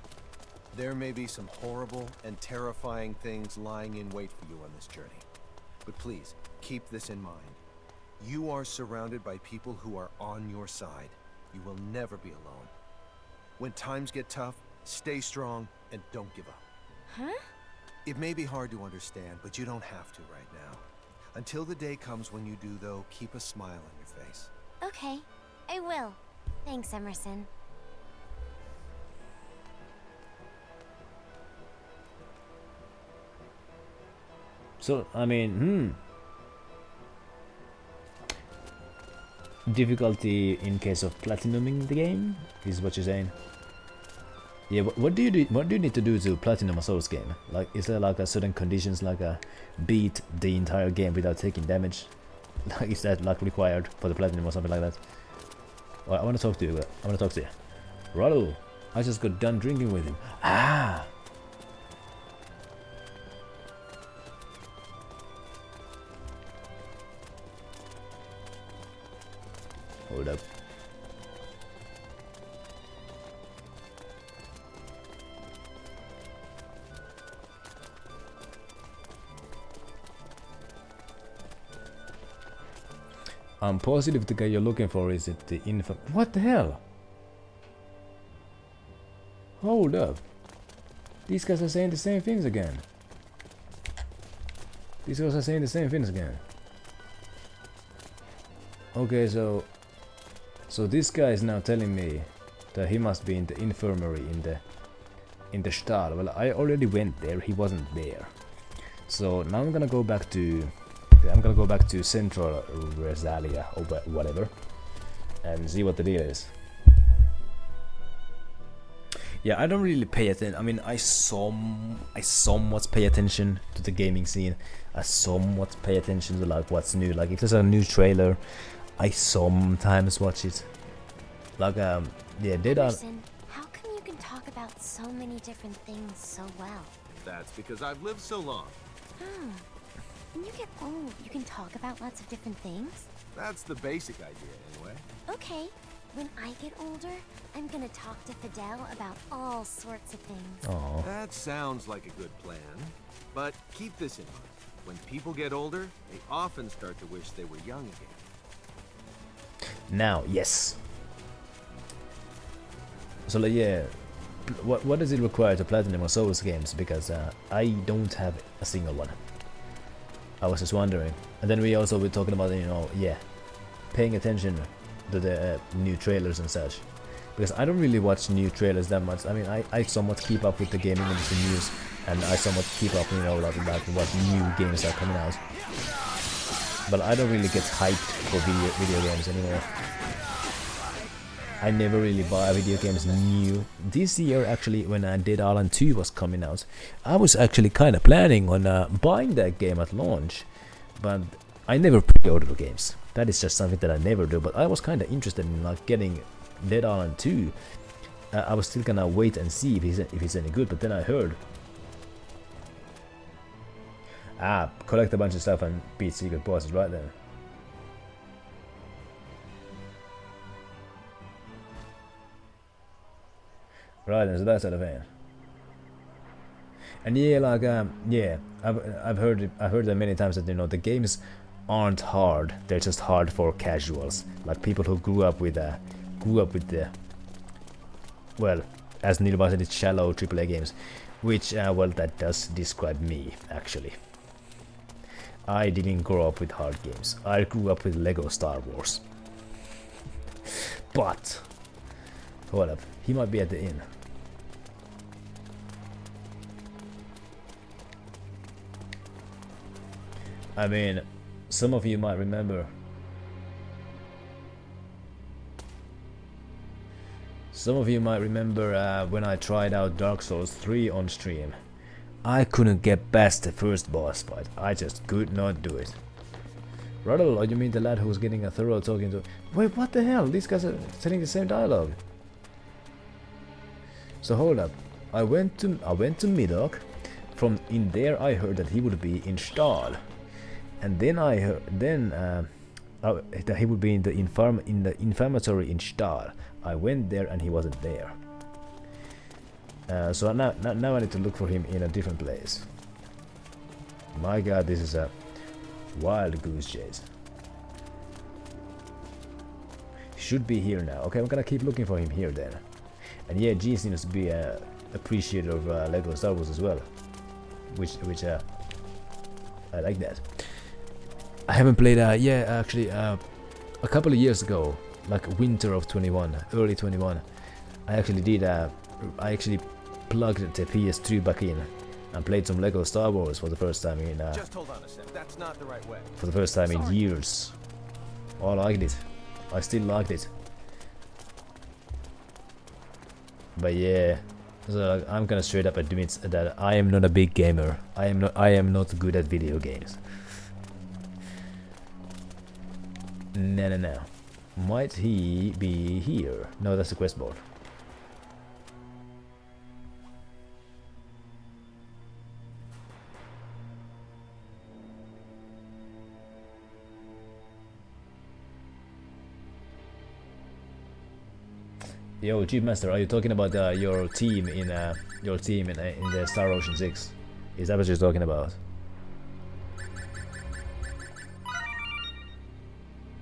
there may be some horrible and terrifying things lying in wait for you on this journey. But please, keep this in mind. You are surrounded by people who are on your side. You will never be alone. When times get tough, stay strong and don't give up. Huh? It may be hard to understand, but you don't have to right now. Until the day comes when you do, though, keep a smile on your face. Okay, I will. Thanks, Emerson. So, I mean, difficulty in case of platinuming the game is what you're saying. Yeah, what do you need to do to platinum a Souls game? Like, is there like a certain conditions, like a beat the entire game without taking damage? Like, is that like required for the platinum or something like that? Well, I want to talk to you. Rollo, I just got done drinking with him. Hold up. I'm positive the guy you're looking for is it the info. What the hell? Hold up. These guys are saying the same things again. Okay, so this guy is now telling me that he must be in the infirmary in the Stahl. Well, I already went there. He wasn't there. So now I'm gonna go back to Central Rosalia or whatever, and see what the deal is. Yeah, I don't really pay attention. I mean, I somewhat pay attention to the gaming scene. I somewhat pay attention to like what's new. Like if there's a new trailer, I sometimes watch it. Like yeah, Anderson, how come you can talk about so many different things so well? That's because I've lived so long. Hmm. When you get old, you can talk about lots of different things? That's the basic idea, anyway. Okay. When I get older, I'm gonna talk to Fidel about all sorts of things. Aww. That sounds like a good plan. But keep this in mind. When people get older, they often start to wish they were young again. Now, yes. So like, yeah, what does it require to platinum on Souls games? Because I don't have a single one. I was just wondering. And then we also were talking about, you know, yeah, paying attention to the new trailers and such, because I don't really watch new trailers that much. I mean, I somewhat keep up with the gaming industry news, and I somewhat keep up, you know, like what new games are coming out. But I don't really get hyped for video games anymore. I never really buy video games new. This year, actually, when Dead Island 2 was coming out, I was actually kind of planning on buying that game at launch, but I never pre-order games. That is just something that I never do, but I was kind of interested in like getting Dead Island 2. I was still gonna wait and see if it's any good, but then I heard, collect a bunch of stuff and beat secret bosses right then. Right then, so that's out of hand. And yeah, like yeah, I've heard that many times that, you know, the games aren't hard, they're just hard for casuals, like people who grew up with the, well, as Neil said, it's shallow AAA games, which well, that does describe me actually. I didn't grow up with hard games. I grew up with Lego Star Wars. But hold up, he might be at the inn. I mean, some of you might remember. Some of you might remember when I tried out Dark Souls 3 on stream. I couldn't get past the first boss fight. I just could not do it. Ruddle, or you mean the lad who was getting a thorough talking to? Wait, what the hell? These guys are telling the same dialogue. So hold up. I went to Mandog. From in there, I heard that he would be in Stahl. And then I heard that he would be in the infirmary in Stahl. I went there and he wasn't there. So now I need to look for him in a different place. My God, this is a wild goose chase. Should be here now. Okay, I'm gonna keep looking for him here then. And yeah, G seems to be a appreciator of Lego Star Wars as well, which I like that. I haven't played yeah, actually a couple of years ago, like winter of 21, early 21, I actually did I actually plugged the PS3 back in and played some Lego Star Wars for the first time in Just hold on a sec. That's not the right way. For the first time in years. Oh, I liked it. I still liked it. But yeah, so I'm gonna straight up admit that I am not a big gamer. I am not good at video games. No. Might he be here? No, that's the quest board. Yo, Chief Master, are you talking about your team in the Star Ocean 6? Is that what you're talking about?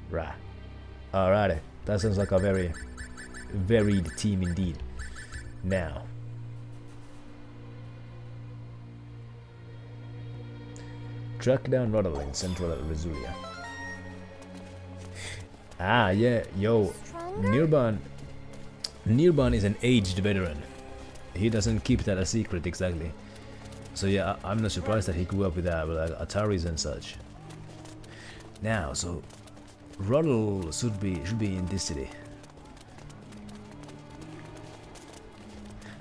Right. Alrighty. That sounds like a very varied team indeed. Now. Track down Roddle in central Rizulia. Ah, yeah, yo. Nirban is an aged veteran. He doesn't keep that a secret exactly. So yeah, I'm not surprised that he grew up with Ataris and such. Now, so Ruddle should be in this city.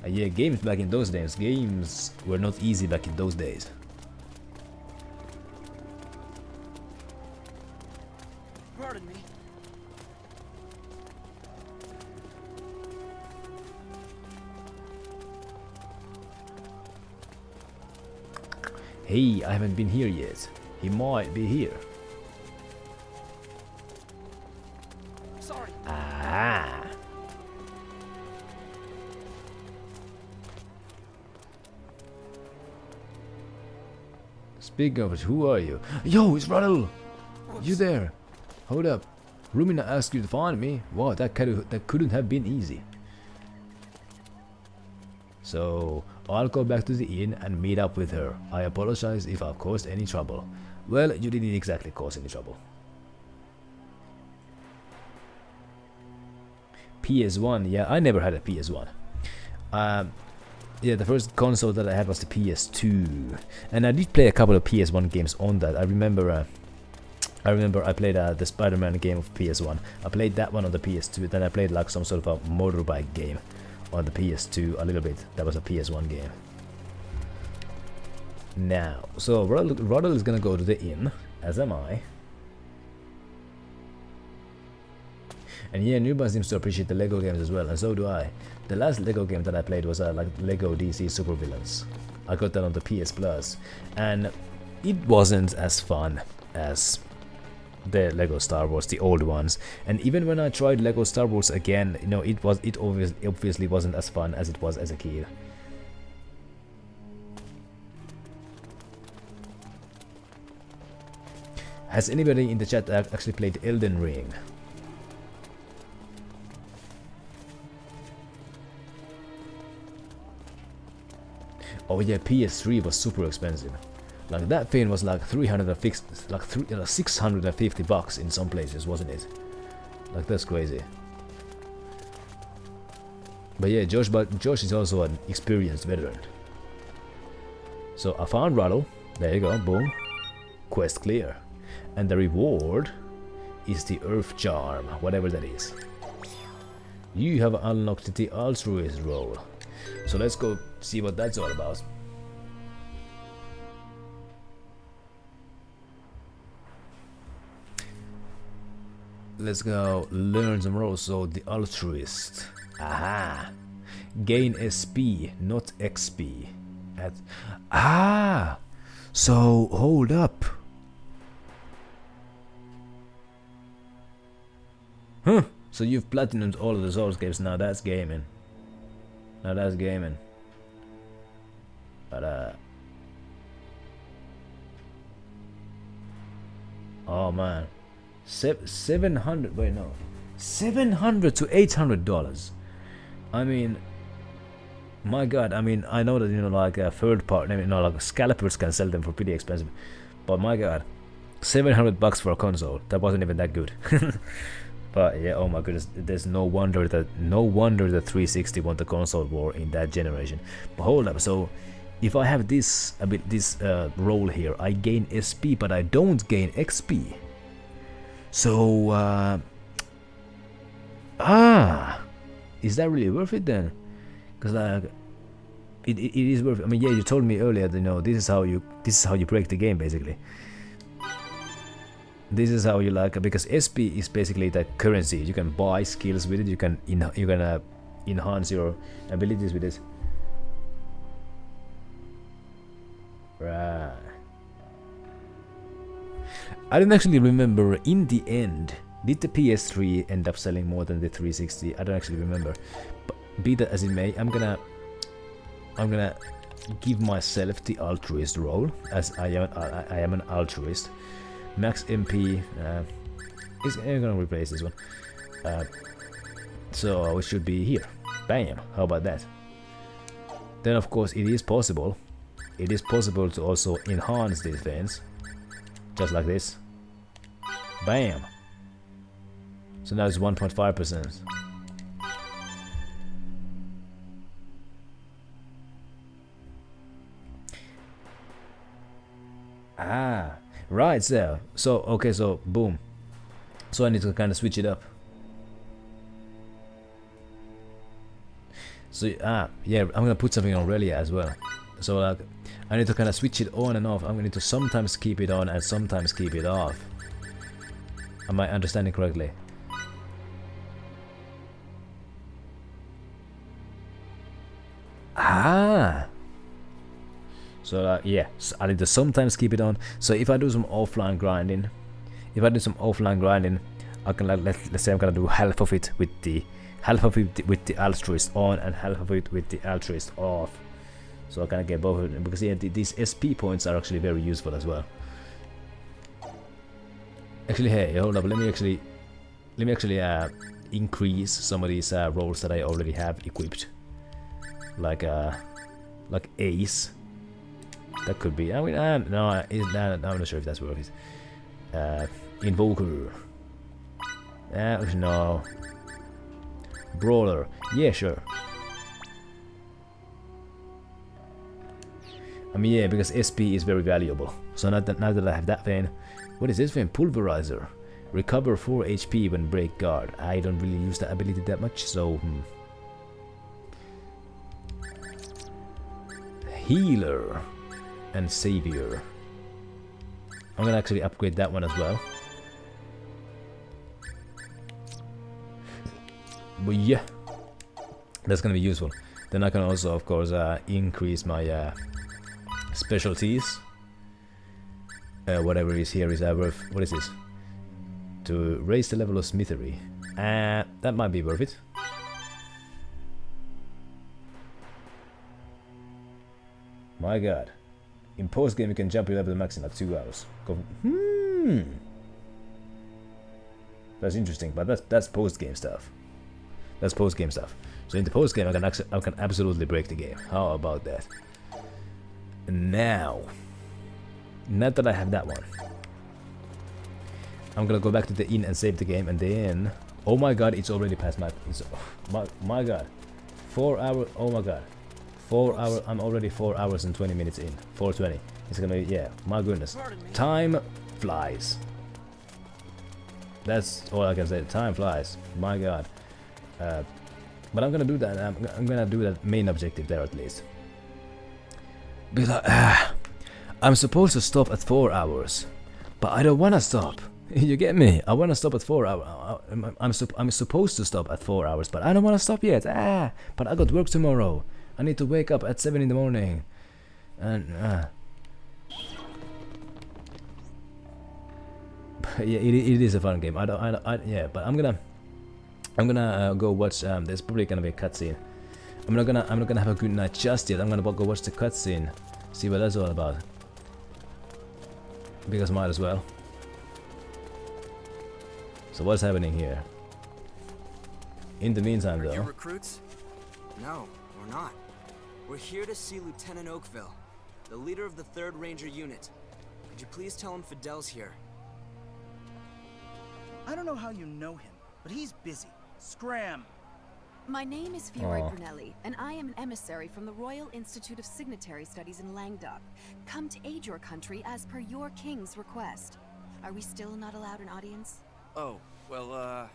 Yeah, games back in those days. Games were not easy back in those days. Pardon me. Hey, I haven't been here yet. He might be here. Sorry. Ah. Speaking of which, who are you? Yo, it's Ruddle! You there? Hold up. Rumina asked you to find me. Wow, that couldn't have been easy. So, I'll go back to the inn and meet up with her. I apologize if I've caused any trouble. Well, you didn't exactly cause any trouble. PS1, yeah, I never had a PS1. Yeah, the first console that I had was the PS2, and I did play a couple of PS1 games on that. I remember I played the Spider-Man game of PS1. I played that one on the PS2. Then I played like some sort of a motorbike game on the PS2 a little bit. That was a PS1 game. Now, so Ruddle is gonna go to the inn, as am I. And yeah, Newman seems to appreciate the Lego games as well, and so do I. The last Lego game that I played was like Lego DC Supervillains. I got that on the PS Plus, and it wasn't as fun as the Lego Star Wars, the old ones. And even when I tried Lego Star Wars again, you know, it obviously wasn't as fun as it was as a kid. Has anybody in the chat actually played Elden Ring? Oh yeah, PS3 was super expensive. Like that thing was like 650 bucks in some places, wasn't it? Like that's crazy. But yeah, Josh is also an experienced veteran. So I found Ruddle. There you go, boom. Quest clear. And the reward is the Earth Charm, whatever that is. You have unlocked the Altruist role. So let's go see what that's all about. Let's go learn some roles. So the Altruist. Aha. Gain SP, not XP. So hold up. Huh. So you've platinumed all of the Souls games. Now that's gaming. Now that's gaming. But oh man, 700. Wait, no, $700 to $800. I mean, my God. I mean, I know that, you know, like a third party, you know, like scalpers can sell them for pretty expensive. But my God, $700 for a console. That wasn't even that good. But yeah, oh my goodness, there's no wonder that the 360 won the console war in that generation. But hold up, so if I have this role here, I gain SP, but I don't gain XP. So is that really worth it then? Because like it is worth it. I mean, yeah, you told me earlier that, you know, this is how you break the game basically. This is how you like, because SP is basically the currency. You can buy skills with it. You can enhance your abilities with it. Right. I don't actually remember in the end. Did the PS3 end up selling more than the 360? I don't actually remember. But be that as it may, I'm gonna give myself the altruist role, as I am an altruist. Max MP is gonna replace this one. So it should be here. Bam! How about that? Then of course it is possible. It is possible to also enhance these things, just like this. Bam! So now it's 1.5%. Right, so okay, so boom. So I need to kind of switch it up. So yeah, I'm gonna put something on Relia as well. So like, I need to kind of switch it on and off. I'm gonna need to sometimes keep it on and sometimes keep it off. Am I understanding correctly? Ah. So yeah, so I need to sometimes keep it on. So if I do some offline grinding, I can like, let's say I'm gonna do half of it with the altruist on and half of it with the altruist off. So I can get both of them because yeah, these SP points are actually very useful as well. Actually, hey, hold up. Let me actually increase some of these roles that I already have equipped, like Ace. That could be. I mean, no, I'm not sure if that's worth it. Invoker. No. Brawler. Yeah, sure. I mean, yeah, because SP is very valuable. So now that I have that vein, what is this vein? Pulverizer. Recover 4 HP when break guard. I don't really use that ability that much, so Healer and Savior. I'm gonna actually upgrade that one as well. But yeah, that's gonna be useful. Then I can also, of course, increase my specialties. Whatever is here is worth. What is this? To raise the level of smithery. That might be worth it. My god. In post game you can jump your level max in like 2 hours. That's interesting, but that's post game stuff. That's post game stuff. So in the post game I can absolutely break the game. How about that? Now that I have that one, I'm gonna go back to the inn and save the game, and then oh my god, it's already past my my god, 4 hours. Oh my god, 4 hours. I'm already 4 hours and 20 minutes in. 4:20. It's gonna be, yeah, my goodness, time flies. That's all I can say. Time flies. My god. But I'm gonna do that. I'm gonna do that main objective there at least. Because I'm supposed to stop at 4 hours, but I don't wanna stop. You get me? I wanna stop at 4 hours. I'm supposed to stop at 4 hours, but I don't wanna stop yet. But I got work tomorrow. I need to wake up at 7 in the morning, and yeah, it is a fun game. Yeah, but I'm gonna go watch. There's probably gonna be a cutscene. I'm not gonna have a good night just yet. I'm gonna go watch the cutscene, see what that's all about. Because might as well. So what's happening here? In the meantime, though. Are you recruits? No, we're not. We're here to see Lieutenant Oakville, the leader of the 3rd Ranger Unit. Could you please tell him Fidel's here? I don't know how you know him, but he's busy. Scram! My name is Fiore Brunelli, and I am an emissary from the Royal Institute of Signatory Studies in Langdok, come to aid your country as per your king's request. Are we still not allowed an audience? Oh, well,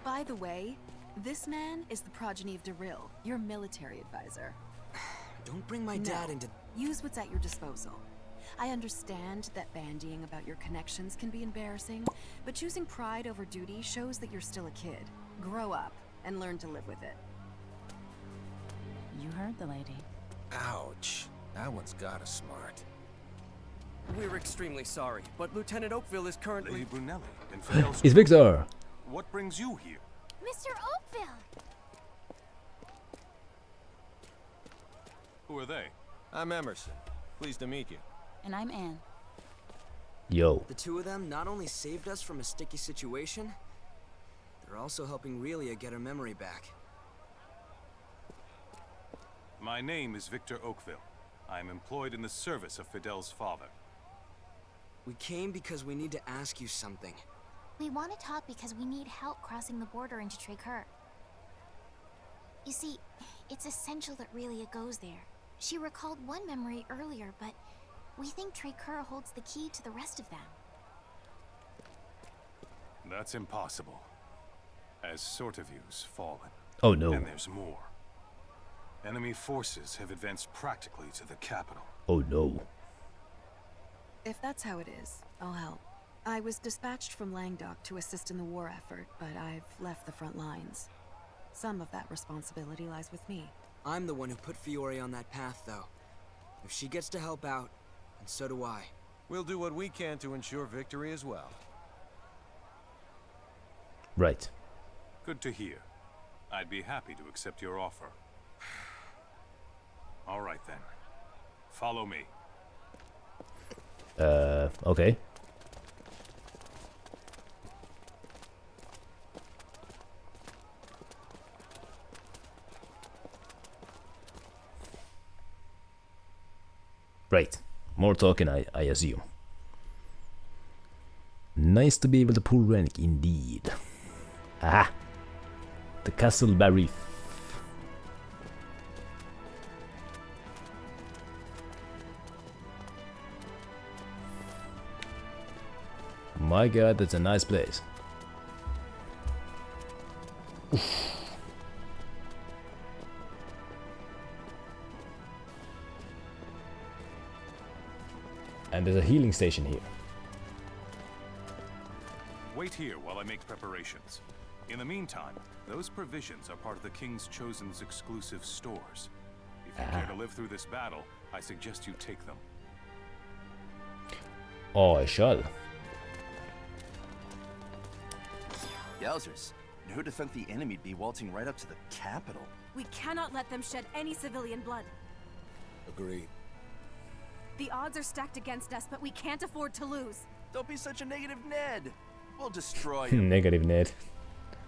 By the way, this man is the progeny of Darryl, your military advisor. Don't bring my dad into... Use what's at your disposal. I understand that bandying about your connections can be embarrassing, but choosing pride over duty shows that you're still a kid. Grow up and learn to live with it. You heard the lady. Ouch. That one's got us smart. We're extremely sorry, but Lieutenant Oakville is currently... Lady Brunelli and Fidel's... It's Victor! What brings you here? Mr. Oakville! Who are they? I'm Emerson. Pleased to meet you. And I'm Anne. Yo. The two of them not only saved us from a sticky situation, they're also helping Relia get her memory back. My name is Victor Oakville. I am employed in the service of Fidel's father. We came because we need to ask you something. We want to talk because we need help crossing the border into Tricur. You see, it's essential that Relia goes there. She recalled one memory earlier, but we think Tricur holds the key to the rest of them. That's impossible. As Sortaview's fallen. Oh no. And there's more. Enemy forces have advanced practically to the capital. Oh no. If that's how it is, I'll help. I was dispatched from Mandog to assist in the war effort, but I've left the front lines. Some of that responsibility lies with me. I'm the one who put Fiore on that path, though. If she gets to help out, and so do I. We'll do what we can to ensure victory as well. Right. Good to hear. I'd be happy to accept your offer. All right then. Follow me. Okay. Right. More talking, I assume. Nice to be able to pull rank, indeed. Ah! The Castle Barif. My god, that's a nice place. Oof. And there's a healing station here. Wait here while I make preparations. In the meantime, those provisions are part of the King's Chosen's exclusive stores. If you care to live through this battle, I suggest you take them. Oh, I shall. Yowzers. Who'd have thought the enemy'd be waltzing right up to the capital? We cannot let them shed any civilian blood. Agree. The odds are stacked against us, but we can't afford to lose. Don't be such a negative Ned. We'll destroy him. Negative Ned.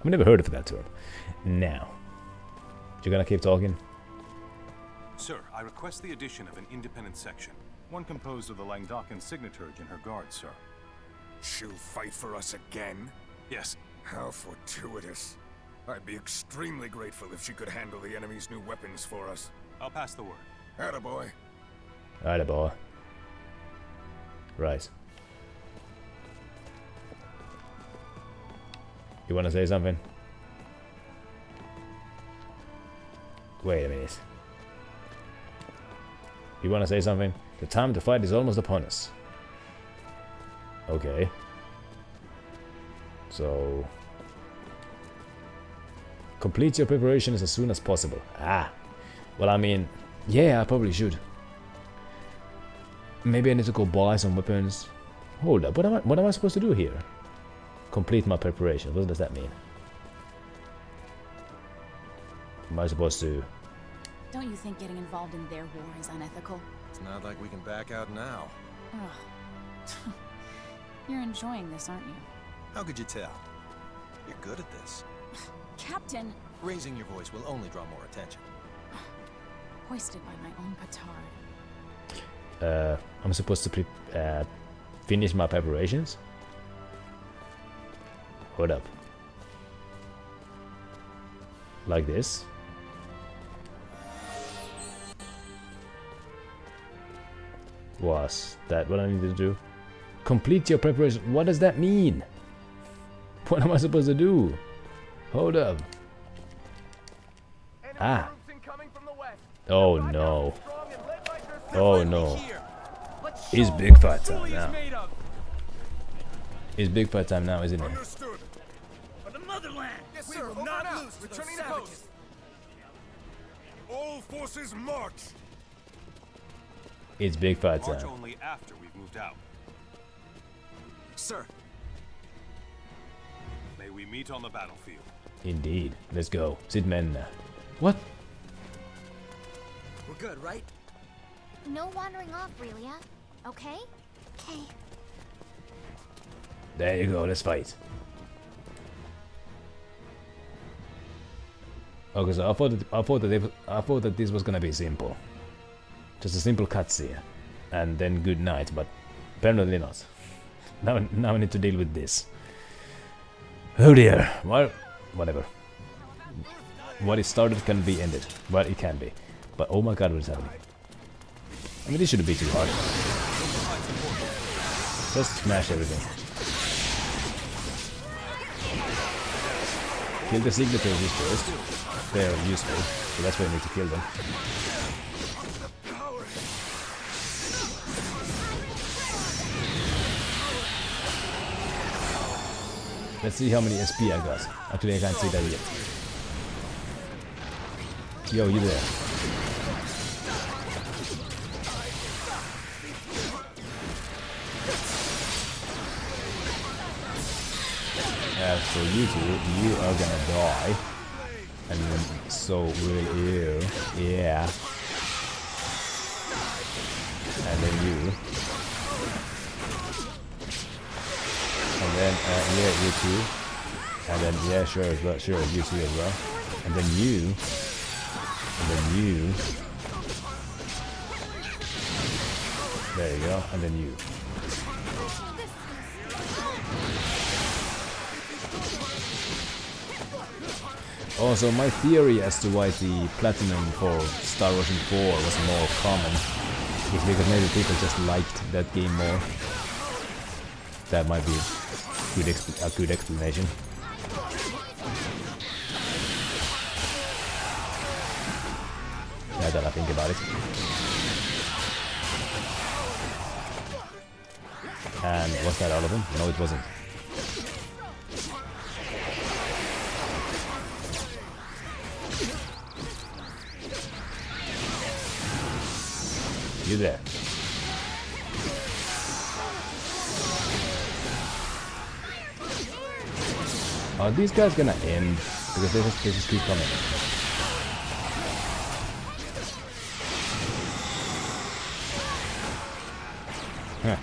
I've never heard of that term. Now, you're gonna keep talking? Sir, I request the addition of an independent section. One composed of the Langdockan signaturge and her guard, sir. She'll fight for us again? Yes. How fortuitous. I'd be extremely grateful if she could handle the enemy's new weapons for us. I'll pass the word. Attaboy. Attaboy. Right. You wanna say something? Wait a minute. You wanna say something? The time to fight is almost upon us. Okay. So... complete your preparations as soon as possible. Ah. Well, I mean... yeah, I probably should. Maybe I need to go buy some weapons. Hold up, what am I supposed to do here? Complete my preparations. What does that mean? Am I supposed to... Don't you think getting involved in their war is unethical? It's not like we can back out now. Ugh. You're enjoying this, aren't you? How could you tell? You're good at this. Captain! Raising your voice will only draw more attention. Hoisted by my own petard. I'm supposed to finish my preparations? Hold up. Like this? Was that what I need to do? Complete your preparation. What does that mean? What am I supposed to do? Hold up. Ah. Oh no. Oh no. It's big fight time now. It's big fight time now, isn't it? Understood. For the motherland. Yes, sir. We will not lose. Returning to coast. All forces march. It's big fight March time. only after we've moved out. Sir. May we meet on the battlefield. Indeed. Let's go. Sit men. What? We're good, right? No wandering off, Relia. Okay? Okay. There you go. Let's fight. Okay, so I thought that this was gonna be simple. Just a simple cutscene, and then good night. But apparently not. Now I need to deal with this. Oh dear. Well, whatever. What is started can be ended. Well, it can be. But oh my god, what is happening? I mean, this shouldn't be too hard. Just smash everything. Kill the signatures first. They're useful, so that's why you need to kill them. Let's see how many SP I got. Actually, I can't see that yet. Yo, you there? So you two, you are gonna die. And then so will you. Yeah. And then you. And then, yeah, you too. And then, yeah, sure, as well, sure, you too as well. And then you. And then you. There you go. And then you. Also, my theory as to why the platinum for Star Ocean 4 was more common is because maybe people just liked that game more. That might be a good explanation. Now that I think about it. And was that all of them? No, it wasn't. You there? Are these guys gonna end? Because they just keep coming. Huh.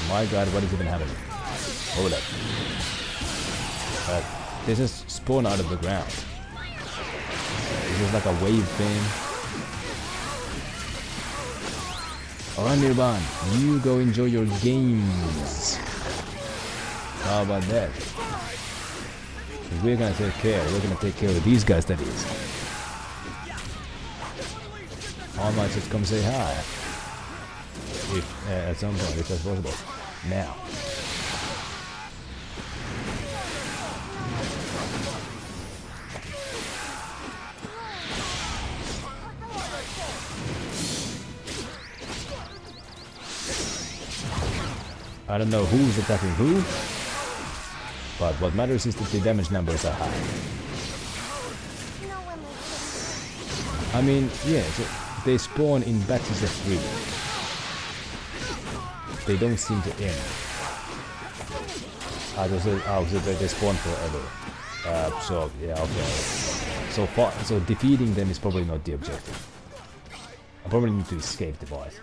My god, what is even happening? Hold up. They just spawn out of the ground. This is like a wave thing. Alright, Nirban, you go enjoy your games. How about that? We're gonna take care of these guys, that is. I might just come say hi. If, at some point, if that's possible. Now. I don't know who's attacking who, but what matters is that the damage numbers are high. I mean, yeah, so they spawn in batches of 3. They don't seem to end. So they spawn forever. So, yeah, okay. So defeating them is probably not the objective. I probably need to escape the boss.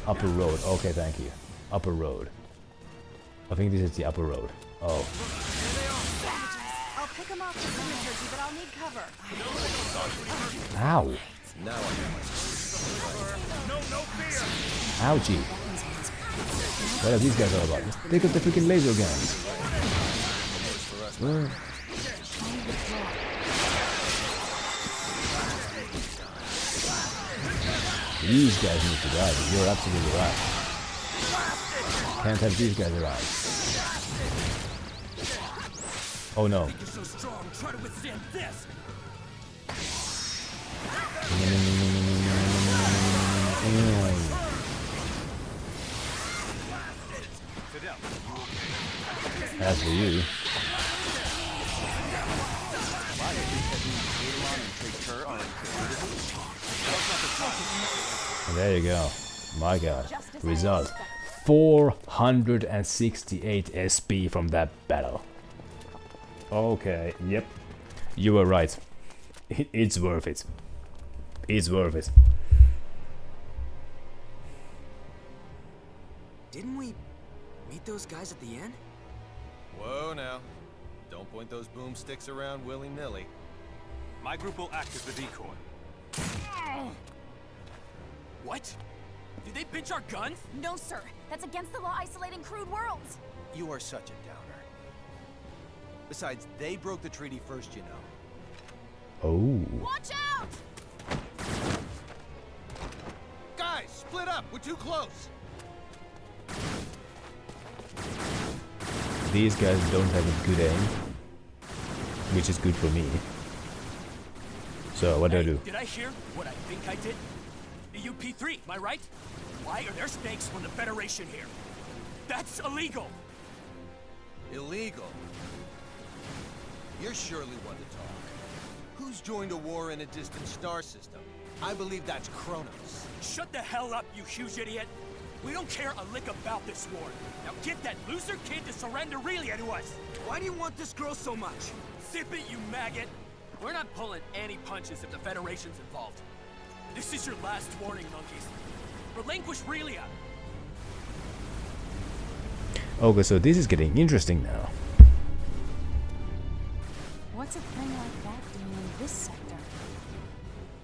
Upper road, okay, thank you. Upper road. I think this is the upper road. Oh. I'll pick him off the cemetery, but I'll need cover. Ow. Ouchie. What are these guys all about? Just take up the freaking laser guns. These guys need to die. You're absolutely right. Can't have these guys around. Oh no. As for you. There you go. My god. Result. 468 SP from that battle. Okay, yep. You were right. It's worth it. It's worth it. Didn't we meet those guys at the inn? Whoa now. Don't point those boomsticks around willy-nilly. My group will act as the decoy. What? Did they pinch our guns? No, sir. That's against the law isolating crude worlds. You are such a downer. Besides, they broke the treaty first, you know. Oh. Watch out! Guys, split up! We're too close! these guys don't have a good aim, which is good for me. So what do I do? Did I hear what I think I did? The UP3, am I right? Why are there snakes from the Federation here? That's illegal! Illegal? You're surely one to talk. Who's joined a war in a distant star system? I believe that's Kronos. Shut the hell up, you huge idiot! We don't care a lick about this war. Now get that loser kid to surrender Relia to us! Why do you want this girl so much? Zip it, you maggot! We're not pulling any punches if the Federation's involved. This is your last warning, monkeys. Relinquish Relia! Okay, so this is getting interesting now. What's a thing like that doing in this sector?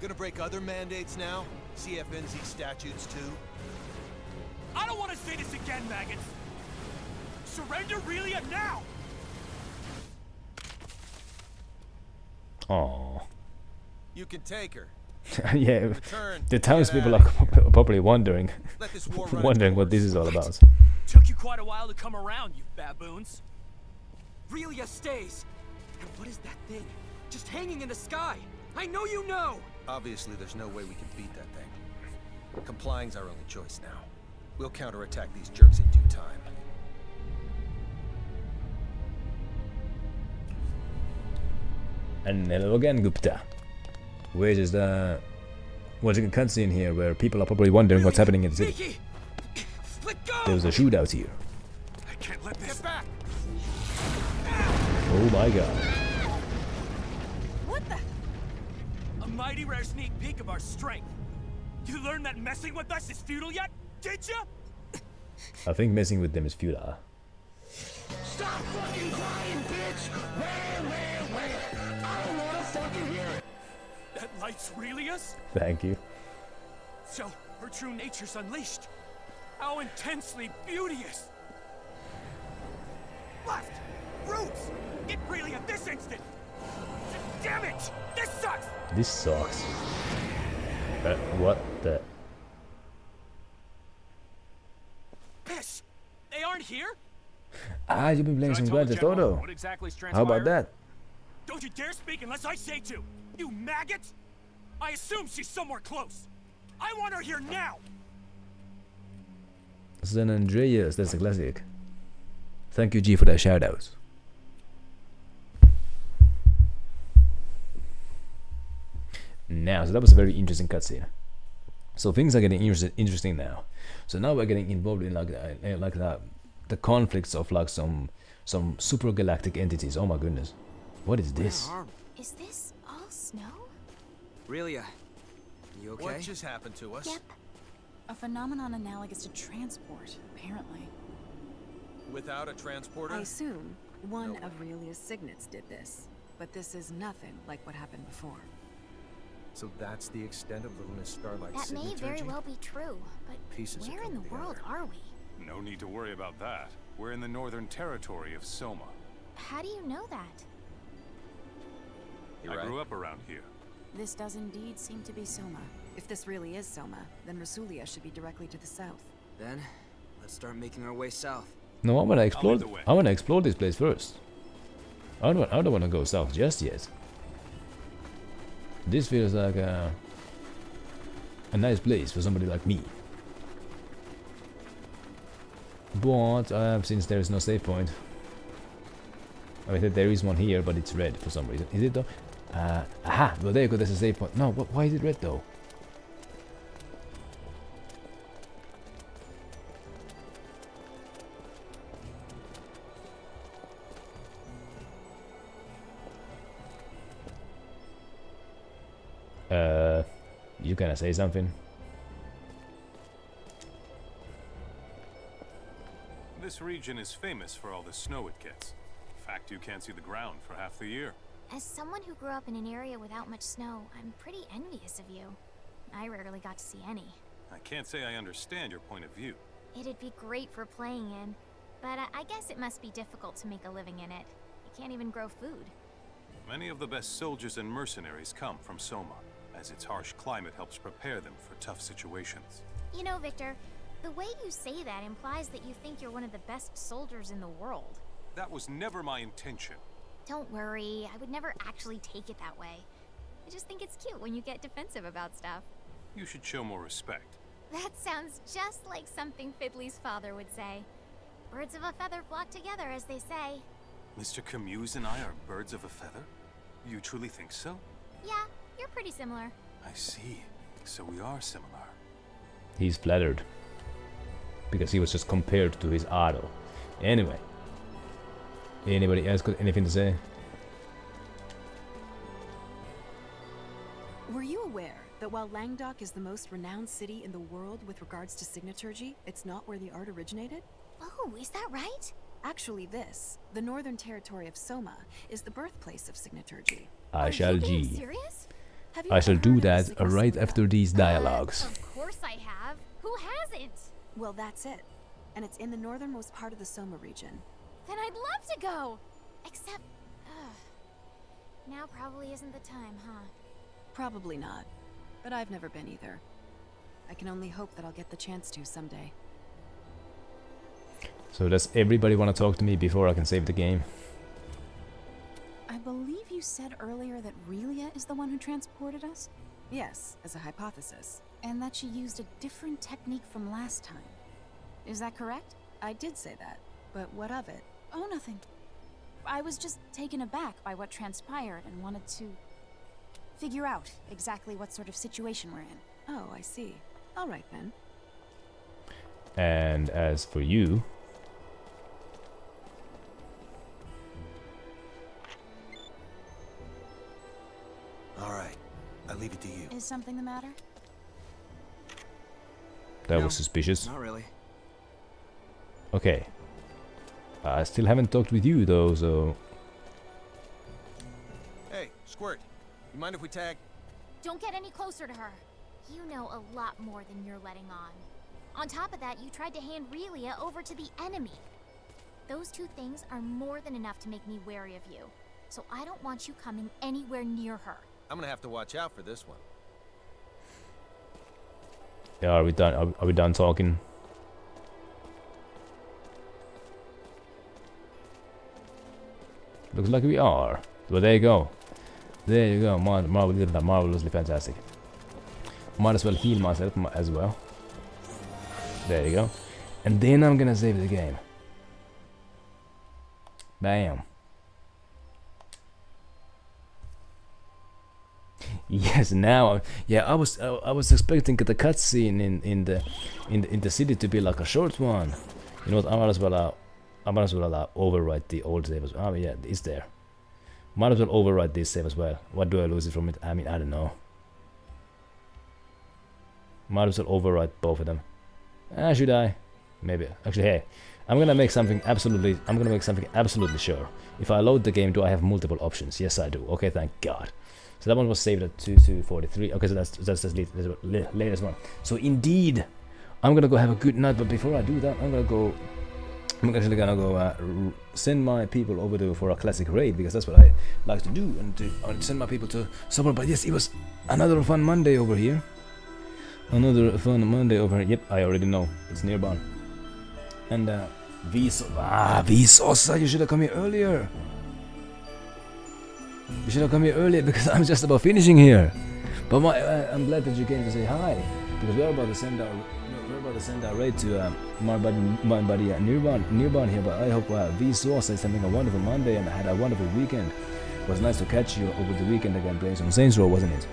Gonna break other mandates now? CFNZ statutes too? I don't want to say this again, maggots! Surrender Relia now! Oh. You can take her. Yeah, Return, the townspeople are probably wondering what this is all about. Took you quite a while to come around, you baboons. Relia stays! And what is that thing? Just hanging in the sky! I know you know! Obviously, there's no way we can beat that thing. Complying's our only choice now. We'll counterattack these jerks in due time. And hello again, Gupta. Which is the... What's a cutscene here where people are probably wondering what's happening in the city. There's a shootout here. I can't let this back. Oh my god. What the? A mighty rare sneak peek of our strength. You learned that messing with us is futile yet? Did ya? I think messing with them is futile. Stop fucking crying, bitch! Where? I don't wanna fucking hear it! That light's Relia's? Thank you. So, her true nature's unleashed. How intensely beauteous! Left! Roots! Get Relia this instant! Damn it! This sucks! This sucks. What the... Piss! They aren't here? Ah, you've been playing some Grand Theft Auto. What exactly is How about that? Don't you dare speak unless I say to! You maggot! I assume she's somewhere close. I want her here now! San Andreas, that's a classic. Thank you, G, for that shoutouts. Now, so that was a very interesting cutscene. So things are getting interesting now. So now we're getting involved in like the conflicts of like some super galactic entities. Oh my goodness, what is this? Is this all snow? Relia, you okay? What just happened to us? Yep. A phenomenon analogous to transport, apparently. Without a transporter? I assume one of Relia's signets did this, but this is nothing like what happened before. So that's the extent of Little Miss Starlight's That may very well be true, but Pieces where in the world are we? No need to worry about that. We're in the northern territory of Soma. How do you know that? I grew up around here. This does indeed seem to be Soma. If this really is Soma, then Rasulia should be directly to the south. Then, let's start making our way south. No, I wanna explore. I wanna explore this place first. I don't wanna go south just yet. This feels like a nice place for somebody like me. But since there is no save point, I mean there is one here, but it's red for some reason. Is it though? Aha! Well, there you go. There's a save point. No, why is it red though? You gonna say something? This region is famous for all the snow it gets. In fact, you can't see the ground for half the year. As someone who grew up in an area without much snow, I'm pretty envious of you. I rarely got to see any. I can't say I understand your point of view. It'd be great for playing in, but I guess it must be difficult to make a living in it. You can't even grow food. Many of the best soldiers and mercenaries come from Soma, as its harsh climate helps prepare them for tough situations. You know, Victor, the way you say that implies that you think you're one of the best soldiers in the world. That was never my intention. Don't worry, I would never actually take it that way. I just think it's cute when you get defensive about stuff. You should show more respect. That sounds just like something Fiddly's father would say. Birds of a feather flock together, as they say. Mr. Camuse and I are birds of a feather? You truly think so? Yeah, you're pretty similar. I see. So we are similar. He's flattered. Because he was just compared to his idol. Anyway. Anybody else got anything to say? Were you aware that while Langdok is the most renowned city in the world with regards to signaturgy, it's not where the art originated? Oh, is that right? Actually, the Northern Territory of Soma, is the birthplace of signaturgy. I shall G. Serious? I shall do that right after these dialogues. Of course I have. Who hasn't? Well, that's it. And it's in the northernmost part of the Soma region. Then I'd love to go! Except, now probably isn't the time, huh? Probably not. But I've never been either. I can only hope that I'll get the chance to someday. So does everybody want to talk to me before I can save the game? I believe you said earlier that Relia is the one who transported us? Yes, as a hypothesis. And that she used a different technique from last time. Is that correct? I did say that, but what of it? Oh, nothing. I was just taken aback by what transpired and wanted to figure out exactly what sort of situation we're in. Oh, I see. All right then. And as for you... Alright, I leave it to you. Is something the matter? That was suspicious. Not really. Okay. I still haven't talked with you though, so... Hey, Squirt, you mind if we tag? Don't get any closer to her. You know a lot more than you're letting on. On top of that, you tried to hand Relia over to the enemy. Those two things are more than enough to make me wary of you. So I don't want you coming anywhere near her. I'm gonna have to watch out for this one. Yeah, are we done? Are we done talking? Looks like we are. Well, there you go. There you go. Marvelously fantastic. Might as well heal myself as well. There you go. And then I'm gonna save the game. Bam. Yes, now, yeah, I was expecting the cutscene in the city to be like a short one. You know what? I might as well overwrite the old save as well. Oh yeah, it's there. Might as well overwrite this save as well. What do I lose it from it? I mean, I don't know. Might as well overwrite both of them. Should I? Maybe. Actually, hey, I'm gonna make something absolutely sure. If I load the game, do I have multiple options? Yes, I do. Okay, thank God. So that one was saved at 2243. Okay, so that's the latest one. So indeed, I'm gonna go have a good night. But before I do that, I'm actually gonna go send my people over to for a classic raid, because that's what I like to do, and to send my people to supper. But yes, it was another fun Monday over here. Yep, I already know it's nearby. And Vsauce, you should have come here earlier. You should have come here earlier, because I'm just about finishing here. But I'm glad that you came to say hi, because we're about to send our raid to my buddy Nirban here. But I hope Vsauce is having a wonderful Monday and had a wonderful weekend. It was nice to catch you over the weekend again playing some Saints Row, wasn't it?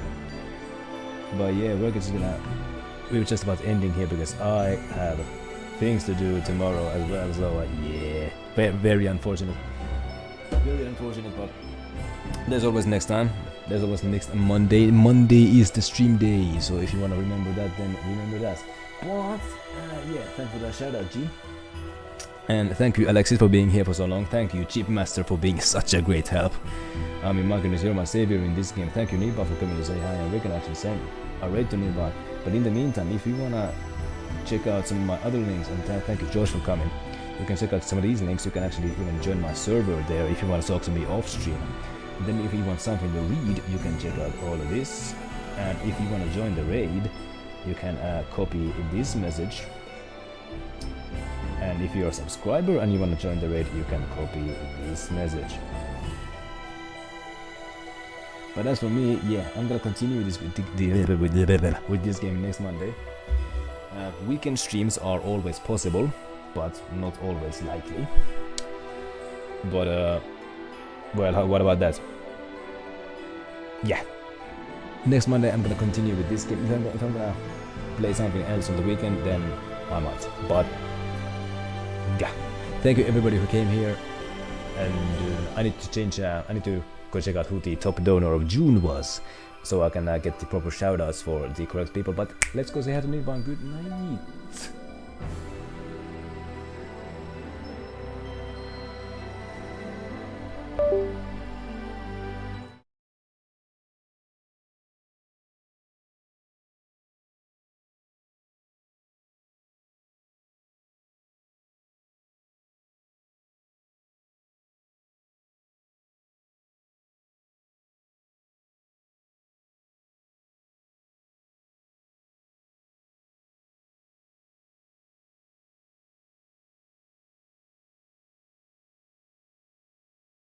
But yeah, we're just about ending here, because I have things to do tomorrow as well. So yeah, very unfortunate. Very unfortunate, but there's always next time. There's always next Monday. Monday is the stream day, so if you want to remember that, then remember that. But yeah, thanks for that shout out, G. And thank you, Alexis, for being here for so long. Thank you, Chip Master, for being such a great help. I mean, my goodness, you're my savior in this game. Thank you, Niba, for coming to say hi, and we can actually send a raid to Niba. But in the meantime, if you wanna check out some of my other links, and thank you, Josh, for coming. You can check out some of these links. You can actually even join my server there if you want to talk to me off stream. And then if you want something to read, you can check out all of this. And if you want to join the raid, you can copy this message And if you're a subscriber and you want to join the raid, you can copy this message. But as for me, yeah, I'm gonna continue this with this game next Monday. Weekend streams are always possible, but not always likely. But well, what about that? Yeah, next Monday I'm gonna continue with this game. If I'm gonna play something else on the weekend, then I might. But yeah, thank you everybody who came here. And I need to change. I need to go check out who the top donor of June was, so I can get the proper shoutouts for the correct people. But let's go say hi to Nirvan. Good night.